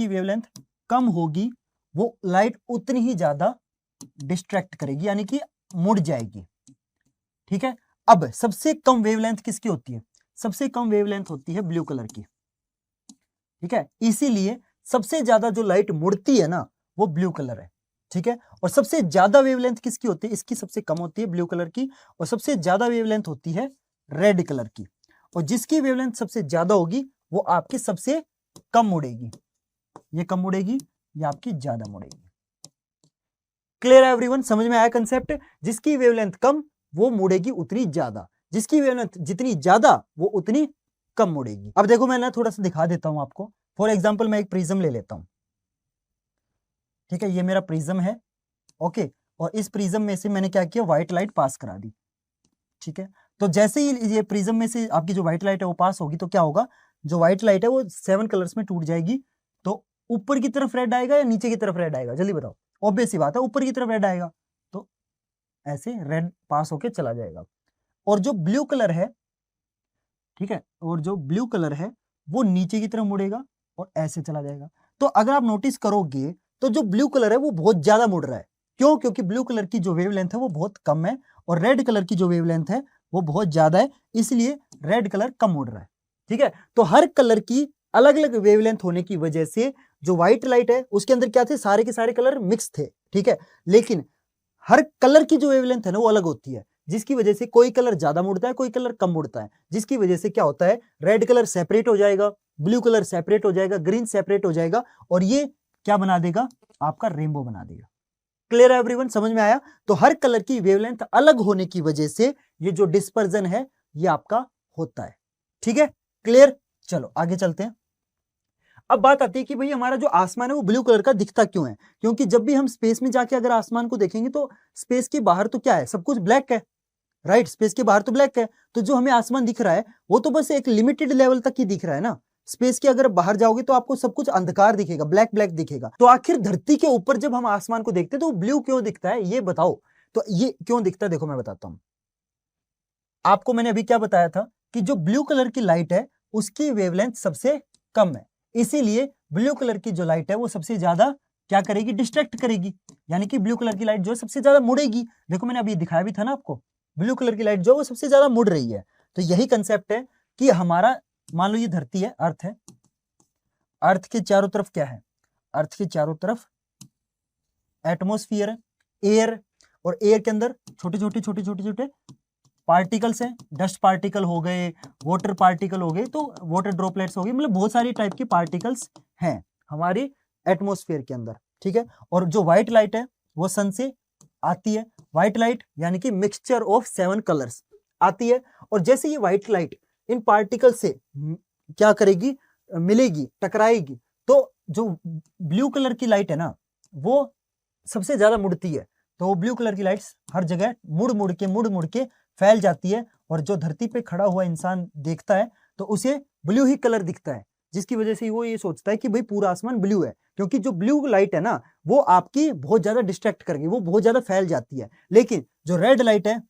Speaker 2: वेवलेंथ कम होगी वो लाइट उतनी ही ज्यादा डिस्ट्रैक्ट करेगी, यानी कि मुड़ जाएगी। ठीक है, अब सबसे कम वेवलेंथ किसकी होती है? सबसे कम वेवलेंथ होती है ब्लू कलर की। ठीक है, इसीलिए सबसे ज्यादा जो लाइट मुड़ती है ना वो ब्लू कलर है। ठीक है, और सबसे ज्यादा वेवलेंथ किसकी होती है? इसकी सबसे कम होती है ब्लू कलर की, और सबसे ज्यादा वेवलेंथ होती है रेड कलर की। और जिसकी वेवलेंथ सबसे ज्यादा होगी वो आपकी सबसे कम मुड़ेगी, ये कम मुड़ेगी, ये आपकी ज्यादा मुड़ेगी। क्लियर है एवरीवन? समझ में आया कंसेप्ट? जिसकी वेवलेंथ कम वो मुड़ेगी उतनी ज्यादा, जिसकी वेवलेंथ जितनी ज्यादा वो उतनी कम मुड़ेगी। अब देखो मैं ना थोड़ा सा दिखा देता हूं आपको। फॉर एग्जाम्पल मैं एक प्रिज्म ले लेता हूं, ठीक है, ये मेरा प्रिज्म है, ओके, और इस प्रिज्म में से मैंने क्या किया, व्हाइट लाइट पास करा दी। ठीक है, तो जैसे ही ये प्रिज्म में से आपकी जो व्हाइट लाइट है वो पास होगी तो क्या होगा, जो व्हाइट लाइट है वो 7 कलर्स में टूट जाएगी। तो ऊपर की तरफ रेड आएगा या नीचे की तरफ रेड आएगा, जल्दी बताओ। ऑब्वियस सी बात है, ऊपर की तरफ रेड आएगा, तो ऐसे रेड पास होके चला जाएगा। और जो ब्लू कलर है, ठीक है, और जो ब्लू कलर है वो नीचे की तरफ मुड़ेगा और ऐसे चला जाएगा। तो अगर आप नोटिस करोगे तो जो ब्लू कलर है वो बहुत ज्यादा मुड़ रहा है। क्यों? क्योंकि ब्लू कलर की जो वेवलेंथ है वो बहुत कम है और रेड कलर की जो वेवलेंथ है वो बहुत ज्यादा है, इसलिए रेड कलर कम मुड़ रहा है। ठीक है, तो हर कलर की अलग अलग वेवलेंथ होने की वजह से जो व्हाइट लाइट है उसके अंदर क्या थे, सारे के सारे कलर मिक्स थे। ठीक है, लेकिन हर कलर की जो वेवलेंथ है ना वो अलग होती है, जिसकी वजह से कोई कलर ज्यादा मुड़ता है, कोई कलर कम मुड़ता है, जिसकी वजह से क्या होता है, रेड कलर सेपरेट हो जाएगा, ब्लू कलर सेपरेट हो जाएगा, ग्रीन सेपरेट हो जाएगा, और ये क्या बना देगा, आपका रेनबो बना देगा। क्लियर है एवरीवन? समझ में आया? तो हर कलर की वेवलेंथ अलग होने की वजह से ये जो डिस्पर्जन है ये आपका होता है। ठीक है, क्लियर? चलो आगे चलते हैं। अब बात आती है कि भाई हमारा जो आसमान है वो ब्लू कलर का दिखता क्यों है? क्योंकि जब भी हम स्पेस में जाके अगर आसमान को देखेंगे तो स्पेस के बाहर तो क्या है, सब कुछ ब्लैक है, राइट? स्पेस के बाहर तो ब्लैक है, तो जो हमें आसमान दिख रहा है वो तो बस एक लिमिटेड लेवल तक ही दिख रहा है ना। स्पेस के अगर बाहर जाओगे तो आपको सब कुछ अंधकार दिखेगा, ब्लैक ब्लैक दिखेगा। तो आखिर धरती के ऊपर जब हम आसमान को देखते हैं तो ब्लू क्यों दिखता है, ये बताओ। तो ये क्यों दिखता है, देखो मैं बताता हूं आपको। मैंने अभी क्या बताया था कि जो ब्लू कलर की लाइट है उसकी वेवलेंथ सबसे कम है, इसीलिए ब्लू कलर की जो लाइट है वो सबसे ज्यादा क्या करेगी, डिस्ट्रैक्ट करेगी, यानी कि ब्लू कलर की लाइट जो है सबसे ज्यादा मुड़ेगी। देखो मैंने अभी दिखाया भी था ना आपको, ब्लू कलर की लाइट जो है वो सबसे ज्यादा मुड़ रही है। तो यही कंसेप्ट है कि हमारा, मान लो ये धरती है, अर्थ है, अर्थ के चारों तरफ क्या है, अर्थ के चारों तरफ एटमॉस्फेयर है, एयर, और एयर के अंदर छोटे छोटे छोटे छोटे छोटे पार्टिकल्स हैं, डस्ट पार्टिकल हो गए, वाटर पार्टिकल हो गए, तो वाटर ड्रॉपलेट्स हो गए, मतलब बहुत सारी टाइप के पार्टिकल्स हैं हमारी एटमॉस्फेयर के अंदर। ठीक है, और जो व्हाइट लाइट है वो सन से आती है, व्हाइट लाइट यानी कि मिक्सचर ऑफ 7 कलर्स आती है, और जैसे ये व्हाइट लाइट इन पार्टिकल से क्या करेगी, मिलेगी, टकराएगी, तो जो ब्लू कलर की लाइट है ना वो सबसे ज्यादा मुड़ती है। तो वो ब्लू कलर की लाइट्स हर जगह मुड़ मुड़ के फैल जाती है, और जो धरती पे खड़ा हुआ इंसान देखता है तो उसे ब्लू ही कलर दिखता है, जिसकी वजह से वो ये सोचता है कि भाई पूरा आसमान ब्लू है, क्योंकि जो ब्लू लाइट है ना वो आपकी बहुत ज्यादा डिस्ट्रैक्ट करेगी, वो बहुत ज्यादा फैल जाती है। लेकिन जो रेड लाइट है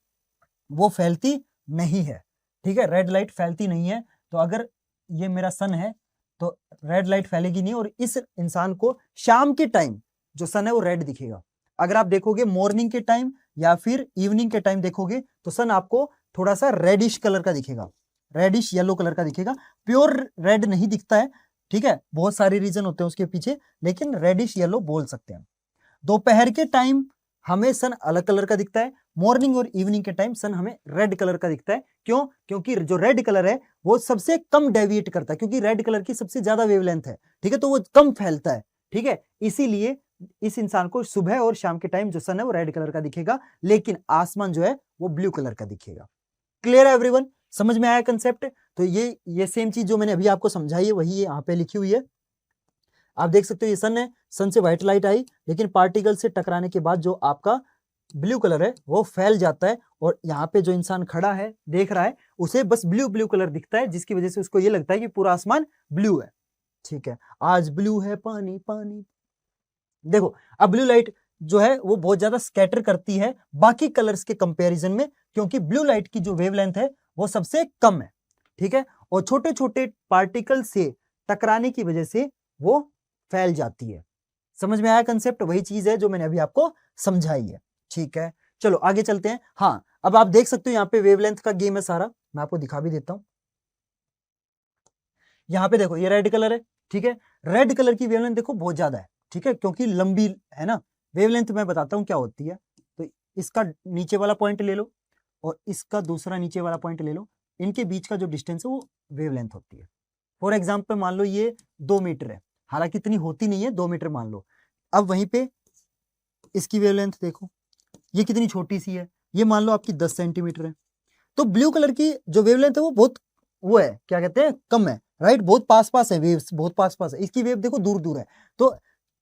Speaker 2: वो फैलती नहीं है, ठीक है, रेड लाइट फैलती नहीं है। तो अगर ये मेरा सन है तो रेड लाइट फैलेगी नहीं, और इस इंसान को शाम के टाइम जो सन है वो रेड दिखेगा। अगर आप देखोगे मॉर्निंग के टाइम या फिर इवनिंग के टाइम देखोगे तो सन आपको थोड़ा सा रेडिश कलर का दिखेगा, रेडिश येलो कलर का दिखेगा, प्योर रेड नहीं दिखता है। ठीक है, बहुत सारे रीजन होते हैं उसके पीछे, लेकिन रेडिश येलो बोल सकते हैं। दोपहर के टाइम हमें सन अलग कलर का दिखता है, मॉर्निंग और इवनिंग के टाइम सन हमें रेड कलर का दिखता है। क्यों? क्योंकि जो रेड कलर है वो सबसे कम डेविएट करता है, क्योंकि रेड कलर की सबसे ज्यादा वेवलेंथ है। ठीक है, तो वो कम फैलता है। ठीक है, इसीलिए इस इंसान को सुबह और शाम के टाइम जो सन है वो रेड कलर का दिखेगा, लेकिन आसमान जो है वो ब्लू कलर का दिखेगा। क्लियर है एवरीवन? समझ में आया कंसेप्ट? तो ये सेम चीज जो मैंने अभी आपको समझाई है वही यहाँ पे लिखी हुई है। आप देख सकते हो ये सन है, सन से व्हाइट लाइट आई, लेकिन पार्टिकल से टकराने के बाद जो आपका ब्लू कलर है वो फैल जाता है, और यहाँ पे जो इंसान खड़ा है देख रहा है उसे बस ब्लू ब्लू कलर दिखता है, जिसकी वजह से उसको ये लगता है कि पूरा आसमान ब्लू है। ठीक है, आज ब्लू है पानी पानी। देखो, अब ब्लू लाइट जो है वो बहुत ज्यादा स्कैटर करती है बाकी कलर्स के कंपैरिजन में, क्योंकि ब्लू लाइट की जो वेवलेंथ है वो सबसे कम है। ठीक है, और छोटे छोटे पार्टिकल से टकराने की वजह से वो फैल जाती है। समझ में आया कंसेप्ट? वही चीज है जो मैंने अभी आपको समझाई है। ठीक है, चलो आगे चलते हैं। हाँ, अब आप देख सकते हो यहाँ पे वेवलेंथ का गेम है सारा, मैं आपको दिखा भी देता हूं। यहाँ पे देखो ये रेड कलर है। ठीक है, रेड कलर की वेवलेंथ देखो बहुत ज्यादा है। ठीक है, क्योंकि लंबी है ना वेवलेंथ। मैं बताता हूं क्या होती है। तो इसका नीचे वाला पॉइंट ले लो और इसका दूसरा नीचे वाला पॉइंट ले लो, इनके बीच का जो डिस्टेंस है वो वेवलेंथ होती है। फॉर एग्जाम्पल मान लो ये 2 मीटर है, हालांकि इतनी होती नहीं है, 2 मीटर मान लो। अब वहीं पे इसकी वेवलेंथ देखो, ये कितनी छोटी सी है, ये मान लो आपकी 10 सेंटीमीटर है। तो ब्लू कलर की जो वेवलेंथ है वो बहुत वो है, क्या कहते हैं, कम है। राइट, बहुत पास पास है, वेव्स बहुत पास पास है, इसकी वेव देखो दूर दूर है। तो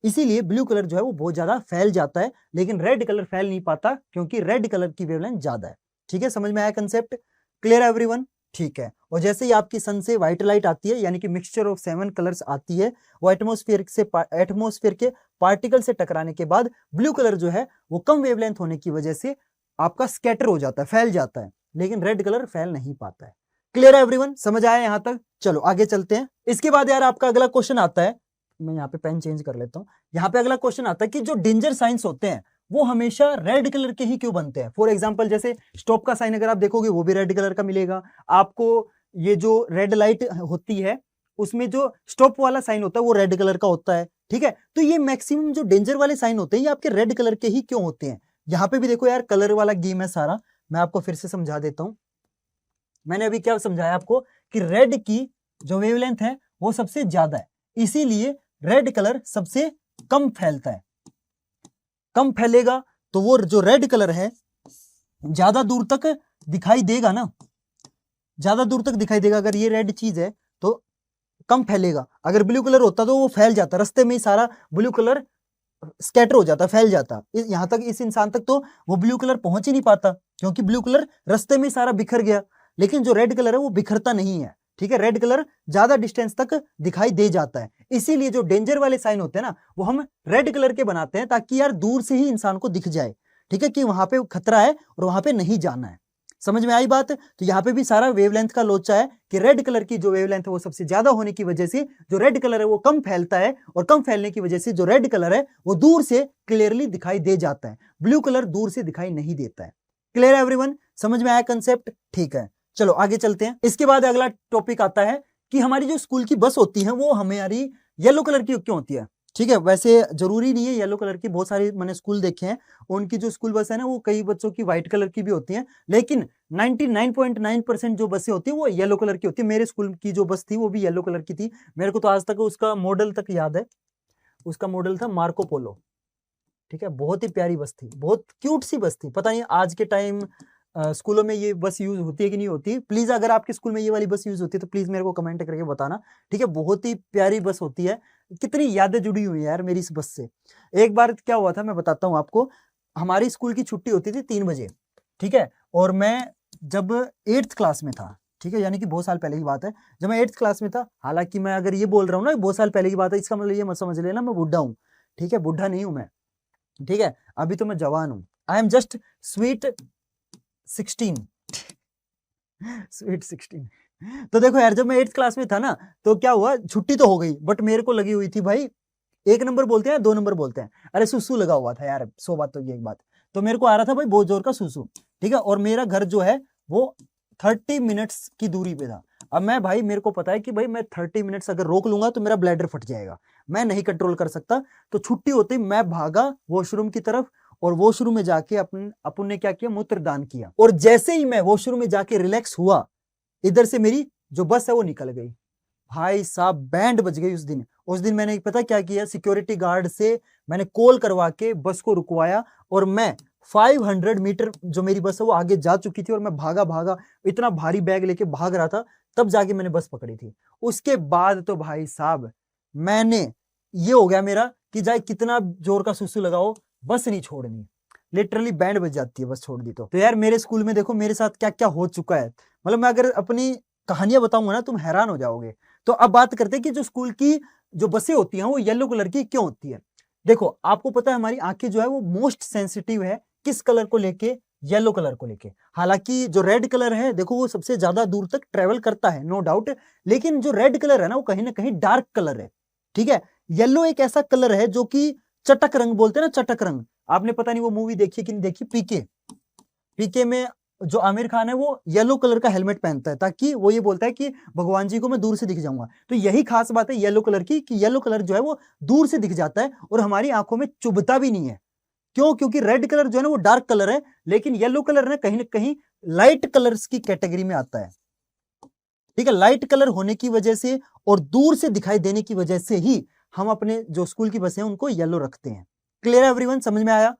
Speaker 2: इसीलिए ब्लू कलर जो है वो बहुत ज्यादा फैल जाता है, लेकिन रेड कलर फैल नहीं पाता, क्योंकि रेड कलर की वेवलेंथ ज्यादा है। ठीक है, समझ में आया कंसेप्ट? क्लियर है एवरीवन? ठीक है, और जैसे ही आपकी सन से व्हाइट लाइट आती है, यानी कि मिक्सचर ऑफ 7 कलर्स आती है, वो एटमॉस्फेयर के पार्टिकल से टकराने के बाद ब्लू कलर जो है वो कम वेवलेंथ होने की वजह से आपका स्कैटर हो जाता है, फैल जाता है, लेकिन रेड कलर फैल नहीं पाता है। क्लियर है एवरीवन? समझ आया यहां तक? चलो आगे चलते हैं। इसके बाद यार आपका अगला क्वेश्चन आता है, मैं यहाँ पे पेन चेंज कर लेता हूं। यहाँ पे अगला क्वेश्चन आता है कि जो डेंजर साइंस होते हैं वो हमेशा रेड कलर के ही क्यों बनते हैं? फॉर एग्जांपल जैसे स्टॉप का साइन अगर आप देखोगे वो भी रेड कलर का मिलेगा आपको। ये जो रेड लाइट होती है उसमें जो स्टॉप वाला साइन होता है वो रेड कलर का होता है। ठीक है, तो ये मैक्सिमम जो डेंजर वाले साइन होते हैं ये आपके रेड कलर के ही क्यों होते हैं? यहाँ पे भी देखो यार कलर वाला गेम है सारा, मैं आपको फिर से समझा देता हूं। मैंने अभी क्या समझाया आपको कि रेड की जो वेवलेंथ है वो सबसे ज्यादा है, इसीलिए रेड कलर सबसे कम फैलता है। कम फैलेगा तो वो जो रेड कलर है ज्यादा दूर तक दिखाई देगा ना, ज्यादा दूर तक दिखाई देगा। अगर ये रेड चीज है तो कम फैलेगा, अगर ब्लू कलर होता तो वो फैल जाता, रास्ते में ही सारा ब्लू कलर स्कैटर हो जाता, फैल जाता। यहां तक इस इंसान तक तो वो ब्लू कलर पहुंच ही नहीं पाता, क्योंकि ब्लू कलर रास्ते में सारा बिखर गया। लेकिन जो रेड कलर है वो बिखरता नहीं है। ठीक है, रेड कलर ज्यादा डिस्टेंस तक दिखाई दे जाता है, इसीलिए जो डेंजर वाले साइन होते हैं ना वो हम रेड कलर के बनाते हैं, ताकि यार दूर से ही इंसान को दिख जाए। ठीक है, कि वहां पे खतरा है और वहां पे नहीं जाना है। समझ में आई बात? तो यहाँ पे भी सारा वेवलेंथ का लोचा है कि रेड कलर की जो वेवलेंथ है वो सबसे ज्यादा होने की वजह से जो रेड कलर है वो कम फैलता है, और कम फैलने की वजह से जो रेड कलर है वो दूर से क्लियरली दिखाई दे जाता है, ब्लू कलर दूर से दिखाई नहीं देता है। क्लियर है एवरीवन? समझ में आया कंसेप्ट? ठीक है, चलो आगे चलते हैं। इसके बाद अगला टॉपिक आता है कि हमारी जो स्कूल की बस होती है वो हमारी येलो कलर की क्यों होती है? ठीक है, वैसे जरूरी नहीं है येलो कलर की, बहुत सारे मैंने स्कूल देखे हैं उनकी जो स्कूल बस है ना वो कई बच्चों की व्हाइट कलर की भी होती है, लेकिन 99.9% जो बसें होती है वो येलो कलर की होती है। मेरे स्कूल की जो बस थी वो भी येलो कलर की थी, मेरे को तो आज तक उसका मॉडल तक याद है। उसका मॉडल था मार्को पोलो। ठीक है, बहुत ही प्यारी बस थी, बहुत क्यूट सी बस थी। पता नहीं आज के टाइम स्कूलों में ये बस यूज होती है कि नहीं होती, प्लीज अगर आपके स्कूल में ये वाली बस यूज होती है तो प्लीज मेरे को कमेंट करके बताना। ठीक है, बहुत ही प्यारी बस होती है, कितनी यादें जुड़ी हुई है यार मेरी इस बस से। एक बार क्या हुआ था मैं बताता हूँ आपको। हमारी स्कूल की छुट्टी होती थी 3 बजे। ठीक है, और मैं जब 8th क्लास में था, ठीक है, यानी कि बहुत साल पहले की बात है, जब मैं 8th क्लास में था, हालांकि मैं अगर ये बोल रहा हूँ ना बहुत साल पहले की बात है, इसका मतलब ये मत समझ लेना मैं बुढ़ा हूँ। ठीक है, बुढ़ा नहीं हूं मैं। ठीक है, अभी तो मैं जवान हूं, I am just sweet 16। Sweet 16। तो देखो यार, जब मैं 8th क्लास में था ना, तो क्या हुआ, छुट्टी तो हो गई, बट मेरे को लगी हुई थी भाई, 1 नंबर बोलते हैं 2 नंबर बोलते हैं, अरे सुसु लगा हुआ था यार, 100 बात तो ये एक बात। तो मेरे को आ रहा था भाई बहुत जोर का सुसु, ठीक है, और मेरा घर जो है वो 30 मिनट्स की दूरी पे था। अब मैं भाई, मेरे को पता है कि भाई मैं 30 मिनट्स अगर रोक लूंगा तो मेरा ब्लैडर फट जाएगा, मैं नहीं कंट्रोल कर सकता। तो छुट्टी होते ही मैं भागा वॉशरूम की तरफ, और वॉशरूम में जाके अपन ने क्या किया, मूत्रदान किया। और जैसे ही मैं वॉशरूम में जाके रिलैक्स हुआ, इधर से मेरी जो बस है वो निकल गई। भाई साहब बैंड बज गई उस दिन मैंने पता क्या किया, सिक्योरिटी गार्ड से मैंने कॉल करवा के बस को रुकवाया, और मैं 500 मीटर जो मेरी बस है वो आगे जा चुकी थी, और मैं भागा इतना भारी बैग लेके भाग रहा था, तब जाके मैंने बस पकड़ी थी। उसके बाद तो भाई साहब मैंने, ये हो गया मेरा कि चाहे कितना जोर का सुसु लगाओ, बस नहीं छोड़नी, लिटरली बैंड बज जाती है बस छोड़ दी तो यार मेरे स्कूल में देखो मेरे साथ क्या क्या हो चुका है, मतलब मैं अगर अपनी कहानियां बताऊंगा ना तुम हैरान हो जाओगे। तो अब बात करते हैं कि जो स्कूल की जो बसें होती हैं वो येलो कलर की क्यों होती है। देखो आपको पता है हमारी आंखें जो है वो मोस्ट सेंसिटिव है किस कलर को लेके, येलो कलर को लेके। हालांकि जो रेड कलर है देखो वो सबसे ज्यादा दूर तक ट्रेवल करता है, नो डाउट, लेकिन जो रेड कलर है ना वो कहीं ना कहीं डार्क कलर है, ठीक है। येलो एक ऐसा कलर है जो कि चटक रंग बोलते हैं ना, चटक रंग। आपने पता नहीं वो मूवी देखी कि नहीं देखी, पीके में जो आमिर खान है वो येलो कलर का हेलमेट पहनता है, ताकि वो ये बोलता है कि भगवान जी को मैं दूर से दिख जाऊंगा। तो यही खास बात है येलो कलर की, कि येलो कलर जो है वो दूर से दिख जाता है और हमारी आंखों में चुभता भी नहीं है। क्यों? क्योंकि रेड कलर जो है ना वो डार्क कलर है, लेकिन येलो कलर ना कहीं लाइट कलर्स की कैटेगरी में आता है, ठीक है। लाइट कलर होने की वजह से और दूर से दिखाई देने की वजह से ही हम अपने जो स्कूल की बसें हैं उनको येलो रखते हैं। क्लियर है एवरीवन, समझ में आया?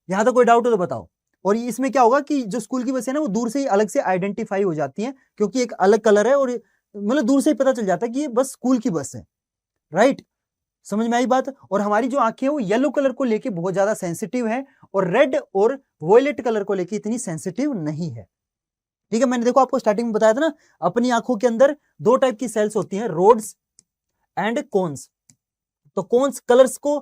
Speaker 2: यहां तक कोई डाउट हो तो बताओ। और इसमें क्या होगा कि जो स्कूल की बसें ना वो दूर से ही अलग से आइडेंटिफाई हो जाती हैं, क्योंकि एक अलग कलर है, और मतलब दूर से ही पता चल जाता है कि ये बस स्कूल की बस है, राइट? समझ में आई बात? और हमारी जो आंखें हैं वो येलो कलर को लेके बहुत ज्यादा सेंसिटिव है, और रेड और वॉयलेट कलर को लेके इतनी सेंसिटिव नहीं है, ठीक है। मैंने देखो आपको स्टार्टिंग में बताया था ना, अपनी आंखों के अंदर 2 टाइप की सेल्स होती हैं, रोड्स एंड कोन्स। तो कोन्स कलर्स को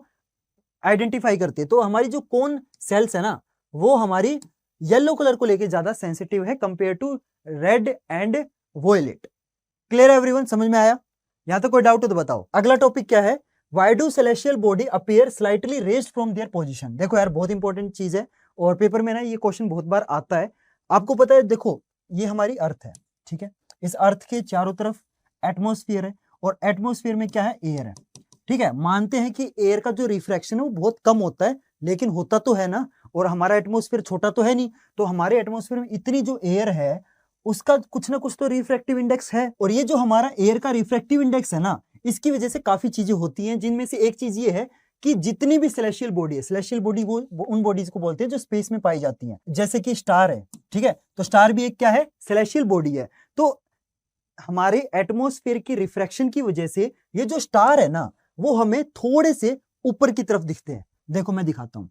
Speaker 2: आइडेंटिफाई करती है, तो हमारी जो कोन सेल्स है ना वो हमारी येलो कलर को लेके ज्यादा सेंसिटिव है compare to red and violet. Clear है एवरीवन, समझ में आया? यहां तक कोई डाउट हो तो बताओ। अगला टॉपिक क्या है, why do celestial body appear slightly raised from their position. देखो यार बहुत इंपॉर्टेंट चीज है, और पेपर में ना ये क्वेश्चन बहुत बार आता है। आपको पता है, देखो ये हमारी अर्थ है, ठीक है, इस अर्थ के चारों तरफ एटमोस्फियर है, और एटमोस्फियर में क्या है, एयर है, ठीक है। मानते हैं कि एयर का जो रिफ्रैक्शन है वो बहुत कम होता है, लेकिन होता तो है ना, और हमारा एटमोस्फियर छोटा तो है नहीं, तो हमारे एटमोस्फियर में इतनी जो एयर है उसका कुछ ना कुछ तो रिफ्रैक्टिव इंडेक्स है। और ये जो हमारा एयर का रिफ्रैक्टिव इंडेक्स है ना, इसकी वजह से काफी चीजें होती हैं, जिनमें से एक चीज ये है कि जितनी भी सेलेस्टियल बॉडी है, सेलेस्टियल बॉडी वो उन बॉडीज को बोलते हैं जो स्पेस में पाई जाती हैं, जैसे कि स्टार है, ठीक है। तो स्टार भी एक क्या है, सेलेस्टियल बॉडी है। तो हमारे एटमोस्फेयर की रिफ्रैक्शन की वजह से ये जो स्टार है ना वो हमें थोड़े से ऊपर की तरफ दिखते हैं। देखो मैं दिखाता हूं,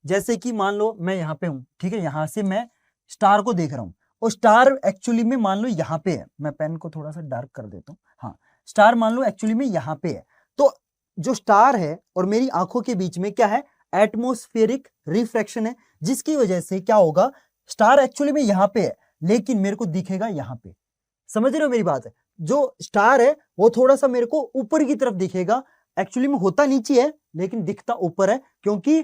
Speaker 2: जैसे कि मान लो मैं यहां पे हूं, ठीक है, यहां से मैं स्टार को देख रहा हूं, और स्टार एक्चुअली में मान लो यहां पे है। मैं पेन को थोड़ा सा डार्क कर देता हूं, हाँ, स्टार मान लो एक्चुअली में यहां पे है। तो जो स्टार है और मेरी आंखों के बीच में क्या है, एटमोस्फेरिक रिफ्रैक्शन है, जिसकी वजह से क्या होगा, स्टार एक्चुअली में यहां पे है लेकिन मेरे को दिखेगा यहां पे। समझ रहे हो मेरी बात? जो स्टार है वो थोड़ा सा मेरे को ऊपर की तरफ दिखेगा, एक्चुअली में होता नीचे है लेकिन दिखता ऊपर है, क्योंकि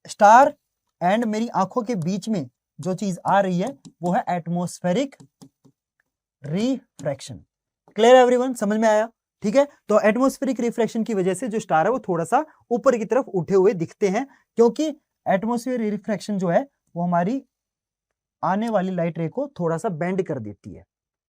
Speaker 2: स्टार एंड मेरी आंखों के बीच में जो चीज आ रही है वो है एटमॉस्फेरिक रिफ्रैक्शन। क्लियर एवरीवन, समझ में आया? ठीक है, तो एटमॉस्फेरिक रिफ्रैक्शन की वजह से जो स्टार है वो थोड़ा सा ऊपर की तरफ उठे हुए दिखते हैं, क्योंकि एटमॉस्फेरिक रिफ्रैक्शन जो है वो हमारी आने वाली लाइट रे को थोड़ा सा बेंड कर देती है।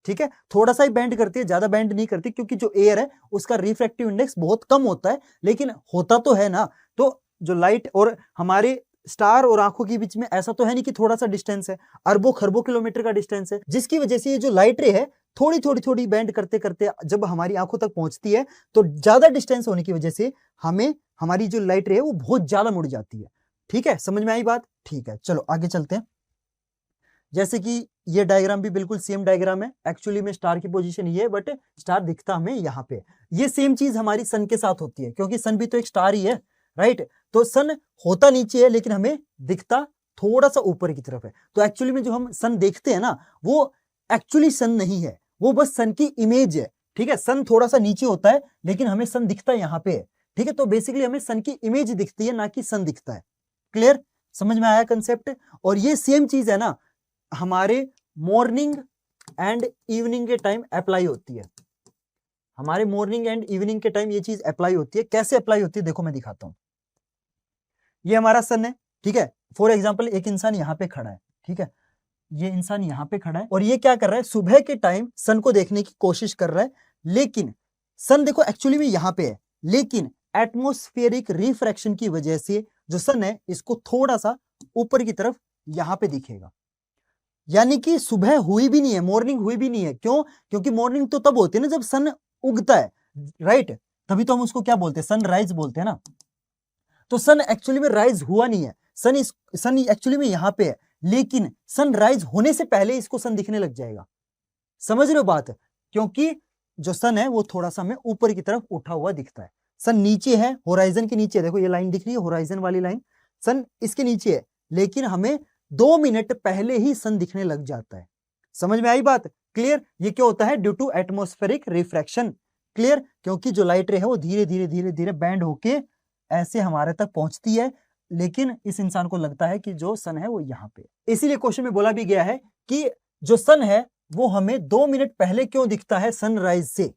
Speaker 2: ठीक है, थोड़ा सा ही बेंड करती है, ज्यादा बेंड नहीं करती, क्योंकि जो एयर है उसका रिफ्रैक्टिव इंडेक्स बहुत कम होता है, लेकिन होता तो है ना। तो जो लाइट और हमारे स्टार और आंखों के बीच में ऐसा तो है नहीं कि थोड़ा सा डिस्टेंस है, अरबों खरबों किलोमीटर का डिस्टेंस है, जिसकी वजह से ये जो लाइट रे है थोड़ी थोड़ी थोड़ी बेंड करते करते जब हमारी आंखों तक पहुंचती है, तो ज्यादा डिस्टेंस होने की वजह से हमें हमारी जो लाइट रे है वो बहुत ज्यादा मुड़ जाती है। ठीक है, समझ में आई बात? ठीक है, चलो आगे चलते हैं। जैसे कि ये डायग्राम भी बिल्कुल सेम डायग्राम है, एक्चुअली में स्टार की पोजीशन ये है, बट स्टार दिखता हमें यहाँ पे। ये सेम चीज हमारी सन के साथ होती है, क्योंकि सन भी तो एक स्टार ही है, राइट? तो सन होता नीचे है लेकिन हमें दिखता थोड़ा सा ऊपर की तरफ है। तो एक्चुअली में जो हम सन देखते हैं ना, वो एक्चुअली सन नहीं है, वो बस सन की इमेज है, ठीक है। सन थोड़ा सा नीचे होता है लेकिन हमें सन दिखता है यहाँ पे है, ठीक है। तो बेसिकली हमें सन की इमेज दिखती है, ना कि सन दिखता है। क्लियर, समझ में आया कंसेप्ट। और ये सेम चीज है ना हमारे मॉर्निंग एंड इवनिंग के टाइम अप्लाई होती है, हमारे मॉर्निंग एंड इवनिंग के टाइम ये चीज अप्लाई होती है। कैसे अप्लाई होती है देखो मैं दिखाता हूं। ये हमारा सन है, ठीक है। फॉर एग्जाम्पल एक इंसान यहाँ पे खड़ा है, ठीक है, ये इंसान यहाँ पे खड़ा है और ये क्या कर रहा है, सुबह के टाइम सन को देखने की कोशिश कर रहा है, लेकिन सन देखो एक्चुअली में यहाँ पे है, लेकिन एटमॉस्फेरिक रिफ्रैक्शन की वजह से जो सन है इसको थोड़ा सा ऊपर की तरफ यहाँ पे दिखेगा। यानी कि सुबह हुई भी नहीं है, मॉर्निंग हुई भी नहीं है। क्यों? क्योंकि मॉर्निंग तो तब होती है ना जब सन उगता है, राइट। तभी तो हम उसको क्या बोलते हैं, सनराइज बोलते हैं ना। तो सन एक्चुअली में राइज हुआ नहीं है, सन एक्चुअली में यहाँ पे है, लेकिन सनराइज होने से पहले इसको सन दिखने लग जाएगा। समझ रहे हो बात? क्योंकि जो सन है वो थोड़ा सा हमें ऊपर की तरफ उठा हुआ दिखता है। सन नीचे है, होराइजन के नीचे है, देखो ये लाइन दिख रही है होराइजन वाली लाइन, सन इसके नीचे है, लेकिन हमें 2 मिनट पहले ही सन दिखने लग जाता है। समझ में आई बात? क्लियर। ये क्या होता है? Due to atmospheric refraction. Clear, क्योंकि जो लाइट रे है वो धीरे धीरे धीरे धीरे बैंड होके ऐसे हमारे तक पहुंचती है, लेकिन इस इंसान को लगता है कि जो सन है वो यहाँ पे। इसीलिए क्वेश्चन में बोला भी गया है कि जो सन है वो हमें 2 मिनट पहले क्यों दिखता है सनराइज से,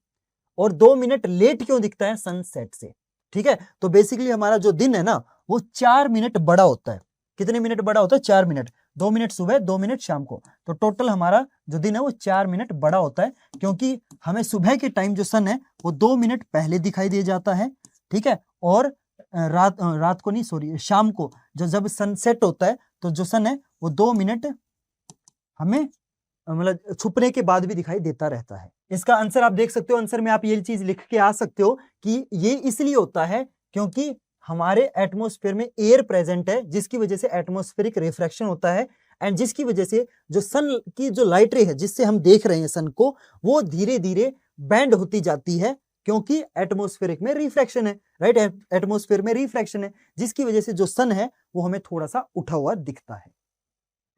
Speaker 2: और 2 मिनट लेट क्यों दिखता है सनसेट से। ठीक है, तो बेसिकली हमारा जो दिन है ना वो 4 मिनट बड़ा होता है। कितने मिनट बड़ा होता है? 4 मिनट। 2 मिनट सुबह, 2 मिनट शाम को, तो टोटल हमारा जो दिन है वो 4 मिनट बड़ा होता है, क्योंकि हमें सुबह के टाइम जो सन है वो 2 मिनट पहले दिखाई दे जाता है। ठीक है, और रात को नहीं, सॉरी, शाम को जब सनसेट होता है तो जो सन है वो 2 मिनट हमें मतलब छुपने के बाद भी दिखाई देता रहता है। इसका आंसर आप देख सकते हो, आंसर में आप ये चीज लिख के आ सकते हो कि ये इसलिए होता है क्योंकि हमारे एटमॉस्फेयर में एयर प्रेजेंट है, जिसकी वजह से एटमॉस्फेरिक रिफ्रैक्शन होता है, एंड जिसकी वजह से जो सन की जो लाइट रे है जिससे हम देख रहे हैं सन को, वो धीरे धीरे बैंड होती जाती है, क्योंकि एटमॉस्फेरिक में रिफ्रैक्शन है, राइट। एटमॉस्फेयर में रिफ्रैक्शन है, जिसकी वजह से जो सन है वो हमें थोड़ा सा उठा हुआ दिखता है।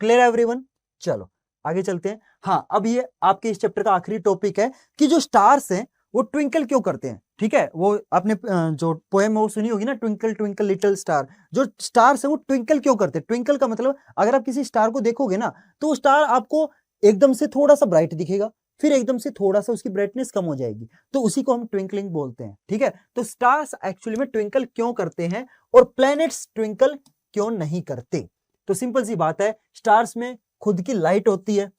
Speaker 2: Clear everyone? चलो आगे चलते हैं। हाँ, अब ये आपके इस चैप्टर का आखिरी टॉपिक है कि जो स्टार्स हैं वो ट्विंकल क्यों करते हैं। ठीक है, वो आपने जो पोएम है वो सुनी होगी ना, ट्विंकल ट्विंकल लिटिल स्टार। जो स्टार्स है वो ट्विंकल क्यों करते हैं? ट्विंकल का मतलब अगर आप किसी स्टार को देखोगे ना तो वो स्टार आपको एकदम से थोड़ा सा ब्राइट दिखेगा, फिर एकदम से थोड़ा सा उसकी ब्राइटनेस कम हो जाएगी, तो उसी को हम ट्विंकलिंग बोलते हैं। ठीक है, तो स्टार्स एक्चुअली में ट्विंकल क्यों करते हैं और प्लैनेट्स ट्विंकल क्यों नहीं करते? तो सिंपल सी बात है, स्टार्स में खुद की लाइट होती है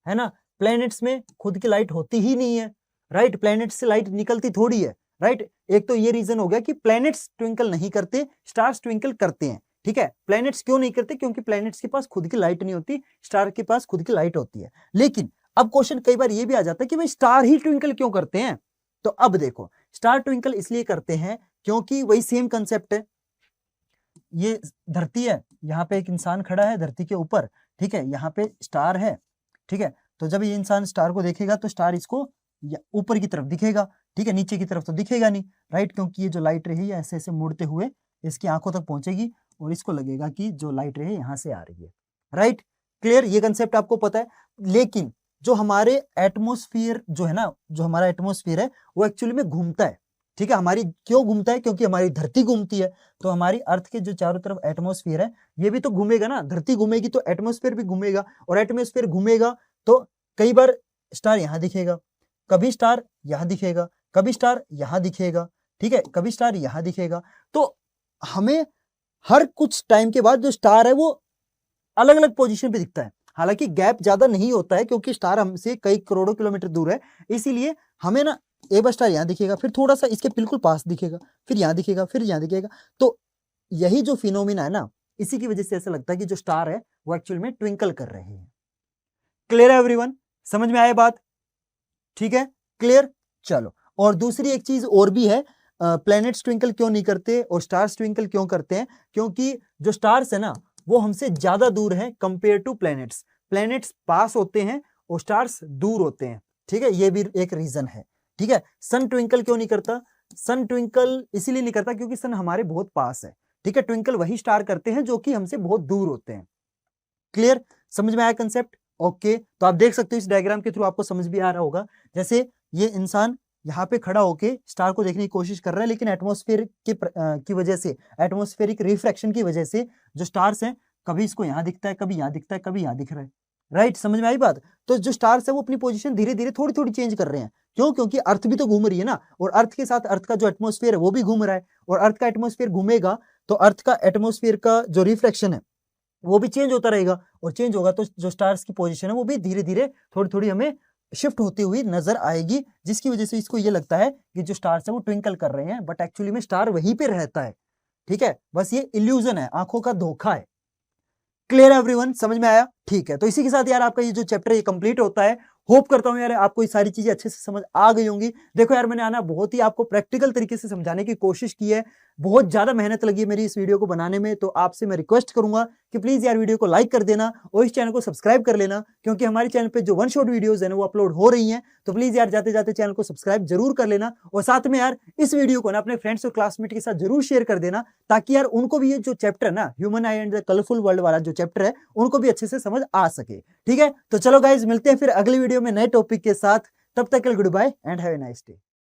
Speaker 2: ना, प्लैनेट्स में खुद की लाइट होती ही नहीं है, राइट। प्लैनेट्स से लाइट निकलती थोड़ी है, राइट। एक तो ये रीजन हो गया कि प्लैनेट्स ट्विंकल नहीं करते, स्टार्स ट्विंकल करते हैं। ठीक है, प्लैनेट्स क्यों नहीं करते? क्योंकि प्लैनेट्स के पास खुद की लाइट नहीं होती, स्टार के पास खुद की लाइट होती है। लेकिन अब क्वेश्चन कई बार ये भी आ जाता है कि भाई स्टार ही ट्विंकल क्यों करते हैं? तो अब देखो, स्टार ट्विंकल इसलिए करते हैं क्योंकि वही सेम कंसेप्ट है। ये धरती है, यहाँ पे एक इंसान खड़ा है धरती के ऊपर, ठीक है, यहाँ पे स्टार है। ठीक है, तो जब ये इंसान स्टार को देखेगा तो स्टार इसको ऊपर की तरफ दिखेगा, ठीक है, नीचे की तरफ तो दिखेगा नहीं, राइट, क्योंकि ये जो लाइट रे है ऐसे ऐसे मुड़ते हुए इसकी आंखों तक पहुंचेगी और इसको लगेगा कि जो लाइट रे है यहाँ से आ रही है, राइट। क्लियर, ये कंसेप्ट आपको पता है। लेकिन जो हमारे एटमॉस्फेयर जो है ना, जो हमारा एटमॉस्फेयर है वो एक्चुअली में घूमता है। ठीक है, हमारी क्यों घूमता है? क्योंकि हमारी धरती घूमती है, तो हमारी अर्थ के जो चारों तरफ एटमॉस्फेयर है ये भी तो घूमेगा ना। धरती घूमेगी तो एटमॉस्फेयर भी घूमेगा, और एटमॉस्फेयर घूमेगा तो कई बार स्टार यहाँ दिखेगा, कभी स्टार यहाँ दिखेगा, कभी स्टार यहाँ दिखेगा, ठीक है, कभी स्टार यहाँ दिखेगा। तो हमें हर कुछ टाइम के बाद जो स्टार है वो अलग अलग पोजीशन पे दिखता है। हालांकि गैप ज्यादा नहीं होता है क्योंकि स्टार हमसे कई करोड़ों किलोमीटर दूर है, इसीलिए हमें ना एक बार स्टार यहाँ दिखेगा, फिर थोड़ा सा इसके बिल्कुल पास दिखेगा, फिर यहाँ दिखेगा, फिर यहाँ दिखेगा। तो यही जो फिनोमिना है ना, इसी की वजह से ऐसा लगता है कि जो स्टार है वो एक्चुअल में ट्विंकल कर रहे हैं। क्लियर है एवरीवन? समझ में आया बात? ठीक है, क्लियर। चलो, और दूसरी एक चीज और भी है, प्लैनेट्स ट्विंकल क्यों नहीं करते और स्टार्स ट्विंकल क्यों करते हैं? क्योंकि जो स्टार्स है ना वो हमसे ज्यादा दूर है कंपेयर टू प्लैनेट्स। प्लैनेट्स पास होते हैं और स्टार्स दूर होते हैं। ठीक है, ये भी एक रीजन है। ठीक है, सन ट्विंकल क्यों नहीं करता? सन ट्विंकल इसीलिए नहीं करता क्योंकि सन हमारे बहुत पास है। ठीक है, ट्विंकल वही स्टार करते हैं जो कि हमसे बहुत दूर होते हैं। क्लियर, समझ में आया कंसेप्ट? ओके, तो आप देख सकते हो इस डायग्राम के थ्रू आपको समझ भी आ रहा होगा। जैसे ये इंसान यहाँ पे खड़ा होके स्टार को देखने की कोशिश कर रहा है, लेकिन एटमॉस्फेयर की वजह से, एटमॉस्फेरिक रिफ्रैक्शन की वजह से जो स्टार्स हैं, कभी इसको यहाँ दिखता है, कभी यहाँ दिखता है, कभी यहाँ दिख रहा है। राइट, समझ में आई बात? तो जो स्टार्स है वो अपनी पोजीशन धीरे धीरे थोड़ी थोड़ी चेंज कर रहे हैं। क्यों? क्योंकि अर्थ भी तो घूम रही है ना, और अर्थ के साथ अर्थ का जो एटमॉस्फेयर है वो भी घूम रहा है, और अर्थ का एटमॉस्फेयर घूमेगा तो अर्थ का एटमॉस्फेयर का जो रिफ्रैक्शन है वो भी चेंज होता रहेगा, और चेंज होगा तो जो स्टार्स की पोजीशन है वो भी धीरे धीरे थोड़ी थोड़ी हमें शिफ्ट होती हुई नजर आएगी, जिसकी वजह से इसको ये लगता है कि जो स्टार्स है वो ट्विंकल कर रहे हैं, बट एक्चुअली में स्टार वहीं पे रहता है। ठीक है, बस ये इल्यूजन है, आंखों का धोखा है। क्लियर एवरीवन, समझ में आया? ठीक है, तो इसी के साथ यार आपका ये जो चैप्टर ये कंप्लीट होता है। होप करता हूं यार आपको ये सारी चीजें अच्छे से समझ आ गई होंगी। देखो यार, मैंने आना बहुत ही आपको प्रैक्टिकल तरीके से समझाने की कोशिश की है, बहुत ज्यादा मेहनत लगी है मेरी इस वीडियो को बनाने में, तो आपसे मैं रिक्वेस्ट करूंगा कि प्लीज यार वीडियो को लाइक कर देना और इस चैनल को सब्सक्राइब कर लेना, क्योंकि हमारे चैनल पे जो वन शॉट वीडियोस है ना वो अपलोड हो रही हैं। तो प्लीज यार जाते जाते चैनल को सब्सक्राइब जरूर कर लेना, और साथ में यार इस वीडियो को ना अपने फ्रेंड्स और क्लासमेट के साथ जरूर शेयर कर देना, ताकि यार उनको भी ये जो चैप्टर है ना, human I and the colourful world वाला जो चैप्टर है, उनको भी अच्छे से समझ आ सके। ठीक है, तो चलो गाइज, मिलते हैं फिर अगली वीडियो में नए टॉपिक के साथ। तब तक के लिए goodbye and have a nice day.